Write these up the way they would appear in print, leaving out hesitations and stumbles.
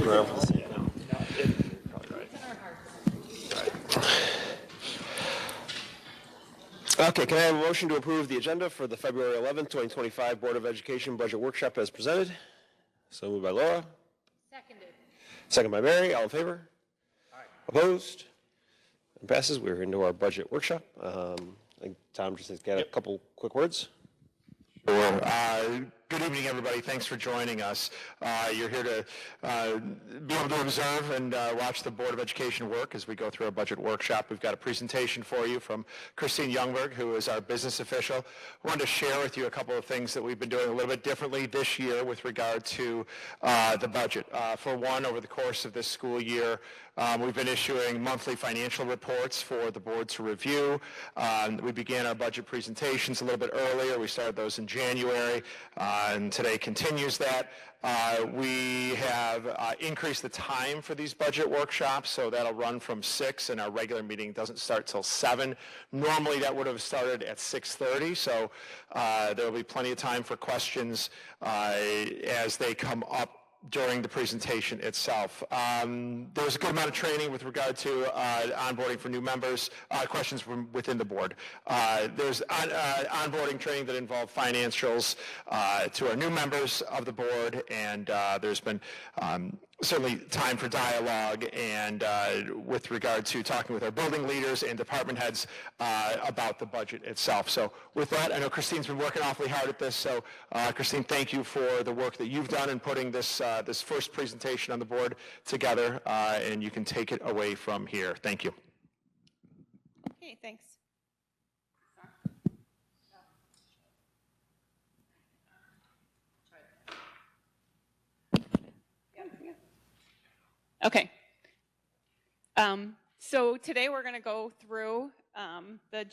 around. Okay, can I have a motion to approve the agenda for the February 11th, 2025 Board of Education Budget Workshop as presented? So moved by Laura. Seconded. Second by Mary. All in favor? Aye. Opposed? It passes. We're into our budget workshop. I think Tom just has got a couple quick words. Sure. Good evening, everybody. Thanks for joining us. You're here to be able to observe and watch the Board of Education work as we go through our budget workshop. We've got a presentation for you from Christine Youngberg, who is our business official. I wanted to share with you a couple of things that we've been doing a little bit differently this year with regard to the budget. For one, over the course of this school year, we've been issuing monthly financial reports for the board to review. We began our budget presentations a little bit earlier. We started those in January, and today continues that. We have increased the time for these budget workshops, so that'll run from 6, and our regular meeting doesn't start till 7. Normally, that would have started at 6:30, so there will be plenty of time for questions as they come up during the presentation itself. There's a good amount of training with regard to onboarding for new members, questions from within the board. There's onboarding training that involve financials to our new members of the board, and there's been certainly time for dialogue and with regard to talking with our building leaders and department heads about the budget itself. So with that, I know Christine's been working awfully hard at this, so Christine, thank you for the work that you've done in putting this this first presentation on the board together, and you can take it away from here. Thank you. Okay, thanks. Okay. So today we're going to go through the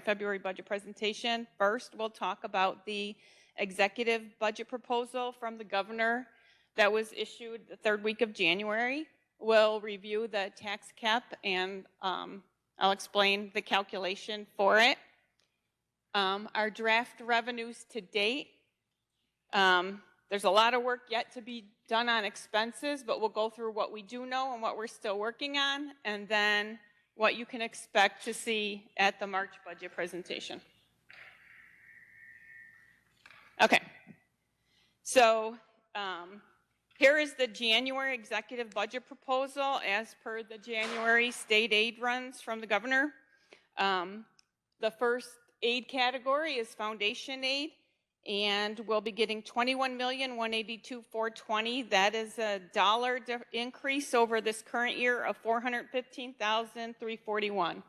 February budget presentation. First, we'll talk about the executive budget proposal from the governor that was issued the third week of January. We'll review the tax cap, and I'll explain the calculation for it. Our draft revenues to date. There's a lot of work yet to be done on expenses, but we'll go through what we do know and what we're still working on, and then what you can expect to see at the March budget presentation. Okay, so here is the January executive budget proposal as per the January state aid runs from the governor. The first aid category is foundation aid, and we'll be getting $21,182,420. That is a dollar increase over this current year of $415,341.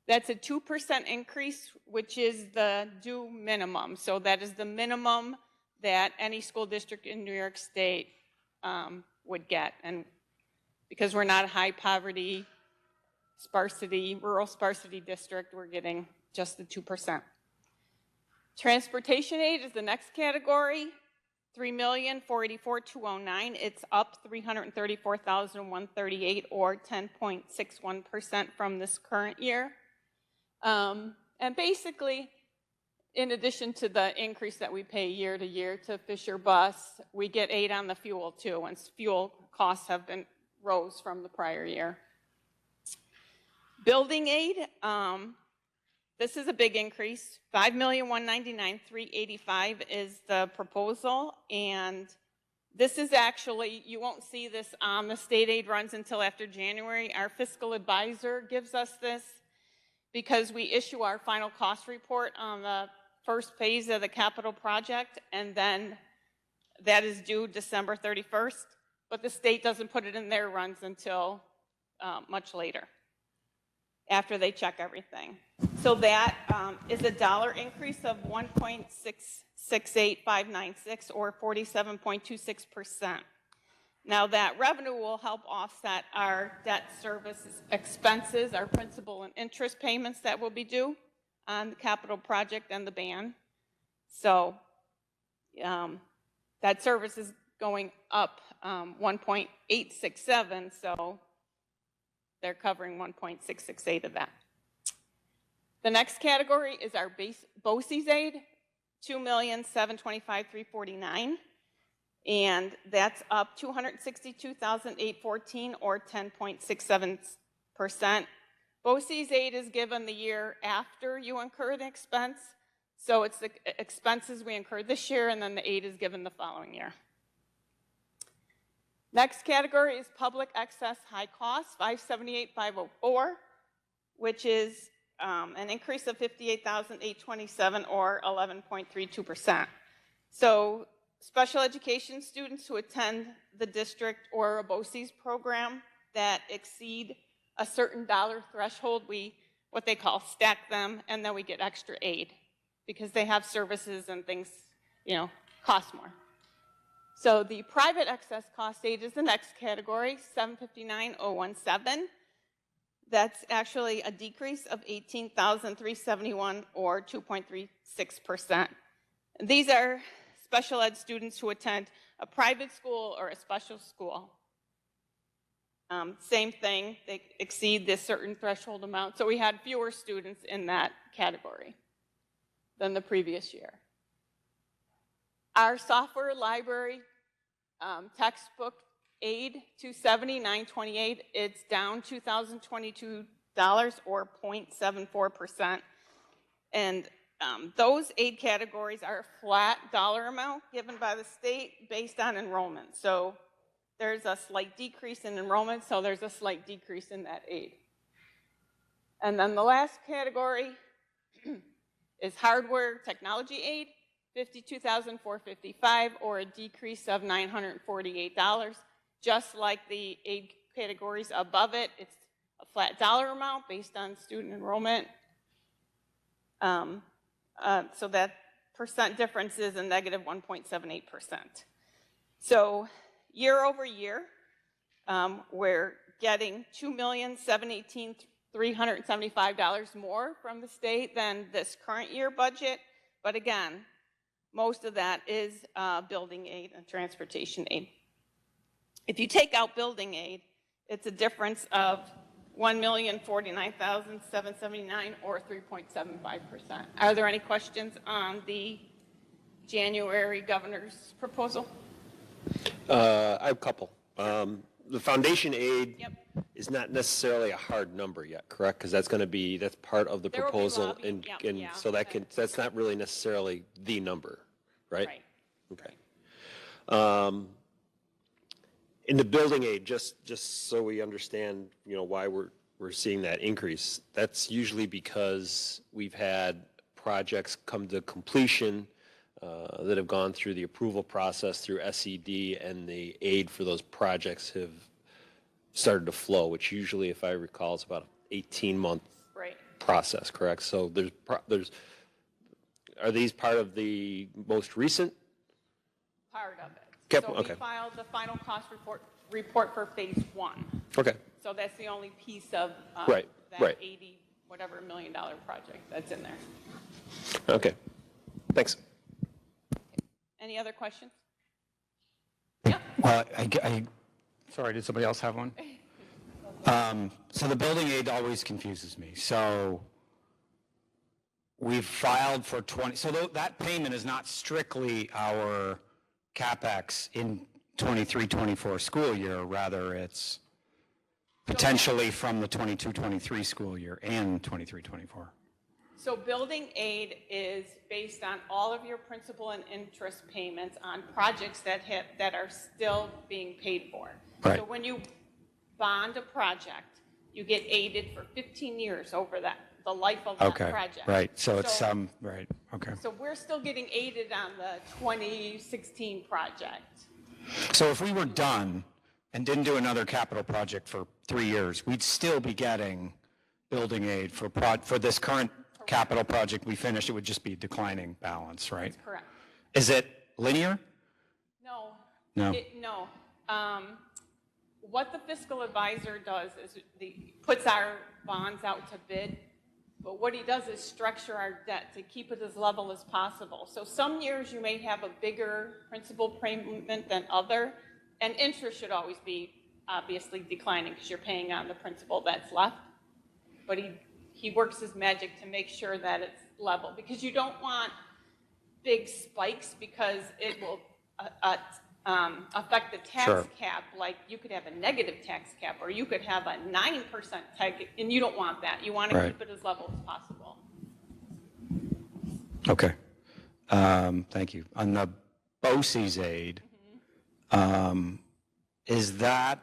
That's a 2% increase, which is the due minimum. So that is the minimum that any school district in New York State would get. And because we're not a high poverty, rural sparsity district, we're getting just the 2%. Transportation aid is the next category, $3,484,209. It's up $334,138, or 10.61% from this current year. And basically, in addition to the increase that we pay year to year to Fisher Bus, we get aid on the fuel too, and fuel costs have been rose from the prior year. Building aid, this is a big increase. $5,199,385 is the proposal, and this is actually, you won't see this on the state aid runs until after January. Our fiscal advisor gives us this because we issue our final cost report on the first phase of the capital project, and then that is due December 31st, but the state doesn't put it in their runs until much later, after they check everything. So that is a dollar increase of 1.668596, or 47.26%. Now that revenue will help offset our debt service expenses, our principal and interest payments that will be due on the capital project and the ban. So that service is going up 1.867, so they're covering 1.668 of that. The next category is our BOCES aid, $2,725,349. and that's up $262,814 or 10.67%. BOCES aid is given the year after you incur the expense, so it's the expenses we incurred this year, and then the aid is given the following year. Next category is public excess high costs, 578,504, which is an increase of 58,827 or 11.32%. So special education students who attend the district or a BOCES program that exceed a certain dollar threshold, we, what they call, stack them, and then we get extra aid because they have services and things, cost more. So the private excess cost aid is the next category, 759,017. That's actually a decrease of 18,371 or 2.36%. These are special ed students who attend a private school or a special school. Same thing, they exceed this certain threshold amount. So we had fewer students in that category than the previous year. Our software library textbook aid, $270,928, it's down $2,022 or 0.74%. And those aid categories are a flat dollar amount given by the state based on enrollment. So there's a slight decrease in enrollment, so there's a slight decrease in that aid. And then the last category is hardware technology aid, $52,455 or a decrease of $948. Just like the aid categories above it, it's a flat dollar amount based on student enrollment. So that percent difference is a negative 1.78%. So year over year, we're getting $2,718,375 more from the state than this current year budget. But again, most of that is building aid and transportation aid. If you take out building aid, it's a difference of $1,049,779 or 3.75%. Are there any questions on the January governor's proposal? I have a couple. The foundation aid is not necessarily a hard number yet, correct? Because that's part of the There will be proposal, lobbying, and so that's not really necessarily the number, right? Right. Okay. In the building aid, just so we understand, why we're seeing that increase, that's usually because we've had projects come to completion that have gone through the approval process through SED, and the aid for those projects have started to flow, which usually, if I recall, is about an 18-month process, correct? So are these part of the most recent? Part of it. Okay. So we filed the final cost report for phase 1. Okay. So that's the only piece of Right. that 80 whatever $1 million project that's in there. Okay. Thanks. Any other questions? Well, sorry, did somebody else have one? So the building aid always confuses me. So we've filed for 20, so that payment is not strictly our CapEx in 23-24 school year, rather it's potentially from the 22-23 school year and 23-24. So building aid is based on all of your principal and interest payments on projects that are still being paid for. Right. So when you bond a project, you get aided for 15 years over the life of that project. Right. So it's right. Okay. So we're still getting aided on the 2016 project. So if we were done and didn't do another capital project for 3 years, we'd still be getting building aid for this current capital project we finished. It would just be declining balance, right? That's correct. Is it linear? No. No. No. What the fiscal advisor does is puts our bonds out to bid, but what he does is structure our debt to keep it as level as possible. So some years you may have a bigger principal payment than other, and interest should always be obviously declining because you're paying on the principal that's left. But he works his magic to make sure that it's level, because you don't want big spikes, because it will affect the tax Sure. cap, like you could have a negative tax cap, or you could have a 9% tax, and you don't want that. You want to Right. keep it as level as possible. Okay. Thank you. On the BOCES aid, is that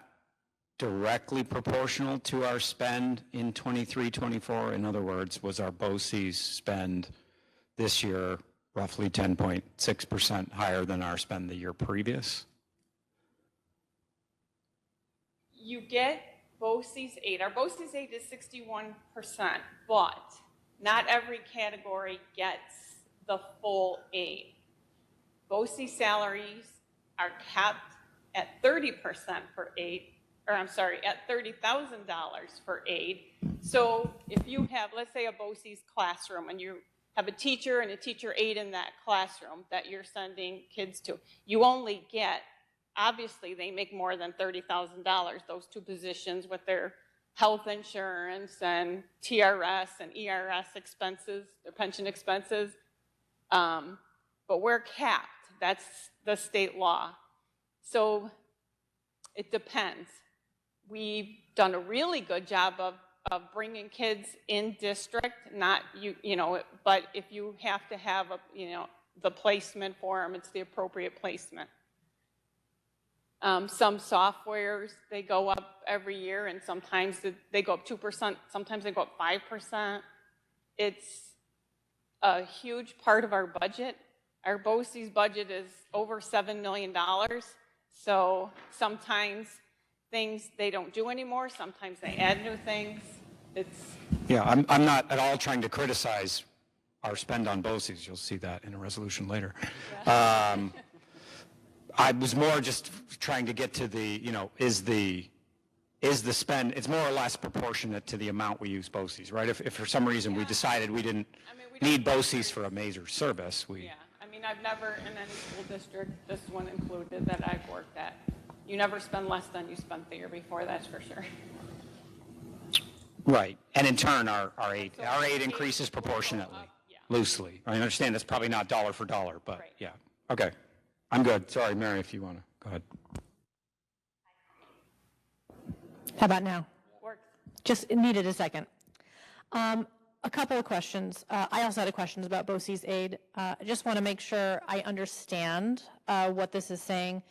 directly proportional to our spend in 23, 24? In other words, was our BOCES spend this year roughly 10.6% higher than our spend the year previous? You get BOCES aid. Our BOCES aid is 61%, but not every category gets the full aid. BOCES salaries are capped at 30% for aid, or I'm sorry, at $30,000 for aid. So if you have, let's say, a BOCES classroom and you have a teacher and a teacher aide in that classroom that you're sending kids to, you only get, obviously they make more than $30,000, those two positions with their health insurance and TRS and ERS expenses, their pension expenses. But we're capped. That's the state law. So it depends. We've done a really good job of bringing kids in district, not you know, but if you have to have the placement for them, it's the appropriate placement. Some softwares, they go up every year, and sometimes they go up 2%, sometimes they go up 5%. It's a huge part of our budget. Our BOCES budget is over $7 million, so sometimes things they don't do anymore, sometimes they add new things. Yeah, I'm not at all trying to criticize our spend on BOCES. You'll see that in a resolution later. Yeah. I was more just trying to get to the, is the spend, it's more or less proportionate to the amount we use BOCES, right? If for some reason we decided we didn't we don't need BOCES for a major service, Yeah, I mean, I've never in any school district, this one included, that I've worked at, you never spend less than you spent the year before, that's for sure. Right, and in turn, our aid aid increases will go proportionately, up, yeah. loosely. I understand that's probably not dollar for dollar, but Right. yeah. Okay, I'm good. Sorry, Mary, if you want to, go ahead. How about now? Works. Just needed a second. A couple of questions. I also had a question about BOCES aid. I just want to make sure I understand what this is saying.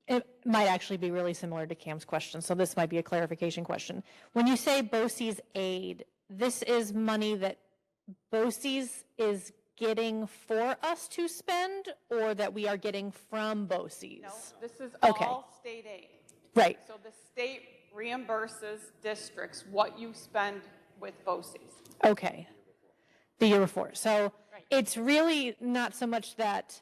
It might actually be really similar to Cam's question, so this might be a clarification question. When you say BOCES aid, this is money that BOCES is getting for us to spend, or that we are getting from BOCES? No, this is Okay. all state aid. Right. So the state reimburses districts what you spend with BOCES. Okay. The year before. So Right. it's really not so much that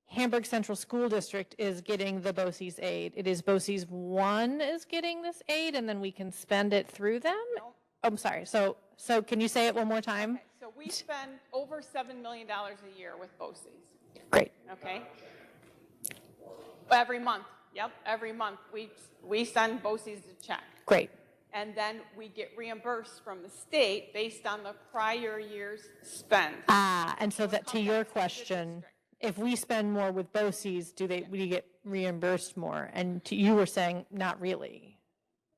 Hamburg Central School District is getting the BOCES aid. It is BOCES 1 is getting this aid, and then we can spend it through them? No. Oh, I'm sorry. So can you say it one more time? Okay, so we spend over $7 million a year with BOCES, Great. okay? Every month, yep, every month. We send BOCES a check. Great. And then we get reimbursed from the state based on the prior year's spend. And so that to come your back to the question, district. if we spend more with BOCES, we get reimbursed more? And you were saying not really.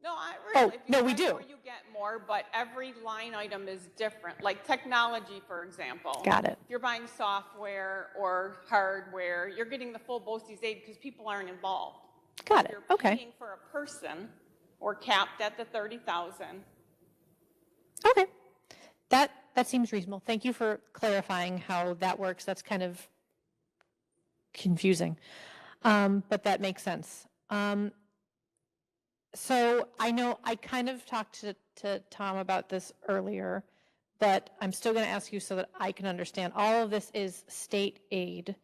No, Oh, really. If you no, we spend do. more, you get more, but every line item is different. Like technology, for example. Got it. If you're buying software or hardware, you're getting the full BOCES aid because people aren't involved. Got If it. you're Okay. paying for a person, we're capped at the 30,000. Okay. That seems reasonable. Thank you for clarifying how that works. That's kind of confusing, but that makes sense. So I know I kind of talked to Tom about this earlier, but I'm still going to ask you so that I can understand. All of this is state aid.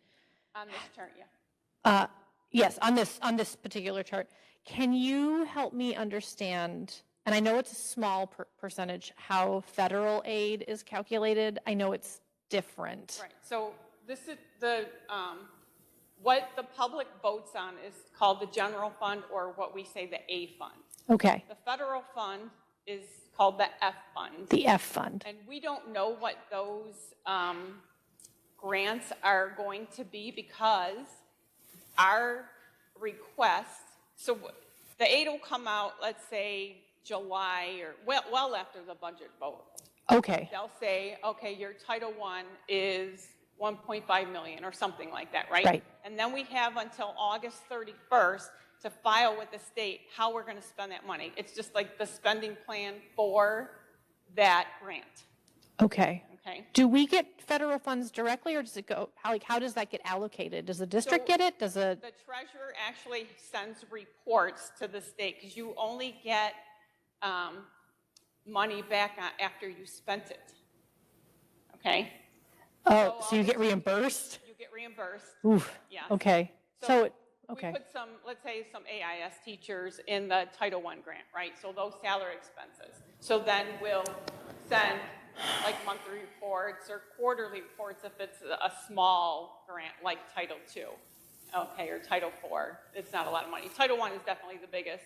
On this chart, yeah. Yes, on this particular chart. Can you help me understand, and I know it's a small percentage, how federal aid is calculated? I know it's different. Right, so this is what the public votes on is called the general fund, or what we say the A fund. Okay, The federal fund is called the F fund. the F fund. And we don't know what those grants are going to be because our request, so the aid will come out, let's say, July or well after the budget vote. Okay, They'll say, okay, your Title I is 1.5 million or something like that, right? Right. And then we have until August 31st to file with the state how we're going to spend that money. It's just like the spending plan for that grant, okay. okay? Do we get federal funds directly, or does it go, how does that get allocated? Does the district So get it? Does a, The treasurer actually sends reports to the state because you only get money back after you spent it, okay? oh, so you get reimbursed? You get reimbursed. Oof, Yes. okay. So, We okay, put some, let's say, some AIS teachers in the Title I grant, right? So those salary expenses. So then we'll send like monthly reports or quarterly reports if it's a small grant like Title II, okay, or Title IV. It's not a lot of money. Title I is definitely the biggest.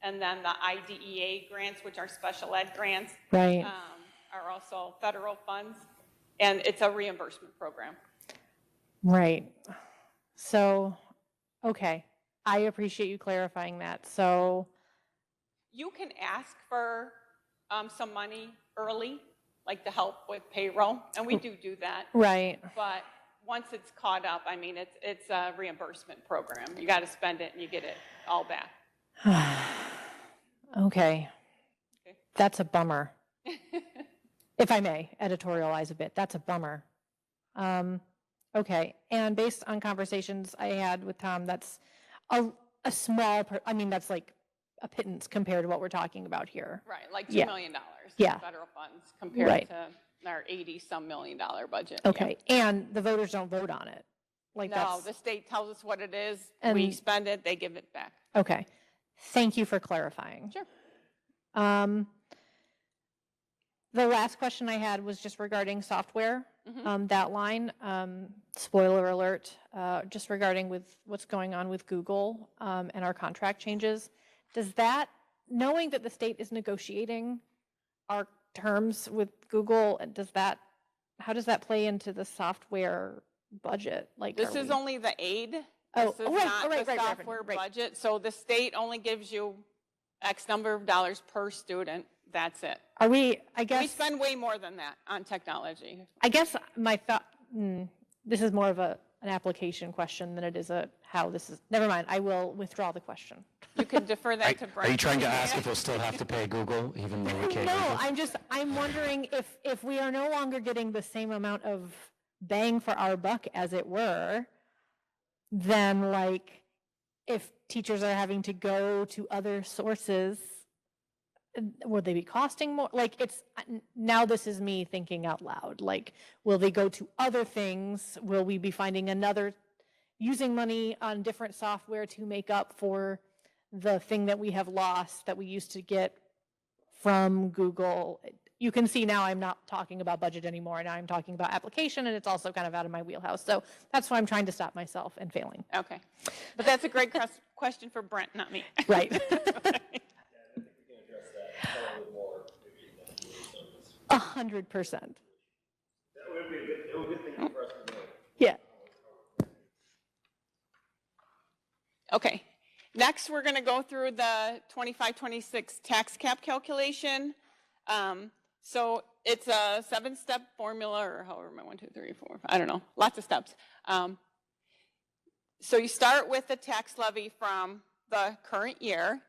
And then the IDEA grants, which are special ed grants, right. are also federal funds. And it's a reimbursement program. Right. So, okay. I appreciate you clarifying that. So, You can ask for some money early, like to help with payroll, and we do that. right. But once it's caught up, I mean, it's a reimbursement program. You got to spend it and you get it all back. Okay. Okay. That's a bummer. If I may editorialize a bit, that's a bummer. Okay. And based on conversations I had with Tom, that's a small, I mean, that's like a pittance compared to what we're talking about here. Right, like $2 Yeah. million Yeah. in federal funds compared Right. to our $80-some million budget. Okay. And the voters don't vote on it. Like No, that's, the state tells us what it is. And- We spend it, they give it back. okay. Thank you for clarifying. Sure. The last question I had was just regarding software, Mm-hmm. that line. Spoiler alert, just regarding with what's going on with Google and our contract changes. Does that, knowing that the state is negotiating our terms with Google, how does that play into the software budget? Like, This are is we- only the aid. Oh, This is right, not right, the right, software right. budget. So the state only gives you X number of dollars per student. That's it. Are we, I We guess, spend way more than that on technology. I guess my thought, this is more of an application question than it is how this is, never mind, I will withdraw the question. You can defer that to Brent. Are you trying to ask if we'll still have to pay Google even though we can't? No, use it? I'm wondering if we are no longer getting the same amount of bang for our buck, as it were, then like, if teachers are having to go to other sources, would they be costing more? Like, now this is me thinking out loud. Like, will they go to other things? Will we be finding using money on different software to make up for the thing that we have lost that we used to get from Google? You can see now I'm not talking about budget anymore. Now I'm talking about application, and it's also kind of out of my wheelhouse. So that's why I'm trying to stop myself and failing. Okay. But that's a great question for Brent, not me. Right. 100%. Yeah. Okay. Next, we're going to go through the 25-26 tax cap calculation. So it's a 7-step formula, or however many, 1, 2, 3, 4, I don't know, lots of steps. So you start with the tax levy from the current year,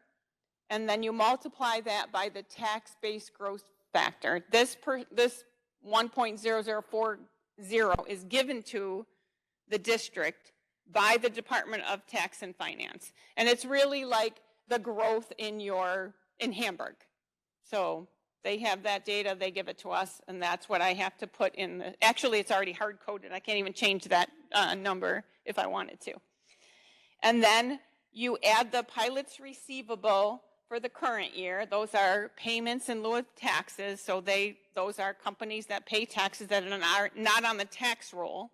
and then you multiply that by the tax-based growth factor. This 1.0040 is given to the district by the Department of Tax and Finance. And it's really like the growth in Hamburg. So they have that data, they give it to us, and that's what I have to put in actually it's already hard coded. I can't even change that number if I wanted to. And then you add the pilot's receivable for the current year. Those are payments in lieu of taxes. So those are companies that pay taxes that are not on the tax roll,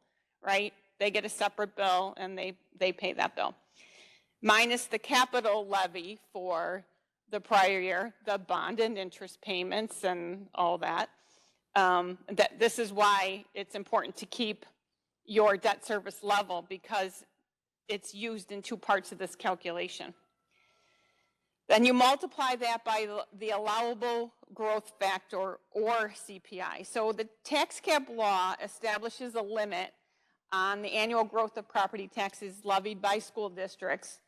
right? They get a separate bill and they pay that bill. Minus the capital levy for the prior year, the bond and interest payments and all that. This is why it's important to keep your debt service level, because it's used in two parts of this calculation. Then you multiply that by the allowable growth factor, or CPI. So the tax cap law establishes a limit on the annual growth of property taxes levied by school districts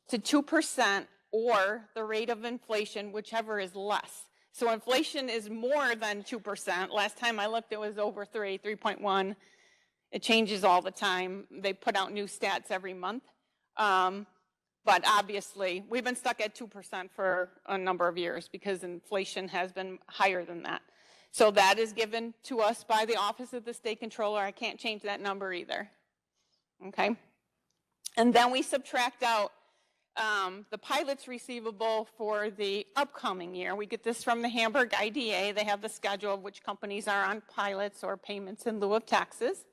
to 2% or the rate of inflation, whichever is less. So inflation is more than 2%. Last time I looked, it was over 3.1. It changes all the time. They put out new stats every month. But obviously, we've been stuck at 2% for a number of years because inflation has been higher than that. So that is given to us by the Office of the State Controller. I can't change that number either. Okay? And then we subtract out the pilot's receivable for the upcoming year. We get this from the Hamburg IDA. They have the schedule of which companies are on pilots or payments in lieu of taxes.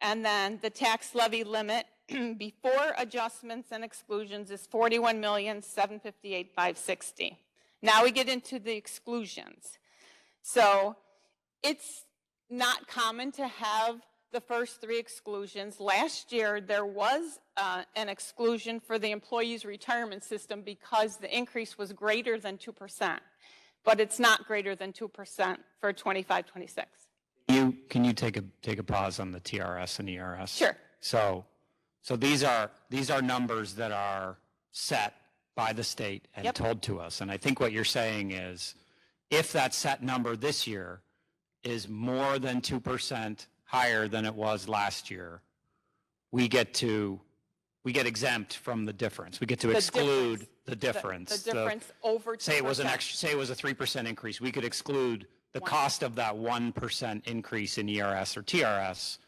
And then the tax levy limit before adjustments and exclusions is $41,758,560. Now we get into the exclusions. So it's not common to have the first three exclusions. Last year, there was an exclusion for the employees' retirement system because the increase was greater than 2%, but it's not greater than 2% for 25-26. Can you take a pause on the TRS and ERS? Sure. So these are numbers that are set by the state and Yep. told to us. And I think what you're saying is, if that set number this year is more than 2% higher than it was last year, we get exempt from the difference. We get to exclude the difference. The difference over 2%. Say it was a 3% increase. We could exclude the cost of that 1% increase in ERS or TRS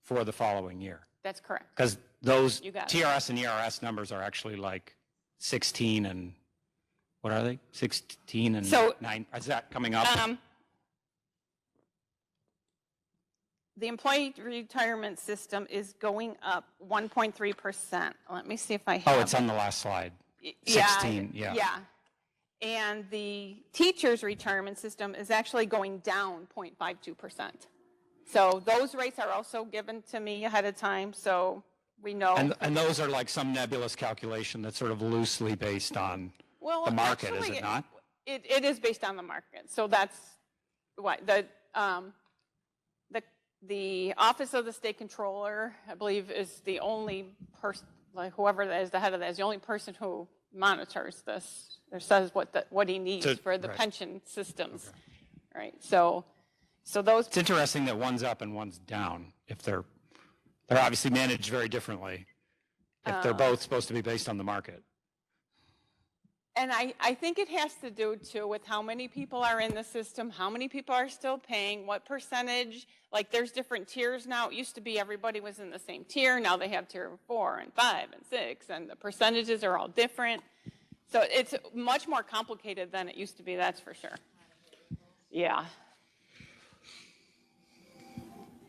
for the following year. That's correct. Because those You got it. TRS and ERS numbers are actually like 16 and, what are they? 16 and So, 9. Is that coming up? The employee retirement system is going up 1.3%. Let me see if I have Oh, it's on the last slide. 16, yeah. Yeah. And the teacher's retirement system is actually going down 0.52%. So those rates are also given to me ahead of time, so we know. And those are like some nebulous calculation that's sort of loosely based on Well, the market, is actually, it not? It is based on the market. So that's what the Office of the State Controller, I believe, is the only person, like whoever is the head of that, is the only person who monitors this or says what he needs for the right. pension systems. Right. So those. It's interesting that one's up and one's down. If they're obviously managed very differently. If they're both supposed to be based on the market. And I think it has to do, too, with how many people are in the system, how many people are still paying, what percentage. Like, there's different tiers now. It used to be everybody was in the same tier. Now they have tier 4 and 5 and 6, and the percentages are all different. So it's much more complicated than it used to be, that's for sure. Yeah.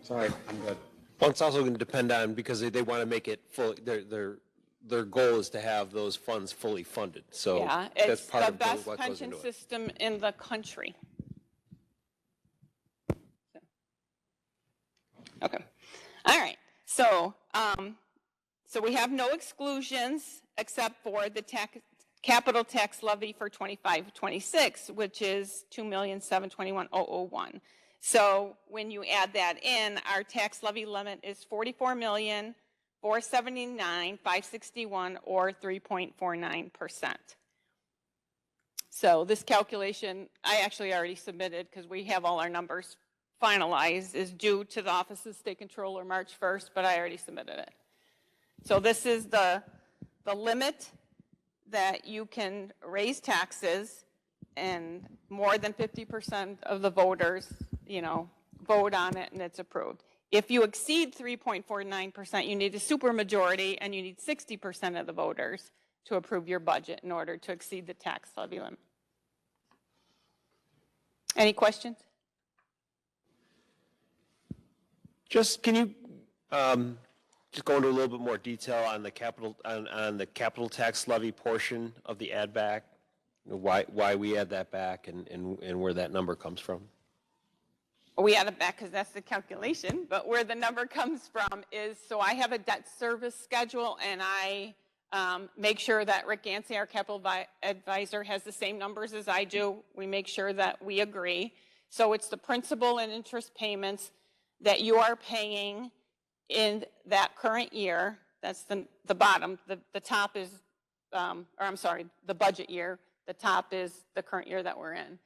Sorry, I'm good. Well, it's also going to depend on, because they want to make it full, their goal is to have those funds fully funded. So Yeah, that's it's part the of best what goes pension into it. system in the country. Okay. All right. So, so we have no exclusions except for the capital tax levy for 25-26, which is $2,721,001. So when you add that in, our tax levy limit is $44,479,561, or 3.49%. So this calculation, I actually already submitted because we have all our numbers finalized, is due to the Office of State Controller March 1st, but I already submitted it. So this is the limit that you can raise taxes, and more than 50% of the voters, vote on it and it's approved. If you exceed 3.49%, you need a supermajority, and you need 60% of the voters to approve your budget in order to exceed the tax levy limit. Any questions? Just, can you just go into a little bit more detail on the capital tax levy portion of the add back? Why we add that back, and where that number comes from? we add it back because that's the calculation, but where the number comes from is, so I have a debt service schedule, and I make sure that Rick Yancey, our capital advisor, has the same numbers as I do. We make sure that we agree. So it's the principal and interest payments that you are paying in that current year. That's the bottom. The top is, or I'm sorry, the budget year. The top is the current year that we're in.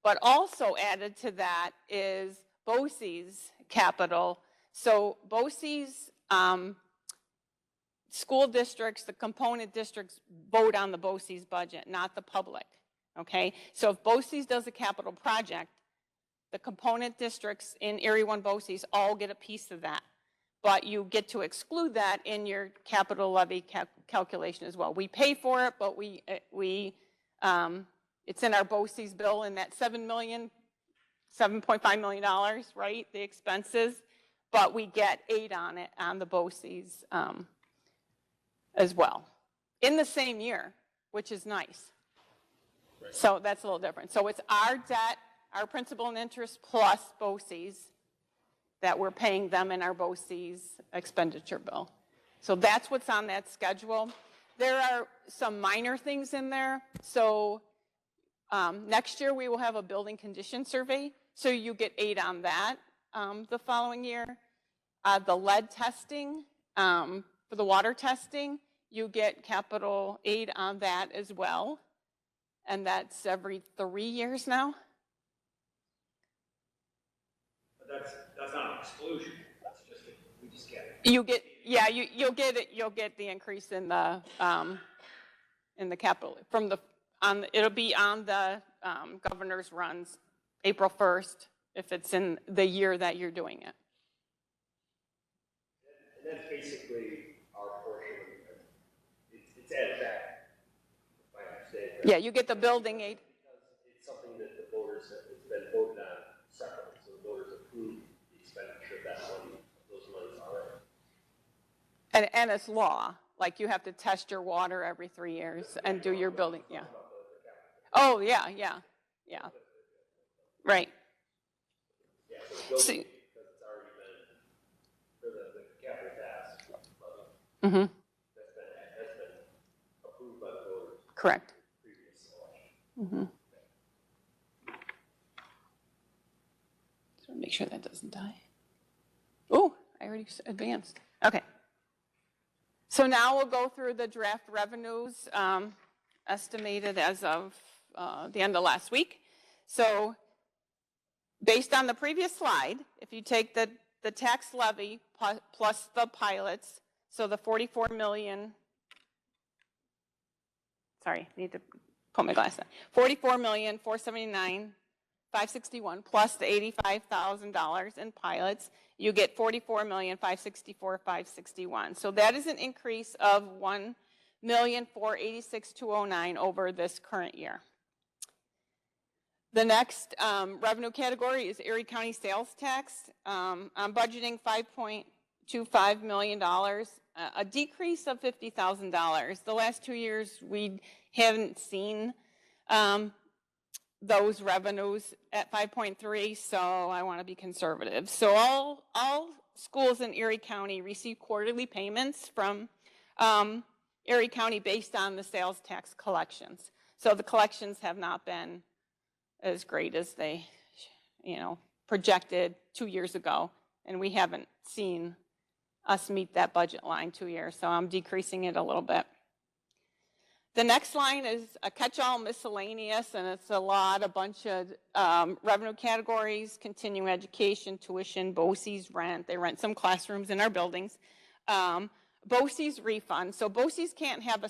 But also added to that is BOCES capital. So BOCES school districts, the component districts vote on the BOCES budget, not the public, okay? So if BOCES does a capital project, the component districts in Erie 1 BOCES all get a piece of that. But you get to exclude that in your capital levy calculation as well. We pay for it, but it's in our BOCES bill in that $7.5 million, right? The expenses, but we get aid on it on the BOCES as well in the same year, which is nice. Right. So that's a little different. So it's our debt, our principal and interest plus BOCES that we're paying them in our BOCES expenditure bill. So that's what's on that schedule. There are some minor things in there. So next year we will have a building condition survey. So you get aid on that the following year. The lead testing, for the water testing, you get capital aid on that as well. And that's every 3 years now. But that's not an exclusion. That's just we just get it. You get, yeah, you'll get it. You'll get the increase in the capital from the it'll be on the governor's runs April 1st if it's in the year that you're doing it. And that's basically our portion. It's added back, if I understand. Yeah, you get the building aid. Because it's something that the voters, it's been voted on separately, so the voters approve the expenditure of that money, those monies already. And it's law. Like you have to test your water every 3 years and do your building. Yeah. Oh, yeah. Right. Yeah, so See. because it's already been, for the capital task, Mm-hmm. that's been approved by the voters Correct. previous election. Mm-hmm. So make sure that doesn't die. Oh, I already advanced. Okay. So now we'll go through the draft revenues estimated as of the end of last week. So based on the previous slide, if you take the tax levy plus the pilots, so the 44 million, sorry, need to put my glasses on, 44,479,561 plus the $85,000 in pilots, you get 44,564,561. So that is an increase of 1,486,209 over this current year. The next revenue category is Erie County sales tax. I'm budgeting $5.25 million, a decrease of $50,000. The last 2 years, we haven't seen those revenues at 5.3, so I want to be conservative. So all schools in Erie County receive quarterly payments from Erie County based on the sales tax collections. So the collections have not been as great as they, projected 2 years ago, and we haven't seen us meet that budget line 2 years, so I'm decreasing it a little bit. The next line is a catch-all miscellaneous, and it's a bunch of revenue categories: continuing education, tuition, BOCES rent. They rent some classrooms in our buildings. BOCES refund. So BOCES can't have a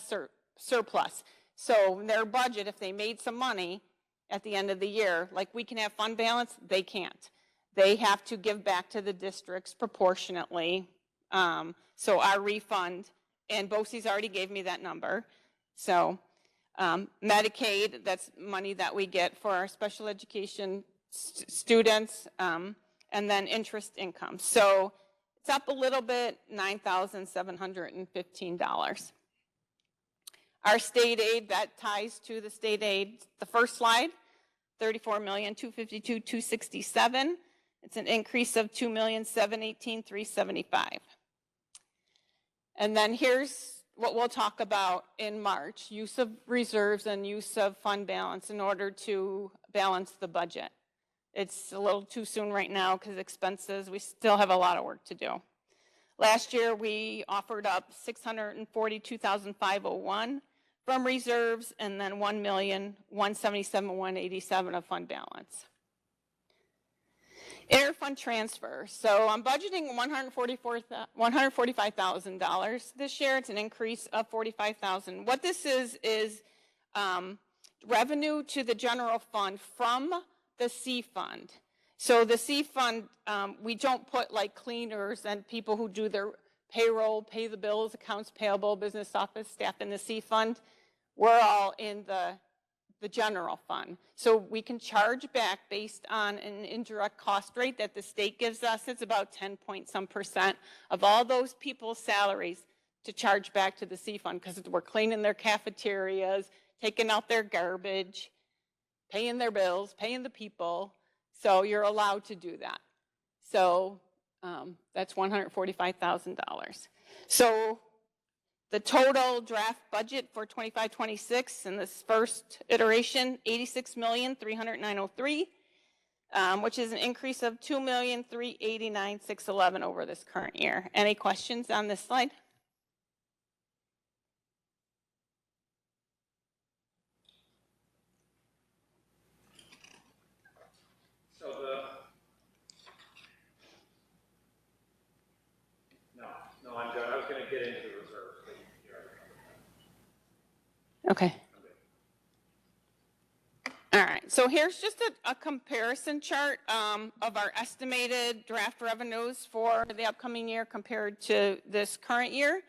surplus. So their budget, if they made some money at the end of the year, like we can have fund balance, they can't. They have to give back to the districts proportionately. So our refund, and BOCES already gave me that number. So Medicaid, that's money that we get for our special education students, and then interest income. So it's up a little bit, $9,715. Our state aid, that ties to the state aid. The first slide, $34,252,267. It's an increase of $2,718,375. And then here's what we'll talk about in March, use of reserves and use of fund balance in order to balance the budget. It's a little too soon right now because expenses, we still have a lot of work to do. Last year, we offered up $642,501 from reserves and then $1,177,187 of fund balance. Interfund transfer. So I'm budgeting $145,000 this year. It's an increase of $45,000. What this is revenue to the general fund from the C fund. So the C fund, we don't put like cleaners and people who do their payroll, pay the bills, accounts payable, business office staff in the C fund. We're all in the general fund. So we can charge back based on an indirect cost rate that the state gives us. It's about 10% of all those people's salaries to charge back to the C fund because we're cleaning their cafeterias, taking out their garbage, paying their bills, paying the people. So you're allowed to do that. So that's $145,000. So the total draft budget for 25-26 in this first iteration, $86,309,003, which is an increase of $2,389,611 over this current year. Any questions on this slide? So no, I'm good. I was going to get into the reserves, but you already covered that. Okay. All right, so here's just a comparison chart of our estimated draft revenues for the upcoming year compared to this current year,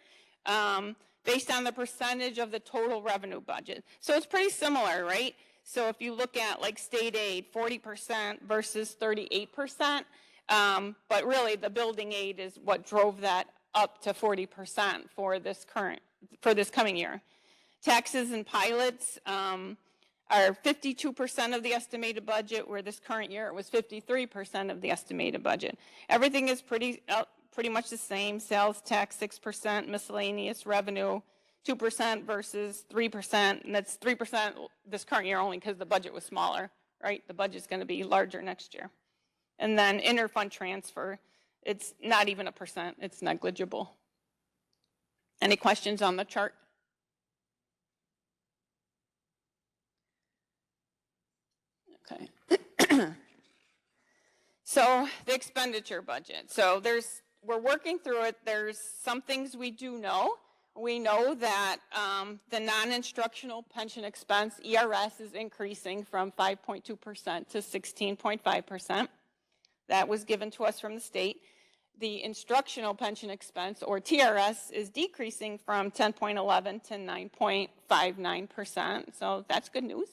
based on the percentage of the total revenue budget. So it's pretty similar, right? So if you look at like state aid, 40% versus 38%, but really the building aid is what drove that up to 40% for this coming year. Taxes and pilots are 52% of the estimated budget, where this current year it was 53% of the estimated budget. Everything is pretty much the same. Sales tax 6%, miscellaneous revenue 2% versus 3%, and that's 3% this current year only because the budget was smaller, right? The budget's going to be larger next year. And then interfund transfer, it's not even 1%, it's negligible. Any questions on the chart? Okay. So the expenditure budget. So we're working through it. There's some things we do know. We know that the non-instructional pension expense, ERS, is increasing from 5.2% to 16.5%. That was given to us from the state. The instructional pension expense, or TRS, is decreasing from 10.11 to 9.59%. So that's good news.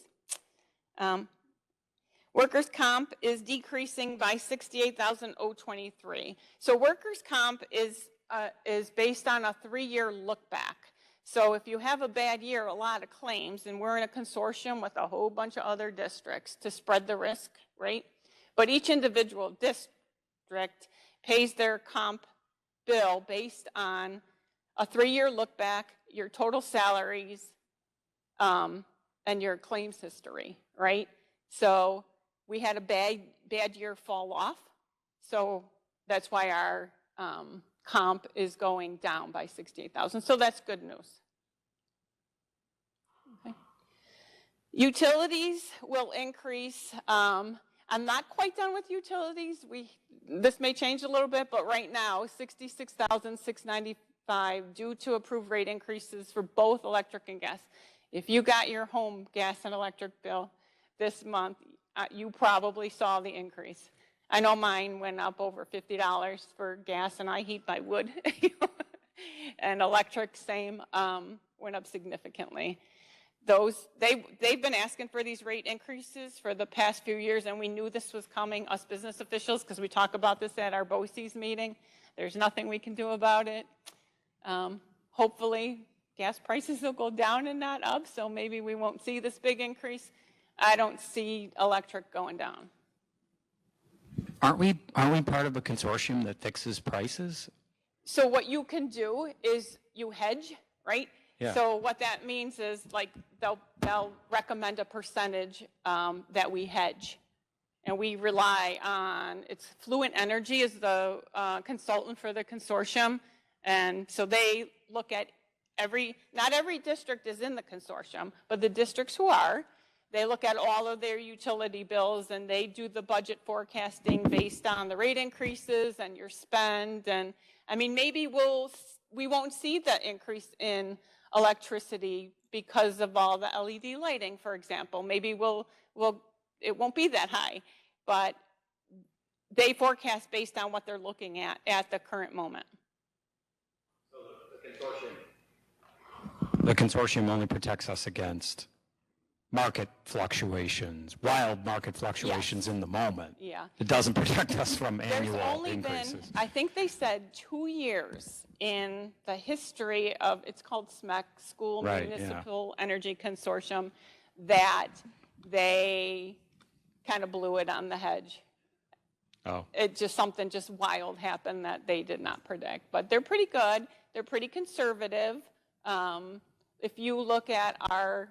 Workers' comp is decreasing by $68,023. So workers' comp is based on a 3-year look back. So if you have a bad year, a lot of claims, and we're in a consortium with a whole bunch of other districts to spread the risk, right? But each individual district pays their comp bill based on a 3-year look back, your total salaries, and your claims history, right? So we had a bad year fall off. So that's why our comp is going down by $68,000. So that's good news. Okay. Utilities will increase. I'm not quite done with utilities. This may change a little bit, but right now, $66,695 due to approved rate increases for both electric and gas. If you got your home gas and electric bill this month, you probably saw the increase. I know mine went up over $50 for gas, and I heat by wood. And electric, same, went up significantly. They've been asking for these rate increases for the past few years, and we knew this was coming, us business officials, because we talk about this at our BOCES meeting. There's nothing we can do about it. Hopefully, gas prices will go down and not up, so maybe we won't see this big increase. I don't see electric going down. Aren't we part of a consortium that fixes prices? So what you can do is you hedge, right? Yeah. So what that means is like they'll recommend a percentage that we hedge. And we rely on, it's Fluent Energy is the consultant for the consortium. And so they look at not every district is in the consortium, but the districts who are, they look at all of their utility bills and they do the budget forecasting based on the rate increases and your spend. And I mean, maybe we won't see the increase in electricity because of all the LED lighting, for example. Maybe it won't be that high, but they forecast based on what they're looking at the current moment. So the consortium, The consortium only protects us against market fluctuations, wild market fluctuations in the moment. Yeah. It doesn't protect us from There's annual only increases. been, I think they said 2 years in the history of, it's called SMEC, School Right, yeah. Municipal Energy Consortium, that they kind of blew it on the hedge. Oh, Something just wild happened that they did not predict. But they're pretty good. They're pretty conservative. If you look at our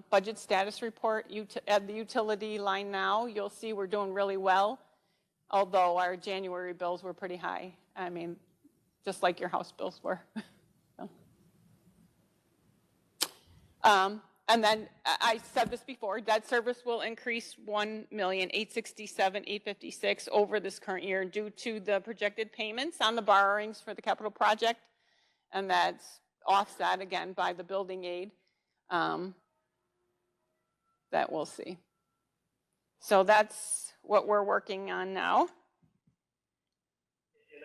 budget status report at the utility line now, you'll see we're doing really well, although our January bills were pretty high. I mean, just like your house bills were. And then I said this before, debt service will increase $1,867,856 over this current year due to the projected payments on the borrowings for the capital project, and that's offset again by the building aid that we'll see. So that's what we're working on now.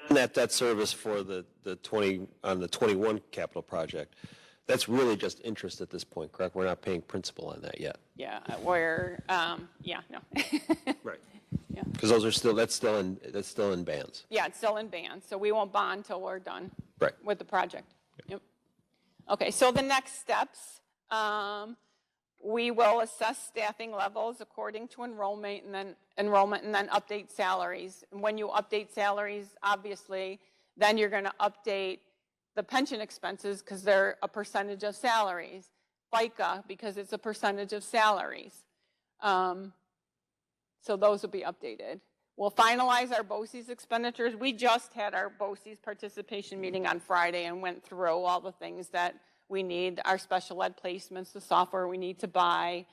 And that debt service for the 21 capital project, that's really just interest at this point, correct? We're not paying principal on that yet. Yeah, no. Right. Yeah. Because that's still in bands. Yeah, it's still in band, so we won't bond until we're done Right. with the project. Yep. Okay, so the next steps, we will assess staffing levels according to enrollment and then update salaries. And when you update salaries, obviously, then you're going to update the pension expenses because they're a percentage of salaries. FICA because it's a percentage of salaries. So those will be updated. We'll finalize our BOCES expenditures. We just had our BOCES participation meeting on Friday and went through all the things that we need, our special ed placements, the software we need to buy,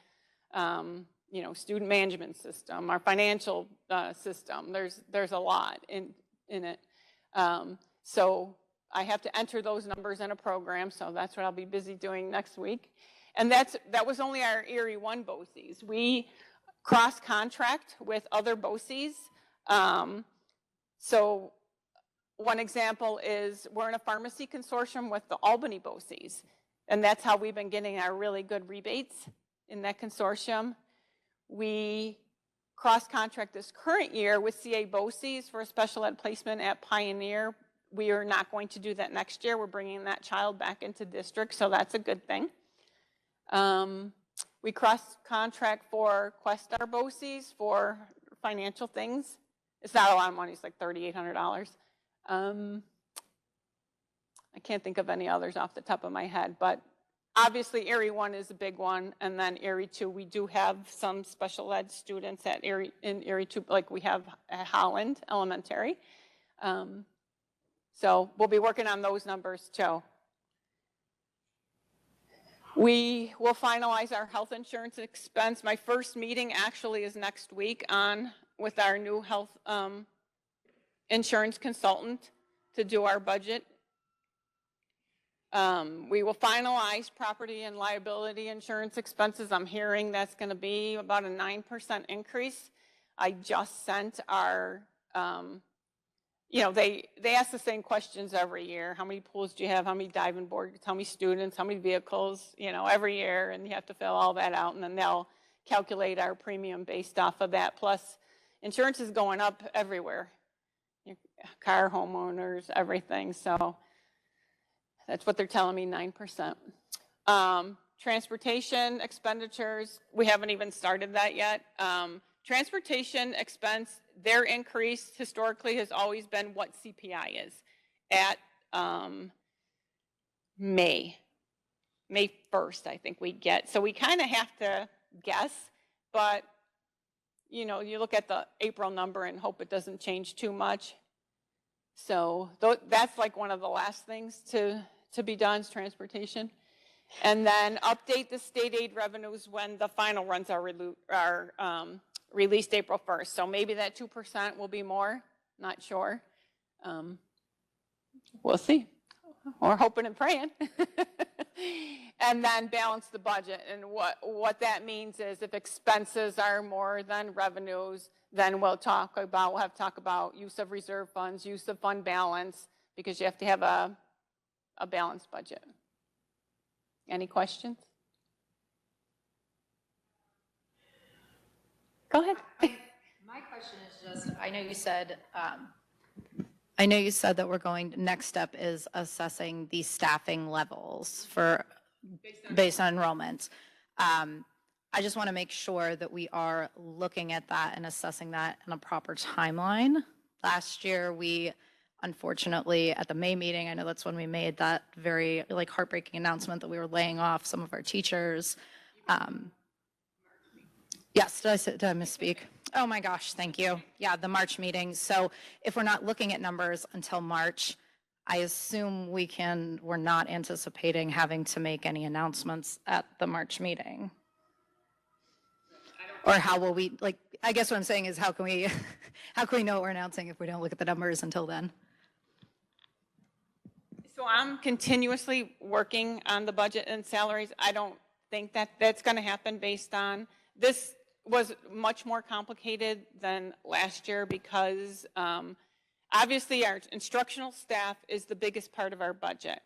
student management system, our financial system. There's a lot in it. So I have to enter those numbers in a program, so that's what I'll be busy doing next week. And that was only our Erie 1 BOCES. We cross-contract with other BOCES. So one example is we're in a pharmacy consortium with the Albany BOCES, and that's how we've been getting our really good rebates in that consortium. We cross-contract this current year with CA BOCES for a special ed placement at Pioneer. We are not going to do that next year. We're bringing that child back into district, so that's a good thing. We cross-contract for Questar BOCES for financial things. It's not a lot of money. It's like $3,800. I can't think of any others off the top of my head, but obviously Erie 1 is a big one, and then Erie 2, we do have some special ed students in Erie 2, like we have at Holland Elementary. So we'll be working on those numbers too. We will finalize our health insurance expense. My first meeting actually is next week with our new health insurance consultant to do our budget. We will finalize property and liability insurance expenses. I'm hearing that's going to be about a 9% increase. I just sent our, they ask the same questions every year. How many pools do you have? How many diving boards? How many students? How many vehicles? Every year, and you have to fill all that out, and then they'll calculate our premium based off of that. Plus, insurance is going up everywhere. Your car, homeowners, everything. So that's what they're telling me, 9%. Transportation expenditures, we haven't even started that yet. Transportation expense, their increase historically has always been what CPI is at May 1st, I think we get. So we kind of have to guess, but you know, you look at the April number and hope it doesn't change too much. So that's like one of the last things to be done is transportation. And then update the state aid revenues when the final runs are released April 1st. So maybe that 2% will be more, not sure. We'll see. We're hoping and praying. And then balance the budget. And what that means is if expenses are more than revenues, then we'll have to talk about use of reserve funds, use of fund balance, because you have to have a balanced budget. Any questions? Go ahead. My question is just, I know you said that we're going, next step is assessing the staffing levels based on enrollment. I just want to make sure that we are looking at that and assessing that in a proper timeline. Last year, we unfortunately at the May meeting, I know that's when we made that very heartbreaking announcement that we were laying off some of our teachers. Yes, did I misspeak? Oh my gosh, thank you. Yeah, the March meeting. So if we're not looking at numbers until March, I assume we're not anticipating having to make any announcements at the March meeting. Or how will we, I guess what I'm saying is how can we know what we're announcing if we don't look at the numbers until then? So I'm continuously working on the budget and salaries. I don't think that that's going to happen based on, this was much more complicated than last year because obviously our instructional staff is the biggest part of our budget.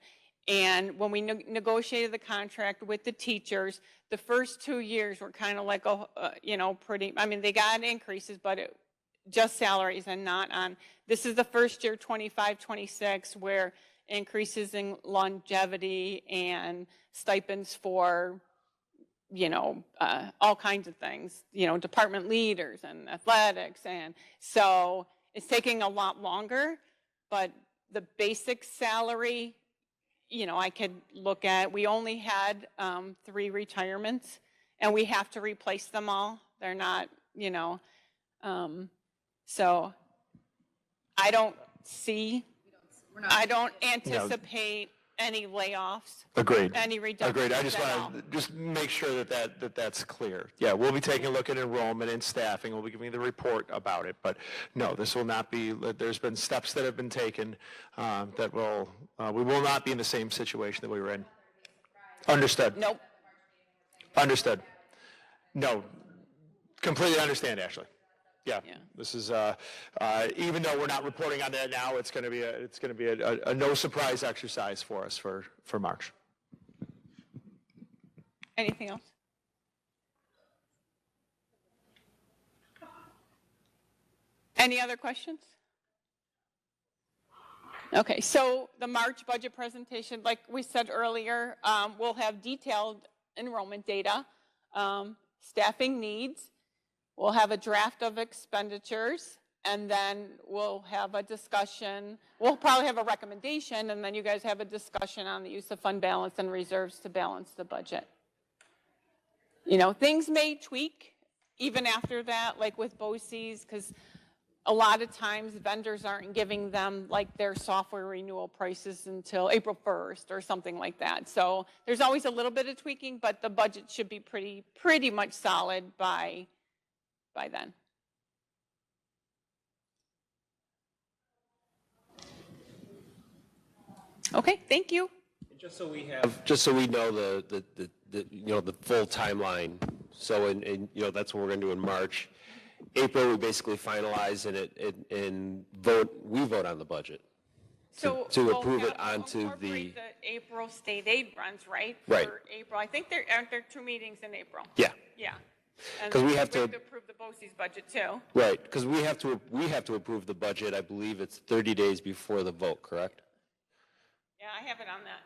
And when we negotiated the contract with the teachers, the first 2 years were kind of like, they got increases, but just salaries and not on, this is the first year, 25, 26, where increases in longevity and stipends for, all kinds of things, department leaders and athletics. And so it's taking a lot longer, but the basic salary, I could look at, we only had 3 retirements and we have to replace them all. They're not, so I don't anticipate any layoffs. Agreed. Any reductions. Agreed. I just want to make sure that's clear. Yeah, we'll be taking a look at enrollment and staffing. We'll be giving you the report about it. But no, this will not be, there's been steps that have been taken that we will not be in the same situation that we were in. Understood. Nope. Understood. No, completely understand, Ashley. Yeah. This is even though we're not reporting on that now, it's going to be a no surprise exercise for us for March. Anything else? Any other questions? Okay, so the March budget presentation, like we said earlier, we'll have detailed enrollment data, staffing needs. We'll have a draft of expenditures, and then we'll have a discussion. We'll probably have a recommendation, and then you guys have a discussion on the use of fund balance and reserves to balance the budget. Things may tweak even after that, like with BOCES, because a lot of times vendors aren't giving them their software renewal prices until April 1st or something like that. So there's always a little bit of tweaking, but the budget should be pretty much solid by then. Okay, thank you. Just so we know the full timeline. So that's what we're going to do in March. April, we basically finalize and we vote on the budget. So to approve it onto incorporate the April state aid runs, right? Right. For April. I think aren't there 2 meetings in April? Yeah. Yeah. Because we have to approve the BOCES budget too. Right, because we have to approve the budget. I believe it's 30 days before the vote, correct? Yeah, I have it on that.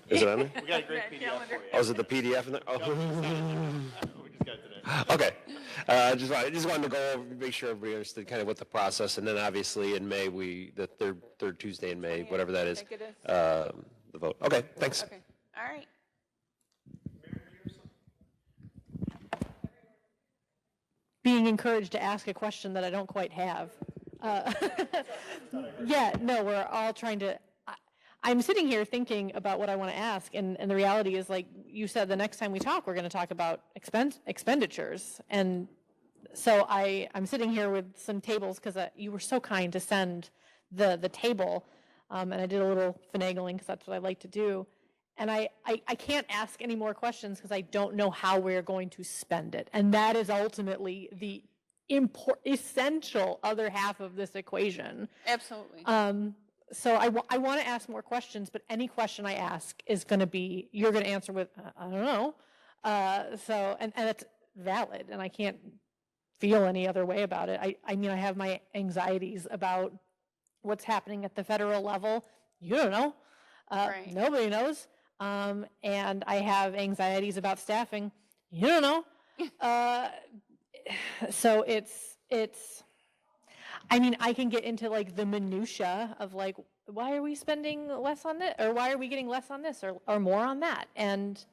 Is it on there? We got a great PDF for you. Oh, is it the PDF in there? Oh. We just got it today. Okay. Just wanted to go over, make sure everybody understood kind of what the process, and then obviously in May, the third Tuesday in May, whatever that is, I think it is. the vote. Okay, thanks. Okay, all right. Being encouraged to ask a question that I don't quite have. Yeah, no, we're all trying to, I'm sitting here thinking about what I want to ask, and the reality is, like you said, the next time we talk, we're going to talk about expenditures. And so I'm sitting here with some tables, because you were so kind to send the table, and I did a little finagling, because that's what I like to do. And I can't ask any more questions, because I don't know how we're going to spend it. And that is ultimately the essential other half of this equation. Absolutely. So I want to ask more questions, but any question I ask is going to be, you're going to answer with, I don't know. And it's valid, and I can't feel any other way about it. I mean, I have my anxieties about what's happening at the federal level. You don't know. Right. Nobody knows. And I have anxieties about staffing. You don't know. So it's, I mean, I can get into like the minutia of like, why are we spending less on this? Or why are we getting less on this or more on that? And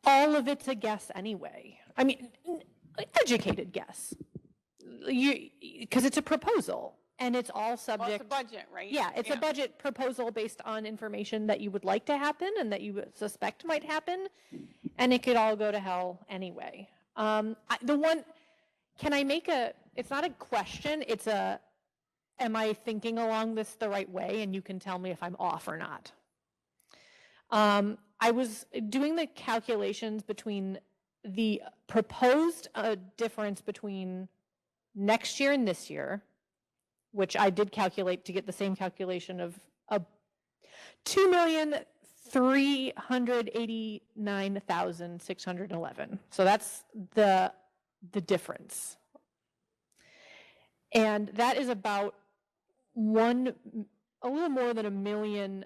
all of it's a guess anyway. I mean, educated guess. Because it's a proposal, and it's all Well, subject. it's a budget, right? Yeah, it's a budget proposal based on information that you would like to happen and that you suspect might happen, and it could all go to hell anyway. Can I make it's not a question, it's am I thinking along this the right way? And you can tell me if I'm off or not. I was doing the calculations between the proposed difference between next year and this year, which I did calculate to get the same calculation of $2,389,611. So that's the difference. And that is about a little more than $1 million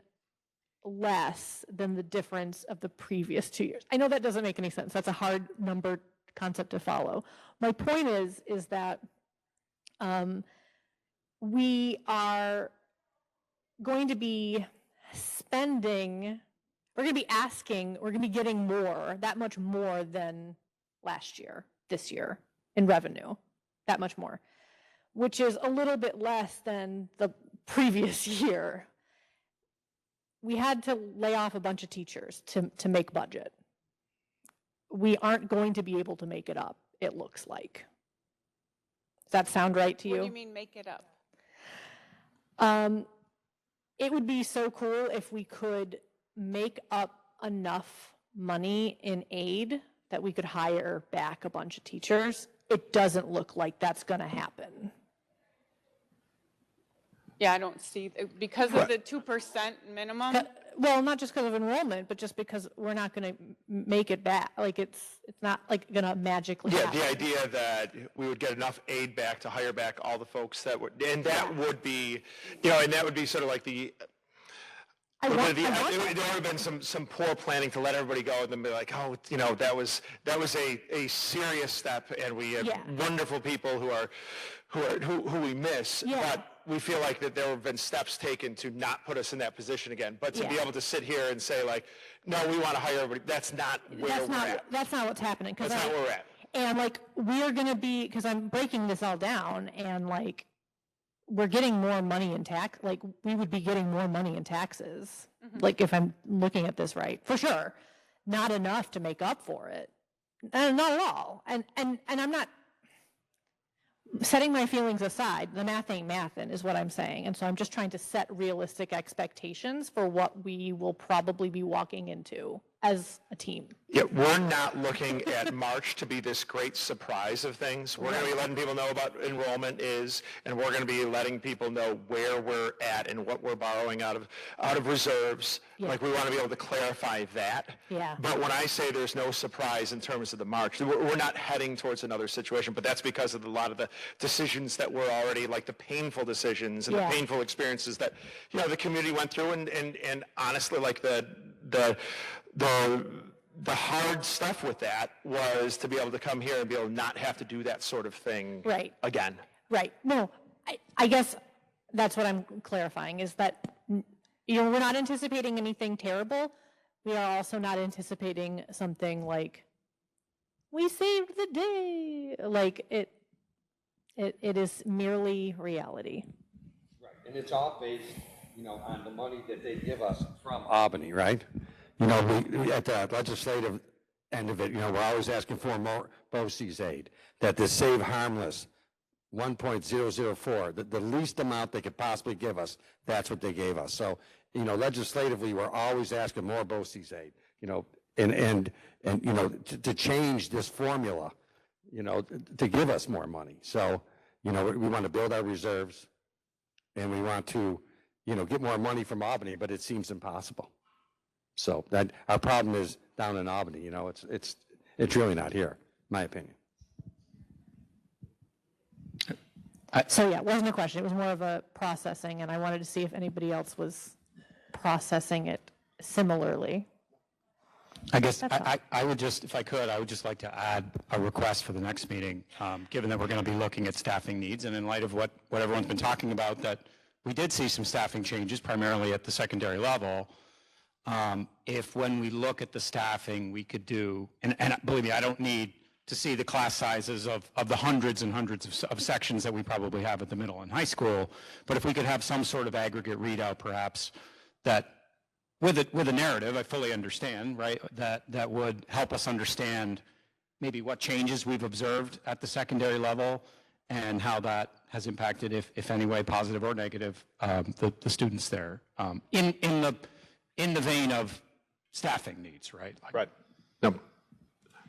less than the difference of the previous 2 years. I know that doesn't make any sense. That's a hard number concept to follow. My point is that we are going to be spending, we're going to be asking, we're going to be getting more, that much more than last year, this year, in revenue, that much more, which is a little bit less than the previous year. We had to lay off a bunch of teachers to make budget. We aren't going to be able to make it up, it looks like. Does that sound right to you? What do you mean make it up? It would be so cool if we could make up enough money in aid that we could hire back a bunch of teachers. It doesn't look like that's going to happen. Yeah, I don't see, because of the 2% minimum. Well, not just because of enrollment, but just because we're not going to make it back. Like it's not like going to magically Yeah, happen. the idea that we would get enough aid back to hire back all the folks that would, and that would be, and that would be sort of like the, there would have been some poor planning to let everybody go and then be like, oh, that was a serious step, and we have wonderful people who we miss, but we feel like that there have been steps taken to not put us in that position again. But to be able to sit here and say like, no, we want to hire everybody, that's not where we're at. That's not what's happening. That's not where we're at. And like, we're going to be, because I'm breaking this all down, and like, we're getting more money in tax, like we would be getting more money in taxes. Like if I'm looking at this right, for sure. Not enough to make up for it. Not at all. And I'm not setting my feelings aside. The math ain't mathin' is what I'm saying. And so I'm just trying to set realistic expectations for what we will probably be walking into as a team. Yeah, we're not looking at March to be this great surprise of things. We're going to be letting people know about enrollment is, and we're going to be letting people know where we're at and what we're borrowing out of reserves. Like we want to be able to clarify that. Yeah. But when I say there's no surprise in terms of the March, we're not heading towards another situation, but that's because of a lot of the decisions that were already, like the painful decisions and the painful experiences that, the community went through, and honestly, like the the hard stuff with that was to be able to come here and be able to not have to do that sort of thing Right. again. Right. No, I guess that's what I'm clarifying is that, we're not anticipating anything terrible. We are also not anticipating something like, we saved the day. Like it is merely reality. Right, and it's all based, on the money that they give us from Albany, right? We at the legislative end of it, we're always asking for more BOCES aid, that the Save Harmless 1.004, the least amount they could possibly give us, that's what they gave us. So, legislatively, we're always asking more BOCES aid, and to change this formula, to give us more money. So, we want to build our reserves, and we want to, get more money from Albany, but it seems impossible. So that our problem is down in Albany. It's really not here, in my opinion. So yeah, it wasn't a question. It was more of a processing, and I wanted to see if anybody else was processing it similarly. I guess I would just, if I could, I would just like to add a request for the next meeting, given that we're going to be looking at staffing needs, and in light of what everyone's been talking about, that we did see some staffing changes, primarily at the secondary level. If when we look at the staffing, we could do, and believe me, I don't need to see the class sizes of the hundreds and hundreds of sections that we probably have at the middle and high school, but if we could have some sort of aggregate readout, perhaps, that with a narrative, I fully understand, right, that would help us understand maybe what changes we've observed at the secondary level and how that has impacted, if any way, positive or negative, the students there, in the vein of staffing needs, right? Right. No,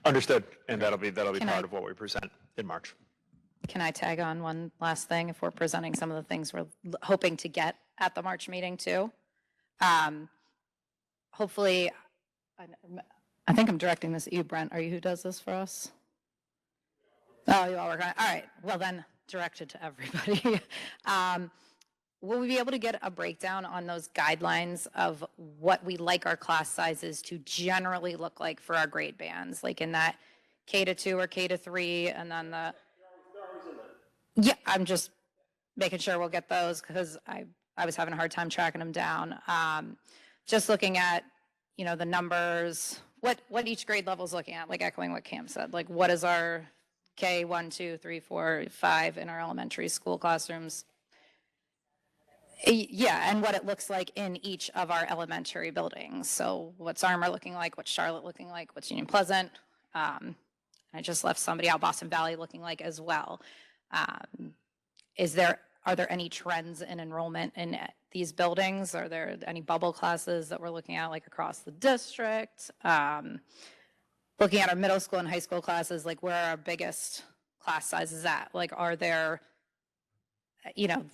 understood. And that'll be Can part I- of what we present in March. Can I tag on one last thing if we're presenting some of the things we're hoping to get at the March meeting too? Hopefully, I think I'm directing this at you, Brent. Are you who does this for us? Oh, you all work on it. All right. Well, then direct it to everybody. Will we be able to get a breakdown on those guidelines of what we like our class sizes to generally look like for our grade bands, like in that K-2 or K-3, and then the... Yeah, I'm just making sure we'll get those because I was having a hard time tracking them down. Just looking at, the numbers, what each grade level is looking at, like echoing what Cam said, like what is our K 1, 2, 3, 4, 5 in our elementary school classrooms. Yeah, and what it looks like in each of our elementary buildings. So what's Armour looking like, what's Charlotte looking like, what's Union Pleasant. I just left somebody out Boston Valley looking like as well. Are there any trends in enrollment in these buildings? Are there any bubble classes that we're looking at like across the district? Looking at our middle school and high school classes, like where are our biggest class sizes at? Like are there,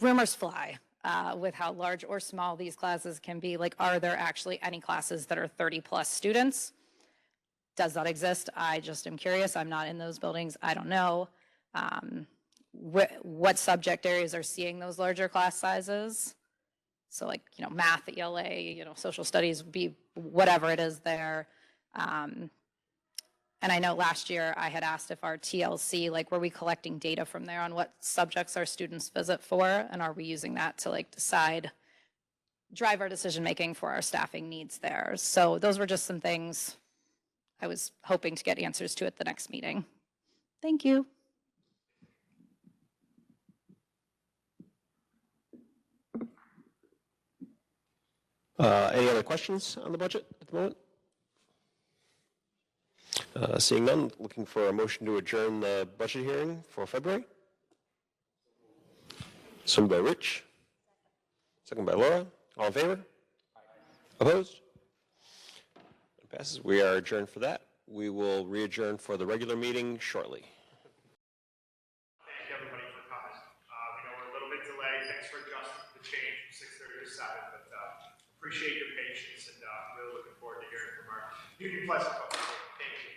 rumors fly with how large or small these classes can be. Like are there actually any classes that are 30 plus students? Does that exist? I just am curious. I'm not in those buildings. I don't know. What subject areas are seeing those larger class sizes? So like, math at ELA, social studies would be whatever it is there. And I know last year I had asked if our TLC, like were we collecting data from there on what subjects our students visit for? And are we using that to like drive our decision-making for our staffing needs there? So those were just some things I was hoping to get answers to at the next meeting. Thank you. Any other questions on the budget at the moment? Seeing none, looking for a motion to adjourn the budget hearing for February. So moved by Rich. Second by Laura. All in favor? Opposed? It passes. We are adjourned for that. We will re-adjourn for the regular meeting shortly. Thank everybody for coming. We know we're a little bit delayed. Thanks for adjusting the change from 6:30 to 7, but appreciate your patience and really looking forward to hearing from our Union Pleasant folks. Thank you.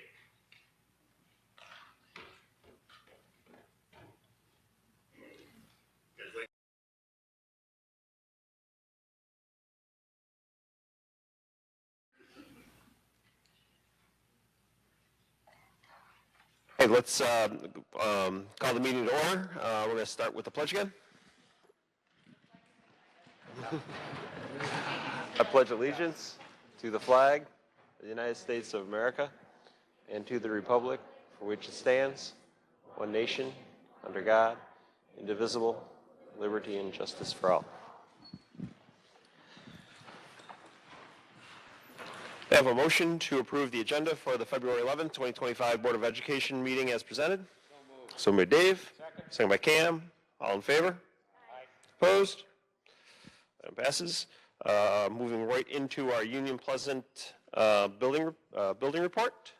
Hey, let's call the meeting to order. We're going to start with the pledge again. I pledge allegiance to the flag of the United States of America and to the republic for which it stands, one nation, under God, indivisible, liberty and justice for all. I have a motion to approve the agenda for the February 11th, 2025 Board of Education meeting as presented. So moved, Dave. Second by Cam. All in favor? Aye. Opposed? Item passes. Moving right into our Union Pleasant building report.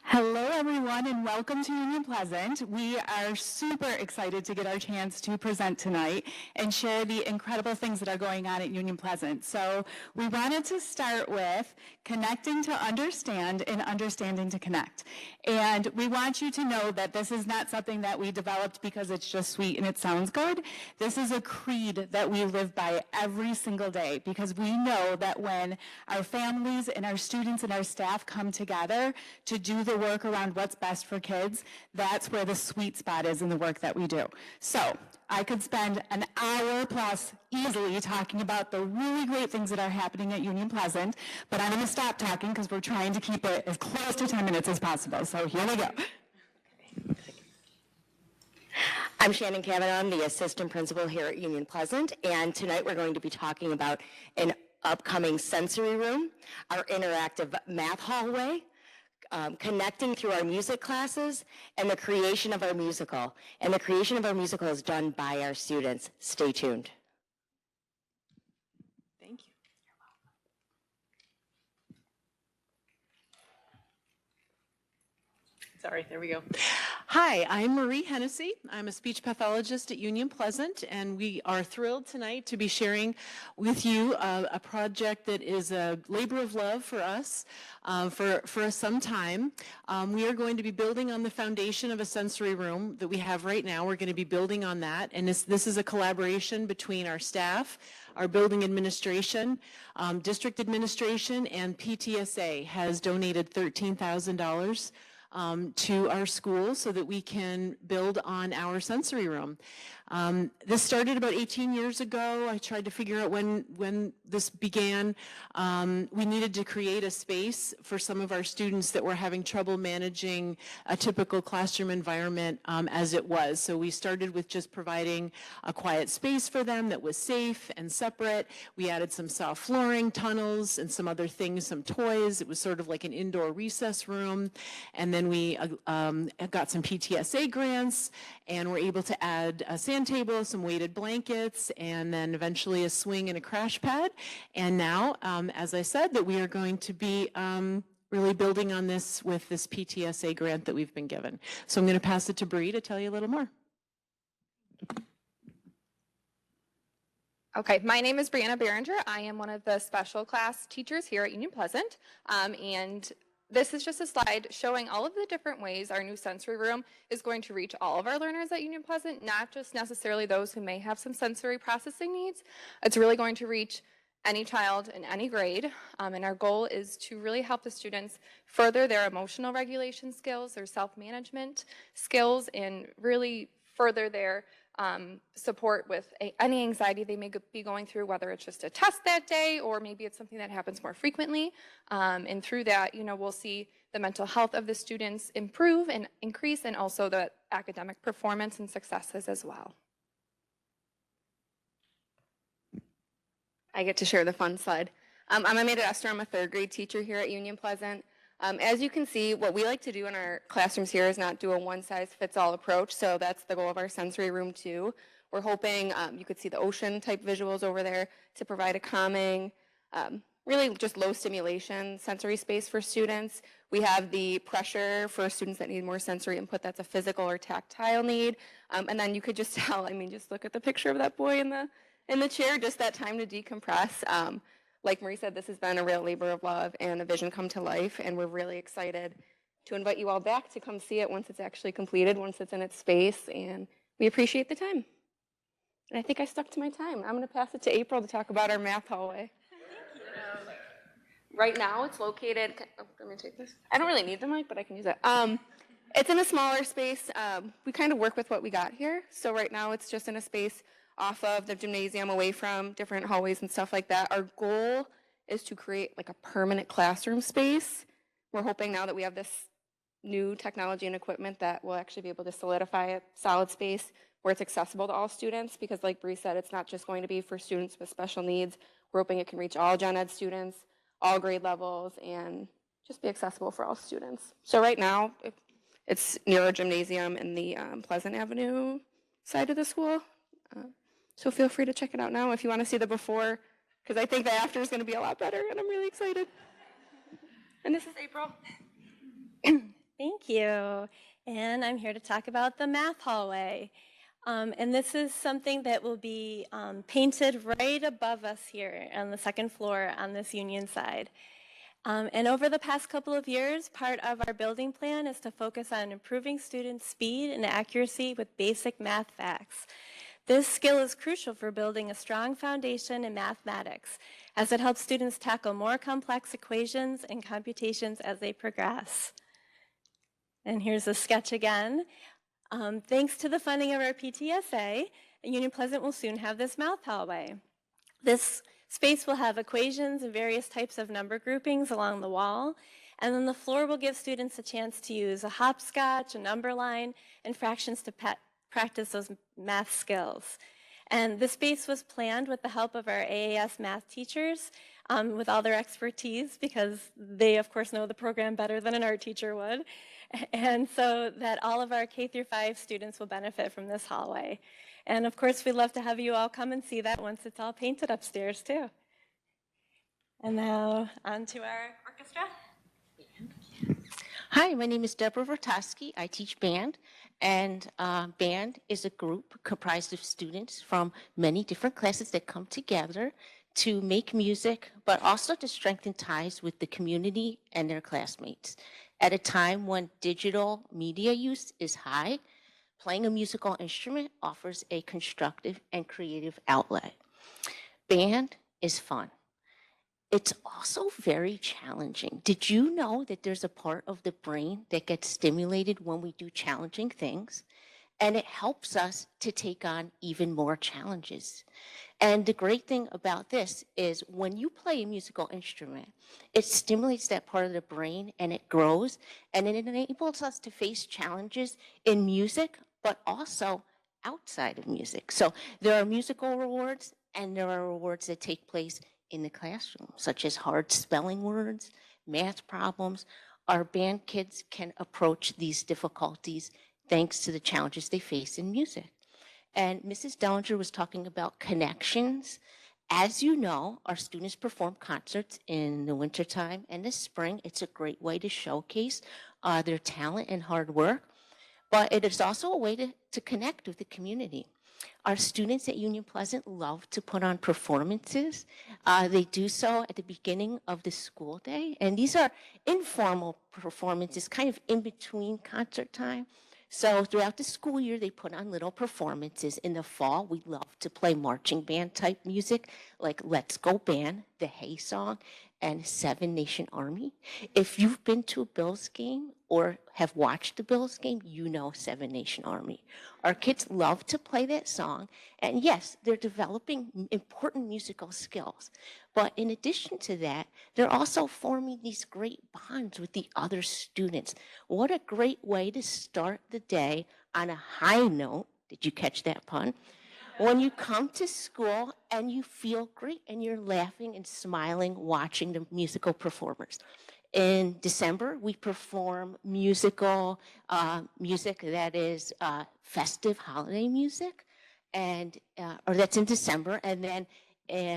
Hello, everyone, and welcome to Union Pleasant. We are super excited to get our chance to present tonight and share the incredible things that are going on at Union Pleasant. So we wanted to start with connecting to understand and understanding to connect. And we want you to know that this is not something that we developed because it's just sweet and it sounds good. This is a creed that we live by every single day, because we know that when our families and our students and our staff come together to do the work around what's best for kids, that's where the sweet spot is in the work that we do. So I could spend an hour plus easily talking about the really great things that are happening at Union Pleasant, but I'm going to stop talking because we're trying to keep it as close to 10 minutes as possible. So here we go. I'm Shannon Kavanaugh. I'm the assistant principal here at Union Pleasant, and tonight we're going to be talking about an upcoming sensory room, our interactive math hallway, connecting through our music classes, and the creation of our musical. And the creation of our musical is done by our students. Stay tuned. Thank you. Sorry, there we go. Hi, I'm Marie Hennessy. I'm a speech pathologist at Union Pleasant, and we are thrilled tonight to be sharing with you a project that is a labor of love for us for some time. We are going to be building on the foundation of a sensory room that we have right now. We're going to be building on that, and this is a collaboration between our staff, our building administration, district administration, and PTSA has donated $13,000 to our school so that we can build on our sensory room. This started about 18 years ago. I tried to figure out when this began. We needed to create a space for some of our students that were having trouble managing a typical classroom environment as it was. So we started with just providing a quiet space for them that was safe and separate. We added some soft flooring, tunnels, and some other things, some toys. It was sort of like an indoor recess room. And then we got some PTSA grants and were able to add a sand table, some weighted blankets, and then eventually a swing and a crash pad. And now, as I said, that we are going to be really building on this with this PTSA grant that we've been given. So I'm going to pass it to Bree to tell you a little more. Okay, my name is Brianna Behringer. I am one of the special class teachers here at Union Pleasant, and this is just a slide showing all of the different ways our new sensory room is going to reach all of our learners at Union Pleasant, not just necessarily those who may have some sensory processing needs. It's really going to reach any child in any grade, and our goal is to really help the students further their emotional regulation skills, their self-management skills, and really further their support with any anxiety they may be going through, whether it's just a test that day or maybe it's something that happens more frequently. And through that, we'll see the mental health of the students improve and increase, and also the academic performance and successes as well. I get to share the fun slide. I'm Amanda Esther. I'm a third grade teacher here at Union Pleasant. As you can see, what we like to do in our classrooms here is not do a one-size-fits-all approach, so that's the goal of our sensory room too. We're hoping, you could see the ocean type visuals over there, to provide a calming, really just low stimulation sensory space for students. We have the pressure for students that need more sensory input. That's a physical or tactile need. And then you could just tell, just look at the picture of that boy in the chair, just that time to decompress. Like Marie said, this has been a real labor of love and a vision come to life, and we're really excited to invite you all back to come see it once it's actually completed, once it's in its space, and we appreciate the time. And I think I stuck to my time. I'm going to pass it to April to talk about our math hallway. right now it's located, let me take this. I don't really need the mic, but I can use it. It's in a smaller space. We kind of work with what we got here. So right now it's just in a space off of the gymnasium, away from different hallways and stuff like that. Our goal is to create like a permanent classroom space. We're hoping now that we have this new technology and equipment that will actually be able to solidify a solid space where it's accessible to all students, because like Bree said, it's not just going to be for students with special needs. We're hoping it can reach all gen ed students, all grade levels, and just be accessible for all students. So right now, it's near our gymnasium in the Pleasant Avenue side of the school. So feel free to check it out now if you want to see the before, because I think the after is going to be a lot better, and I'm really excited. And this is April. Thank you. And I'm here to talk about the math hallway. And this is something that will be painted right above us here on the second floor on this Union side. And over the past couple of years, part of our building plan is to focus on improving students' speed and accuracy with basic math facts. This skill is crucial for building a strong foundation in mathematics, as it helps students tackle more complex equations and computations as they progress. And here's a sketch again. Thanks to the funding of our PTSA, Union Pleasant will soon have this math hallway. This space will have equations and various types of number groupings along the wall, and then the floor will give students a chance to use a hopscotch, a number line, and fractions to practice those math skills. And this space was planned with the help of our AAS math teachers with all their expertise, because they, of course, know the program better than an art teacher would. And so that all of our K through 5 students will benefit from this hallway. And of course, we'd love to have you all come and see that once it's all painted upstairs too. And now on to our orchestra. Hi, my name is Deborah Vertosky. I teach band, and band is a group comprised of students from many different classes that come together to make music, but also to strengthen ties with the community and their classmates. At a time when digital media use is high, playing a musical instrument offers a constructive and creative outlet. Band is fun. It's also very challenging. Did you know that there's a part of the brain that gets stimulated when we do challenging things? And it helps us to take on even more challenges. And the great thing about this is when you play a musical instrument, it stimulates that part of the brain and it grows, and it enables us to face challenges in music, but also outside of music. So there are musical rewards and there are rewards that take place in the classroom, such as hard spelling words, math problems. Our band kids can approach these difficulties thanks to the challenges they face in music. And Mrs. Dellinger was talking about connections. As you know, our students perform concerts in the wintertime and the spring. It's a great way to showcase their talent and hard work, but it is also a way to connect with the community. Our students at Union Pleasant love to put on performances. They do so at the beginning of the school day, and these are informal performances, kind of in between concert time. So throughout the school year, they put on little performances. In the fall, we love to play marching band type music like Let's Go Band, the Hey Song, and Seven Nation Army. If you've been to a Bills game or have watched the Bills game, you know Seven Nation Army. Our kids love to play that song, and yes, they're developing important musical skills. But in addition to that, they're also forming these great bonds with the other students. What a great way to start the day on a high note. Did you catch that pun? When you come to school and you feel great and you're laughing and smiling watching the musical performers. In December, we perform music that is festive holiday music, and or that's in December. And then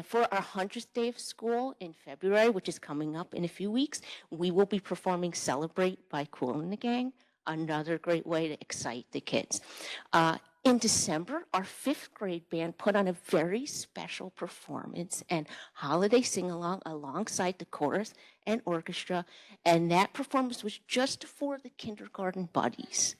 for our 100th day of school in February, which is coming up in a few weeks, we will be performing Celebrate by Kool and the Gang, another great way to excite the kids. In December, our 5th grade band put on a very special performance and holiday sing-along alongside the chorus and orchestra, and that performance was just for the kindergarten buddies.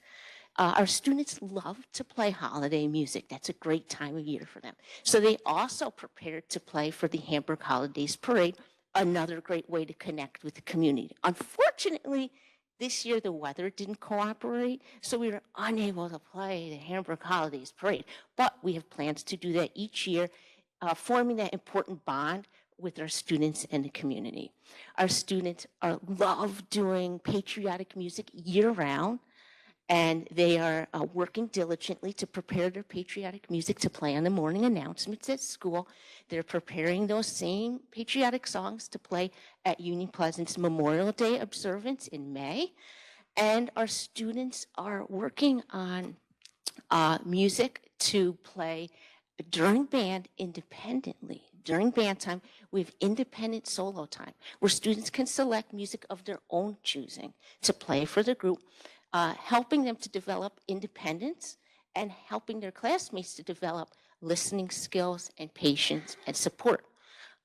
Our students love to play holiday music. That's a great time of year for them. So they also prepared to play for the Hamburg Holidays Parade another great way to connect with the community. Unfortunately, this year the weather didn't cooperate, so we were unable to play the Hamburg Holidays Parade. But we have plans to do that each year, forming that important bond with our students and the community. Our students love doing patriotic music year-round, and they are working diligently to prepare their patriotic music to play on the morning announcements at school. They're preparing those same patriotic songs to play at Union Pleasant's Memorial Day observance in May. And our students are working on music to play during band independently. During band time, we have independent solo time where students can select music of their own choosing to play for the group, helping them to develop independence and helping their classmates to develop listening skills and patience and support.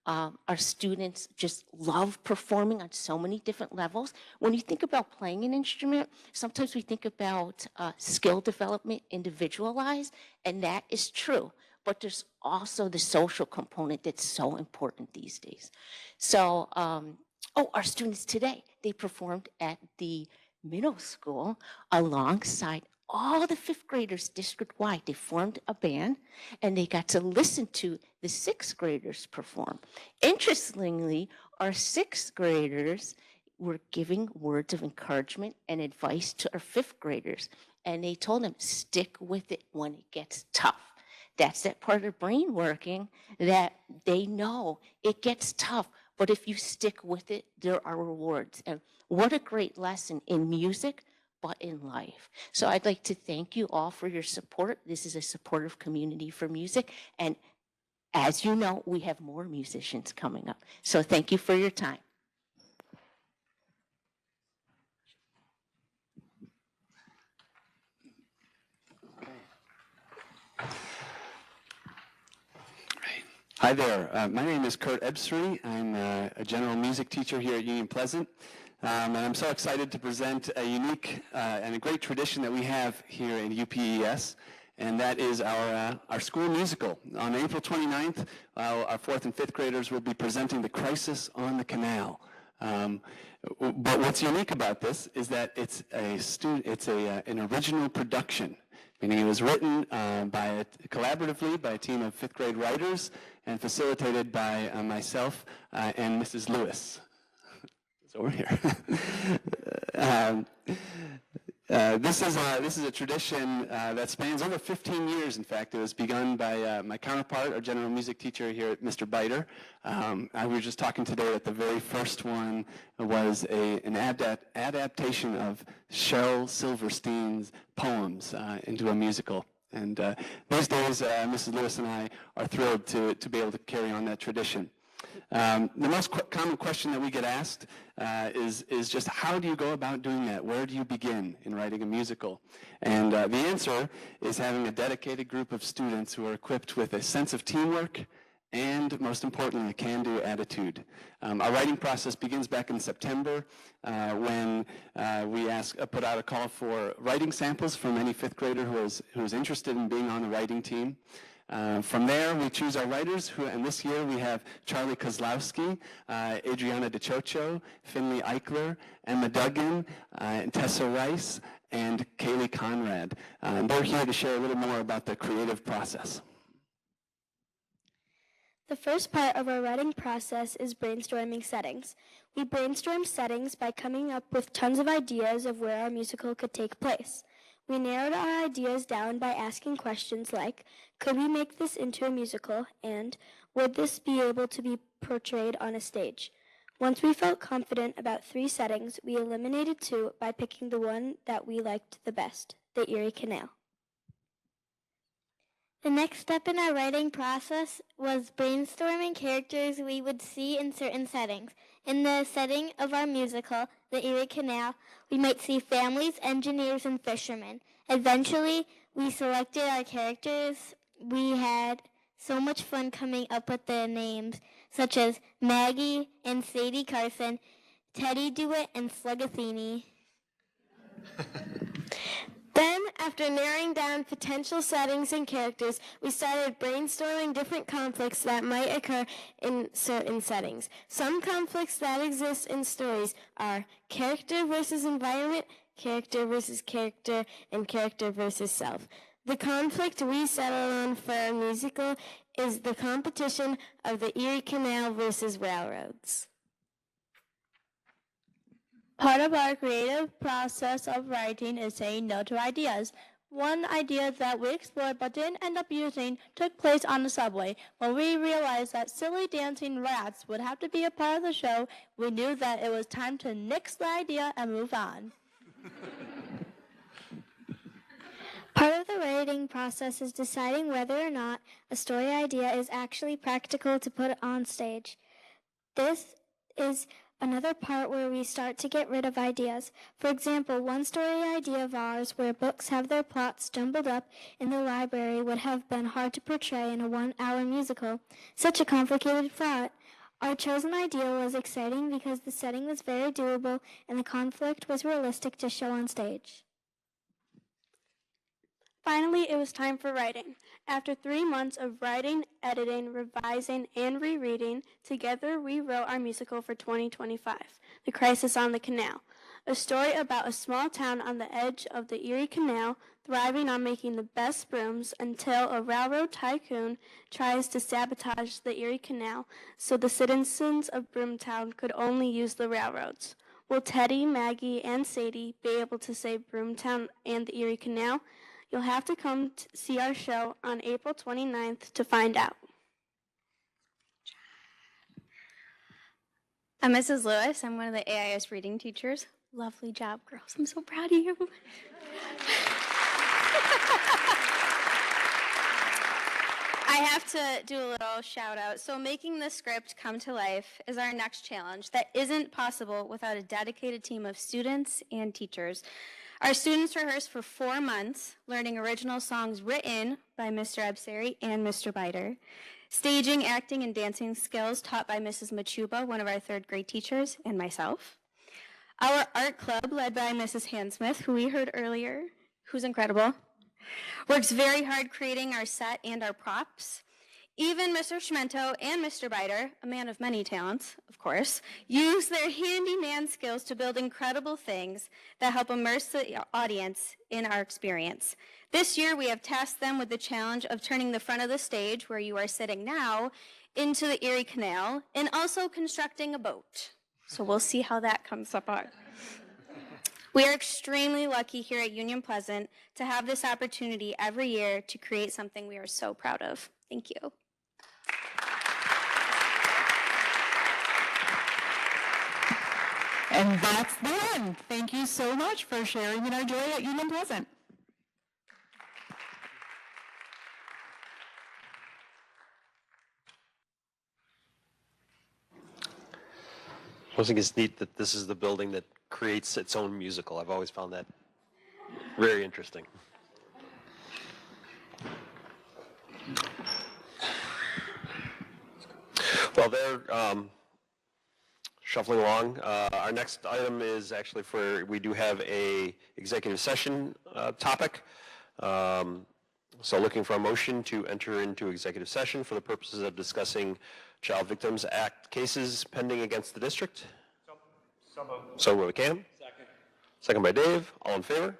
Our students just love performing on so many different levels. When you think about playing an instrument, sometimes we think about skill development individualized, and that is true. But there's also the social component that's so important these days. So, our students today, they performed at the middle school alongside all the fifth graders district-wide. They formed a band and they got to listen to the sixth graders perform. Interestingly, our sixth graders were giving words of encouragement and advice to our fifth graders. And they told them, stick with it when it gets tough. That's that part of their brain working that they know it gets tough, but if you stick with it, there are rewards. And what a great lesson in music, but in life. So I'd like to thank you all for your support. This is a supportive community for music. And as you know, we have more musicians coming up. So thank you for your time. Hi there. My name is Kurt Ebsry. I'm a general music teacher here at Union Pleasant. And I'm so excited to present a unique and a great tradition that we have here in UPES, and that is our school musical. On April 29th, our fourth and fifth graders will be presenting The Crisis on the Canal. But what's unique about this is that it's an original production, meaning it was written collaboratively by a team of fifth grade writers and facilitated by myself and Mrs. Lewis. It's over here. This is a tradition that spans over 15 years. In fact, it was begun by my counterpart, our general music teacher here at Mr. Biter. We were just talking today that the very first one was an adaptation of Cheryl Silverstein's poems into a musical. And these days, Mrs. Lewis and I are thrilled to be able to carry on that tradition. The most common question that we get asked is just how do you go about doing that? Where do you begin in writing a musical? And the answer is having a dedicated group of students who are equipped with a sense of teamwork and, most importantly, a can-do attitude. Our writing process begins back in September when we put out a call for writing samples from any fifth grader who is interested in being on the writing team. From there, we choose our writers, and this year we have Charlie Kozlowski, Adriana DeChocho, Finley Eichler, Emma Duggan, Tessa Rice, and Kaylee Conrad. They're here to share a little more about the creative process. The first part of our writing process is brainstorming settings. We brainstorm settings by coming up with tons of ideas of where our musical could take place. We narrowed our ideas down by asking questions like, could we make this into a musical, and would this be able to be portrayed on a stage? Once we felt confident about 3 settings, we eliminated 2 by picking the one that we liked the best, the Erie Canal. The next step in our writing process was brainstorming characters we would see in certain settings. In the setting of our musical, the Erie Canal, we might see families, engineers, and fishermen. Eventually, we selected our characters. We had so much fun coming up with the names, such as Maggie and Sadie Carson, Teddy Dewitt, and Slugathini. Then, After narrowing down potential settings and characters, we started brainstorming different conflicts that might occur in certain settings. Some conflicts that exist in stories are character versus environment, character versus character, and character versus self. The conflict we settled on for our musical is the competition of the Erie Canal versus railroads. Part of our creative process of writing is saying no to ideas. One idea that we explored but didn't end up using took place on the subway. When we realized that silly dancing rats would have to be a part of the show, we knew that it was time to nix the idea and move on. Part of the writing process is deciding whether or not a story idea is actually practical to put on stage. This is another part where we start to get rid of ideas. For example, one story idea of ours where books have their plots jumbled up in the library would have been hard to portray in a 1-hour musical. Such a complicated plot. Our chosen idea was exciting because the setting was very doable and the conflict was realistic to show on stage. Finally, it was time for writing. After 3 months of writing, editing, revising, and rereading, together we wrote our musical for 2025, The Crisis on the Canal, a story about a small town on the edge of the Erie Canal thriving on making the best brooms until a railroad tycoon tries to sabotage the Erie Canal so the citizens of Broomtown could only use the railroads. Will Teddy, Maggie, and Sadie be able to save Broomtown and the Erie Canal? You'll have to come see our show on April 29th to find out. I'm Mrs. Lewis. I'm one of the AIS reading teachers. Lovely job, girls. I'm so proud of you. I have to do a little shout out. So making the script come to life is our next challenge that isn't possible without a dedicated team of students and teachers. Our students rehearsed for 4 months, learning original songs written by Mr. Ebsary and Mr. Biter, staging, acting, and dancing skills taught by Mrs. Machuba, one of our 3rd grade teachers, and myself. Our art club, led by Mrs. Hansmith, who we heard earlier, who's incredible, works very hard creating our set and our props. Even Mr. Schmento and Mr. Biter, a man of many talents, of course, use their handyman skills to build incredible things that help immerse the audience in our experience. This year, we have tasked them with the challenge of turning the front of the stage, where you are sitting now, into the Erie Canal, and also constructing a boat. So we'll see how that comes apart. We are extremely lucky here at Union Pleasant to have this opportunity every year to create something we are so proud of. Thank you. And that's the end. Thank you so much for sharing in our joy at Union Pleasant. I think it's neat that this is the building that creates its own musical. I've always found that very interesting. Well, they're shuffling along. Our next item is actually we do have a executive session topic. So looking for a motion to enter into executive session for the purposes of discussing Child Victims Act cases pending against the district. So moved. Cam? Second. Second by Dave. All in favor?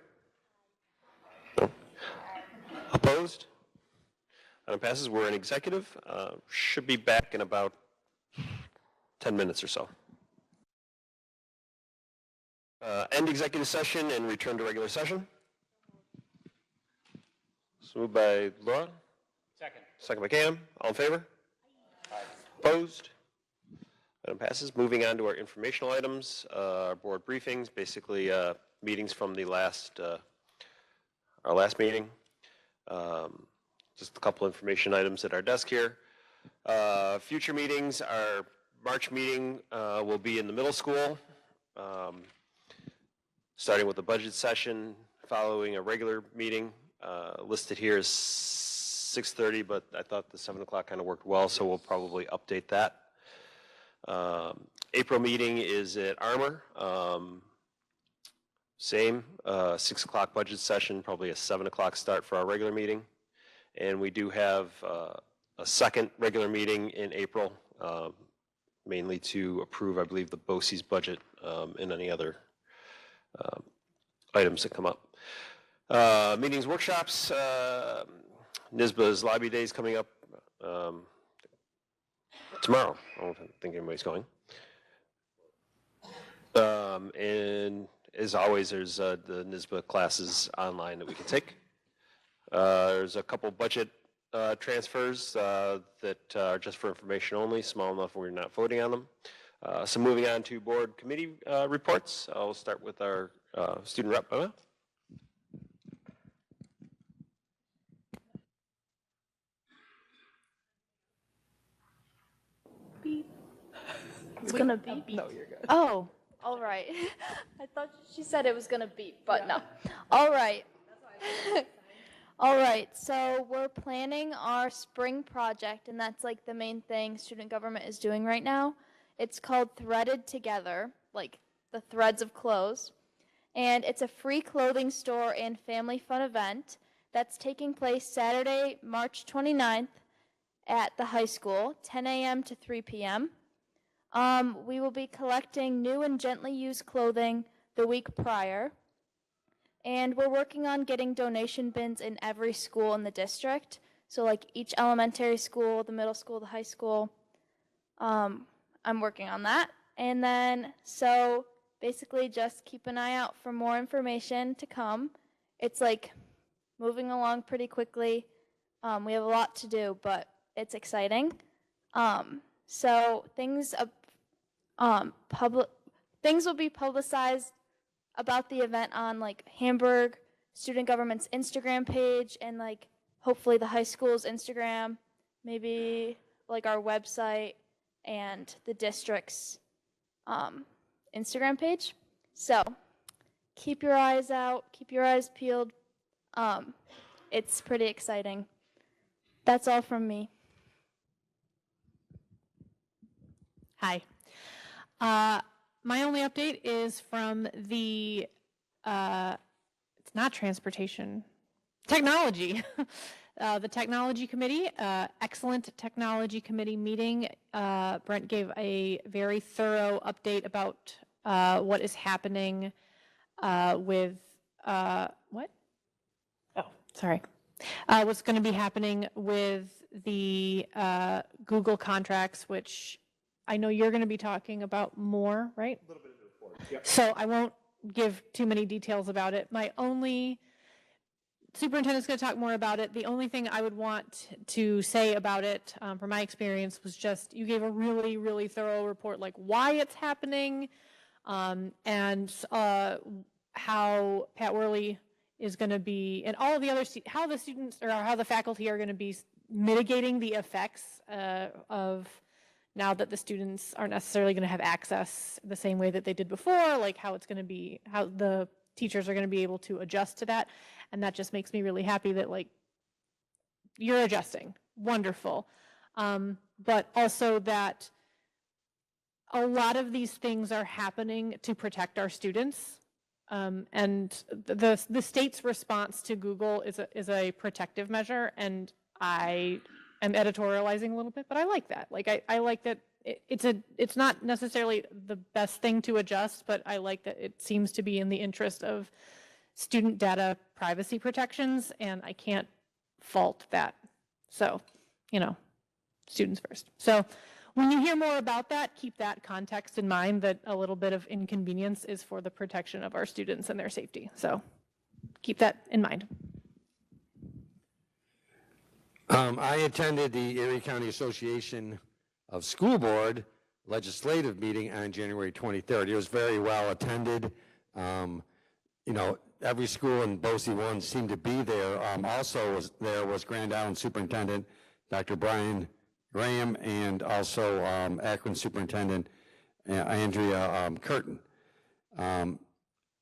No. Opposed? Item passes. We're in executive. Should be back in about 10 minutes or so. End executive session and return to regular session. So moved by Laura. Second. Second by Cam. All in favor? Aye. Opposed? Item passes. Moving on to our informational items, our board briefings, basically meetings from the our last meeting. Just a couple information items at our desk here. Future meetings, our March meeting will be in the middle school, starting with the budget session, following a regular meeting. Listed here is 6:30, but I thought the 7 o'clock kind of worked well, so we'll probably update that. April meeting is at Armour. Same, 6 o'clock budget session, probably a 7 o'clock start for our regular meeting. And we do have a second regular meeting in April, mainly to approve, I believe, the BOCES budget and any other items that come up. Meetings, workshops, NYSBA's Lobby Days coming up tomorrow. I don't think anybody's going. And as always, there's the NYSBA classes online that we can take. There's a couple budget transfers that are just for information only, small enough we're not voting on them. So moving on to board committee reports, I'll start with our student rep. It's gonna beep. No, you're good. Oh, all right. I thought she said it was gonna beep, but no. All right. All right. So we're planning our spring project, and that's like the main thing student government is doing right now. It's called Threaded Together, like the threads of clothes, and it's a free clothing store and family fun event that's taking place Saturday, March 29th at the high school, 10 a.m. to 3 p.m. We will be collecting new and gently used clothing the week prior, and we're working on getting donation bins in every school in the district. So like each elementary school, the middle school, the high school. I'm working on that. And then, so basically just keep an eye out for more information to come. It's like moving along pretty quickly. We have a lot to do, but it's exciting. So things will be publicized about the event on like Hamburg Student Government's Instagram page and like hopefully the high school's Instagram, maybe like our website and the district's Instagram page. So keep your eyes out, keep your eyes peeled. It's pretty exciting. That's all from me. Hi. My only update is from the, it's not transportation, technology. The technology committee, excellent technology committee meeting. Brent gave a very thorough update about what is happening with, what? Oh, sorry. What's going to be happening with the Google contracts, which I know you're going to be talking about more, right? A little bit of the report. Yep. So I won't give too many details about it. Superintendent's going to talk more about it. The only thing I would want to say about it, from my experience, was just you gave a really, really thorough report, like why it's happening, and how Pat Worley is going to be, and all of the other, how the students or how the faculty are going to be mitigating the effects of now that the students aren't necessarily going to have access the same way that they did before, like how it's going to be, how the teachers are going to be able to adjust to that. And that just makes me really happy that like you're adjusting. Wonderful. But also that a lot of these things are happening to protect our students. And the state's response to Google is a protective measure, and I am editorializing a little bit, but I like that. Like I like that it's not necessarily the best thing to adjust, but I like that it seems to be in the interest of student data privacy protections, and I can't fault that. So, students first. So when you hear more about that, keep that context in mind, that a little bit of inconvenience is for the protection of our students and their safety. So keep that in mind. I attended the Erie County Association of School Board legislative meeting on January 23rd. It was very well attended. Every school in BOCES 1 seemed to be there. Also was Grand Island Superintendent Dr. Brian Graham, and also Akron Superintendent Andrea Curtin.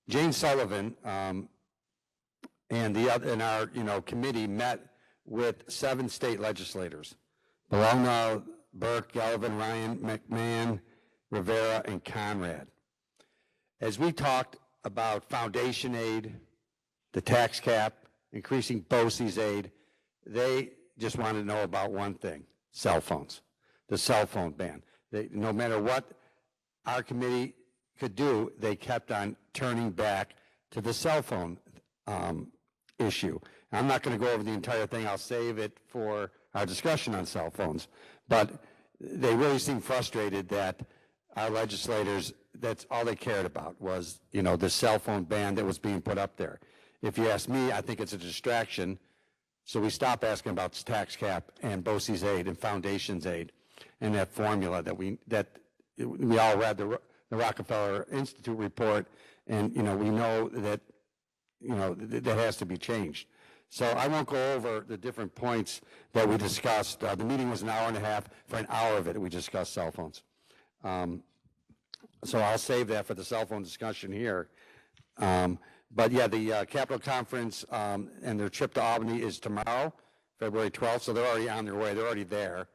Jane Sullivan and our committee met with 7 state legislators: Bologna, Burke, Galvin, Ryan, McMahon, Rivera, and Conrad. As we talked about foundation aid, the tax cap, increasing BOCES aid. They just want to know about one thing: cell phones, the cell phone ban. No matter what our committee could do, they kept on turning back to the cell phone issue. I'm not going to go over the entire thing. I'll save it for our discussion on cell phones. But they really seem frustrated that our legislators, that's all they cared about was, you know, the cell phone ban that was being put up there. If you ask me, I think it's a distraction. So we stop asking about tax cap and BOCES aid and foundations aid and that formula that we all read the Rockefeller Institute report, and, you know, we know that, you know, that has to be changed. So I won't go over the different points that we discussed. The meeting was an hour and a half. For an hour of it, we discussed cell phones. So I'll save that for the cell phone discussion here. But yeah, the Capitol Conference and their trip to Albany is tomorrow, February 12th, so they're already on their way. They're already there.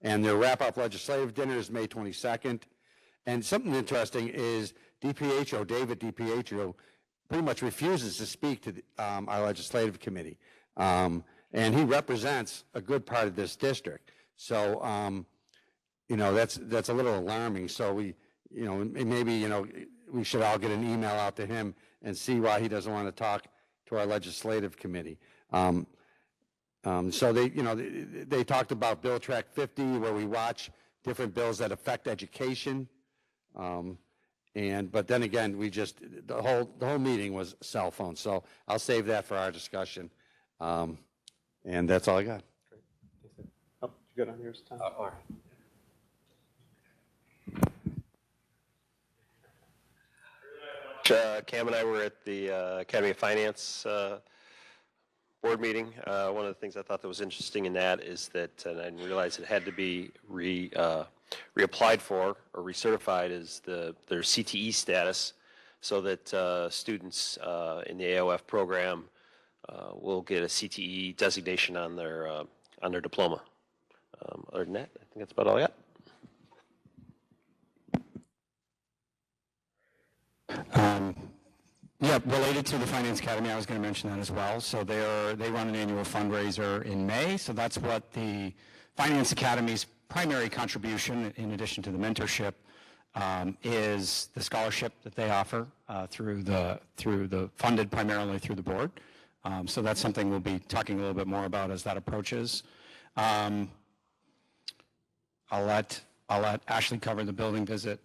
And their wrap-up legislative dinner is May 22nd. And something interesting is DiPietro, David DiPietro, pretty much refuses to speak to our legislative committee. And he represents a good part of this district. So, you know, that's a little alarming. So we, you know, maybe, you know, we should all get an email out to him and see why he doesn't want to talk to our legislative committee. So they, you know, they talked about Bill Track 50, where we watch different bills that affect education. But then again, the whole meeting was cell phones. So I'll save that for our discussion. And that's all I got. Great. Oh, you good on yours, Tom? All right. Cam and I were at the Academy of Finance board meeting. One of the things I thought that was interesting in that is that, and I didn't realize it had to be reapplied for or recertified, is their CTE status, so that students in the AOF program will get a CTE designation on their diploma. Other than that, I think that's about all I got. Yeah, related to the Finance Academy, I was going to mention that as well. So they run an annual fundraiser in May. So that's what the Finance Academy's primary contribution, in addition to the mentorship, is the scholarship that they offer through the funded primarily through the board. So that's something we'll be talking a little bit more about as that approaches. I'll let Ashley cover the building visit.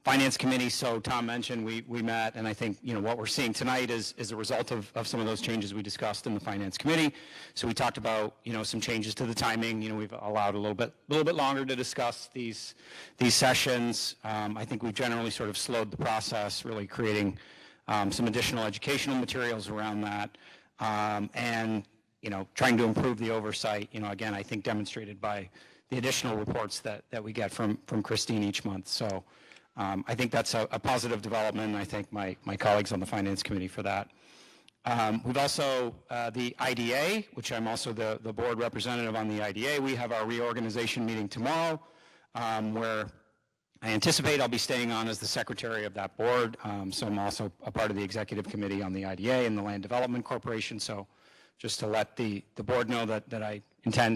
Finance Committee, so Tom mentioned we met, and I think, you know, what we're seeing tonight is a result of some of those changes we discussed in the Finance Committee. So we talked about, you know, some changes to the timing. You know, we've allowed a little bit longer to discuss these sessions. I think we've generally sort of slowed the process, really creating some additional educational materials around that, and, you know, trying to improve the oversight, you know, again, I think demonstrated by the additional reports that we get from Christine each month. So I think that's a positive development. I thank my colleagues on the Finance Committee for that. We've also, the IDA, which I'm also the board representative on the IDA. We have our reorganization meeting tomorrow, where I anticipate I'll be staying on as the secretary of that board. So I'm also a part of the executive committee on the IDA and the Land Development Corporation. So just to let the board know that I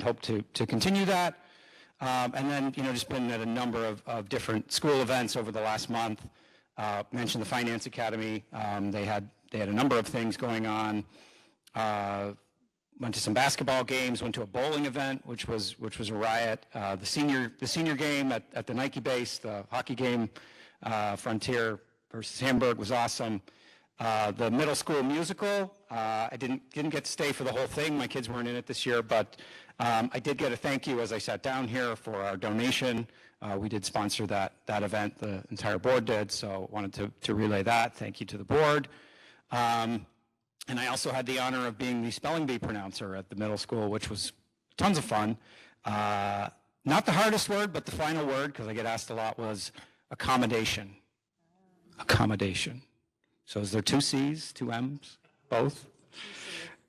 hope to continue that. And then, you know, just been at a number of different school events over the last month. Mentioned the Finance Academy. They had a number of things going on. Went to some basketball games. Went to a bowling event, which was a riot. The senior game at the Nike base. The hockey game, Frontier versus Hamburg, was awesome. The middle school musical. I didn't get to stay for the whole thing. My kids weren't in it this year, but I did get a thank you as I sat down here for our donation. We did sponsor that event, the entire board did, so wanted to relay that. Thank you to the board. And I also had the honor of being the spelling bee pronouncer at the middle school, which was tons of fun. Not the hardest word, but the final word, because I get asked a lot, was accommodation. Accommodation. So is there 2 C's, 2 M's, both?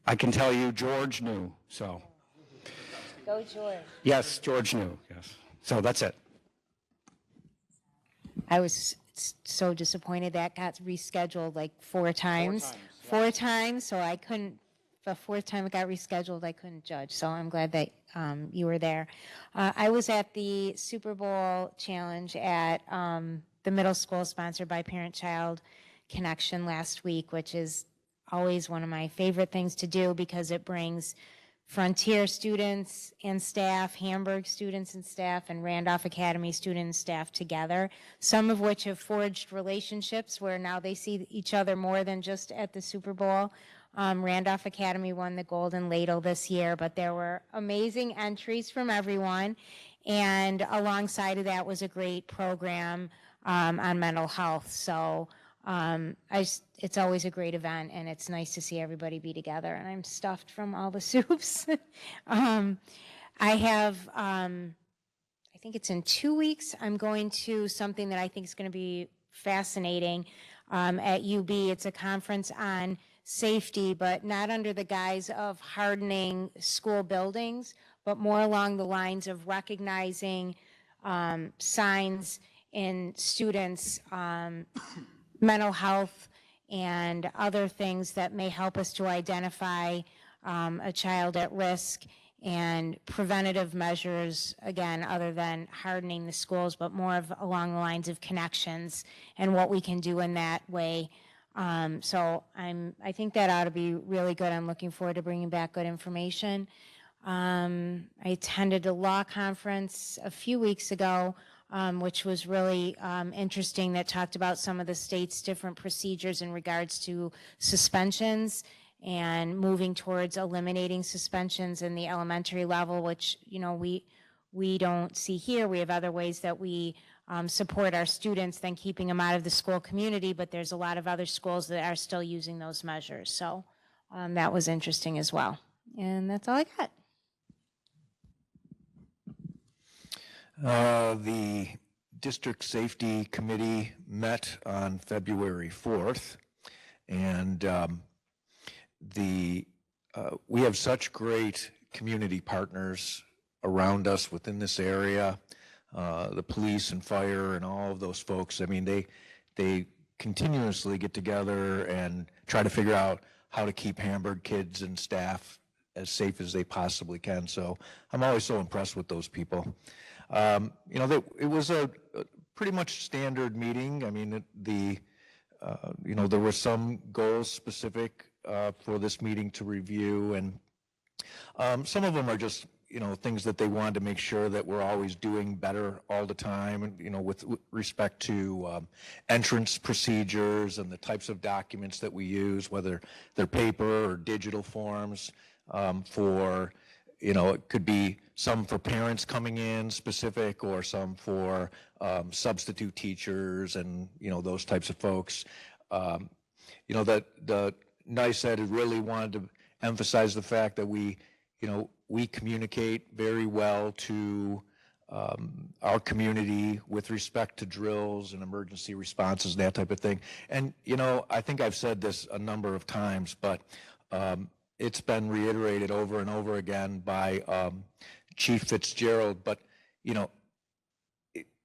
I can tell you George knew, so. Go George. Yes, George knew, yes. So that's it. I was so disappointed that got rescheduled like 4 times. 4 times, so I couldn't, the 4th time it got rescheduled, I couldn't judge. So I'm glad that you were there. I was at the Super Bowl challenge at the middle school sponsored by Parent Child Connection last week, which is always one of my favorite things to do because it brings Frontier students and staff, Hamburg students and staff, and Randolph Academy students and staff together, some of which have forged relationships where now they see each other more than just at the Super Bowl. Randolph Academy won the Golden Ladle this year, but there were amazing entries from everyone, and alongside of that was a great program on mental health. So it's always a great event, and it's nice to see everybody be together, and I'm stuffed from all the soups. I have, I think it's in 2 weeks, I'm going to something that I think is going to be fascinating at UB. It's a conference on safety, but not under the guise of hardening school buildings, but more along the lines of recognizing signs in students' mental health and other things that may help us to identify a child at risk, and preventative measures, again, other than hardening the schools, but more of along the lines of connections and what we can do in that way. So I think that ought to be really good. I'm looking forward to bringing back good information. I attended a law conference a few weeks ago, which was really interesting, that talked about some of the state's different procedures in regards to suspensions and moving towards eliminating suspensions in the elementary level, which, you know, we don't see here. We have other ways that we support our students than keeping them out of the school community, but there's a lot of other schools that are still using those measures. So that was interesting as well. And that's all I got. The District Safety Committee met on February 4th, and we have such great community partners around us within this area, the police and fire and all of those folks. I mean, they continuously get together and try to figure out how to keep Hamburg kids and staff as safe as they possibly can. So I'm always so impressed with those people. You know, it was a pretty much standard meeting. I mean, you know, there were some goals specific for this meeting to review, and some of them are just, you know, things that they wanted to make sure that we're always doing better all the time, and, you know, with respect to entrance procedures and the types of documents that we use, whether they're paper or digital forms, for, you know, it could be some for parents coming in specific, or some for substitute teachers and, you know, those types of folks. You know, that the NICED really wanted to emphasize the fact that we communicate very well to our community with respect to drills and emergency responses and that type of thing. And, you know, I think I've said this a number of times, but it's been reiterated over and over again by Chief Fitzgerald. But, you know,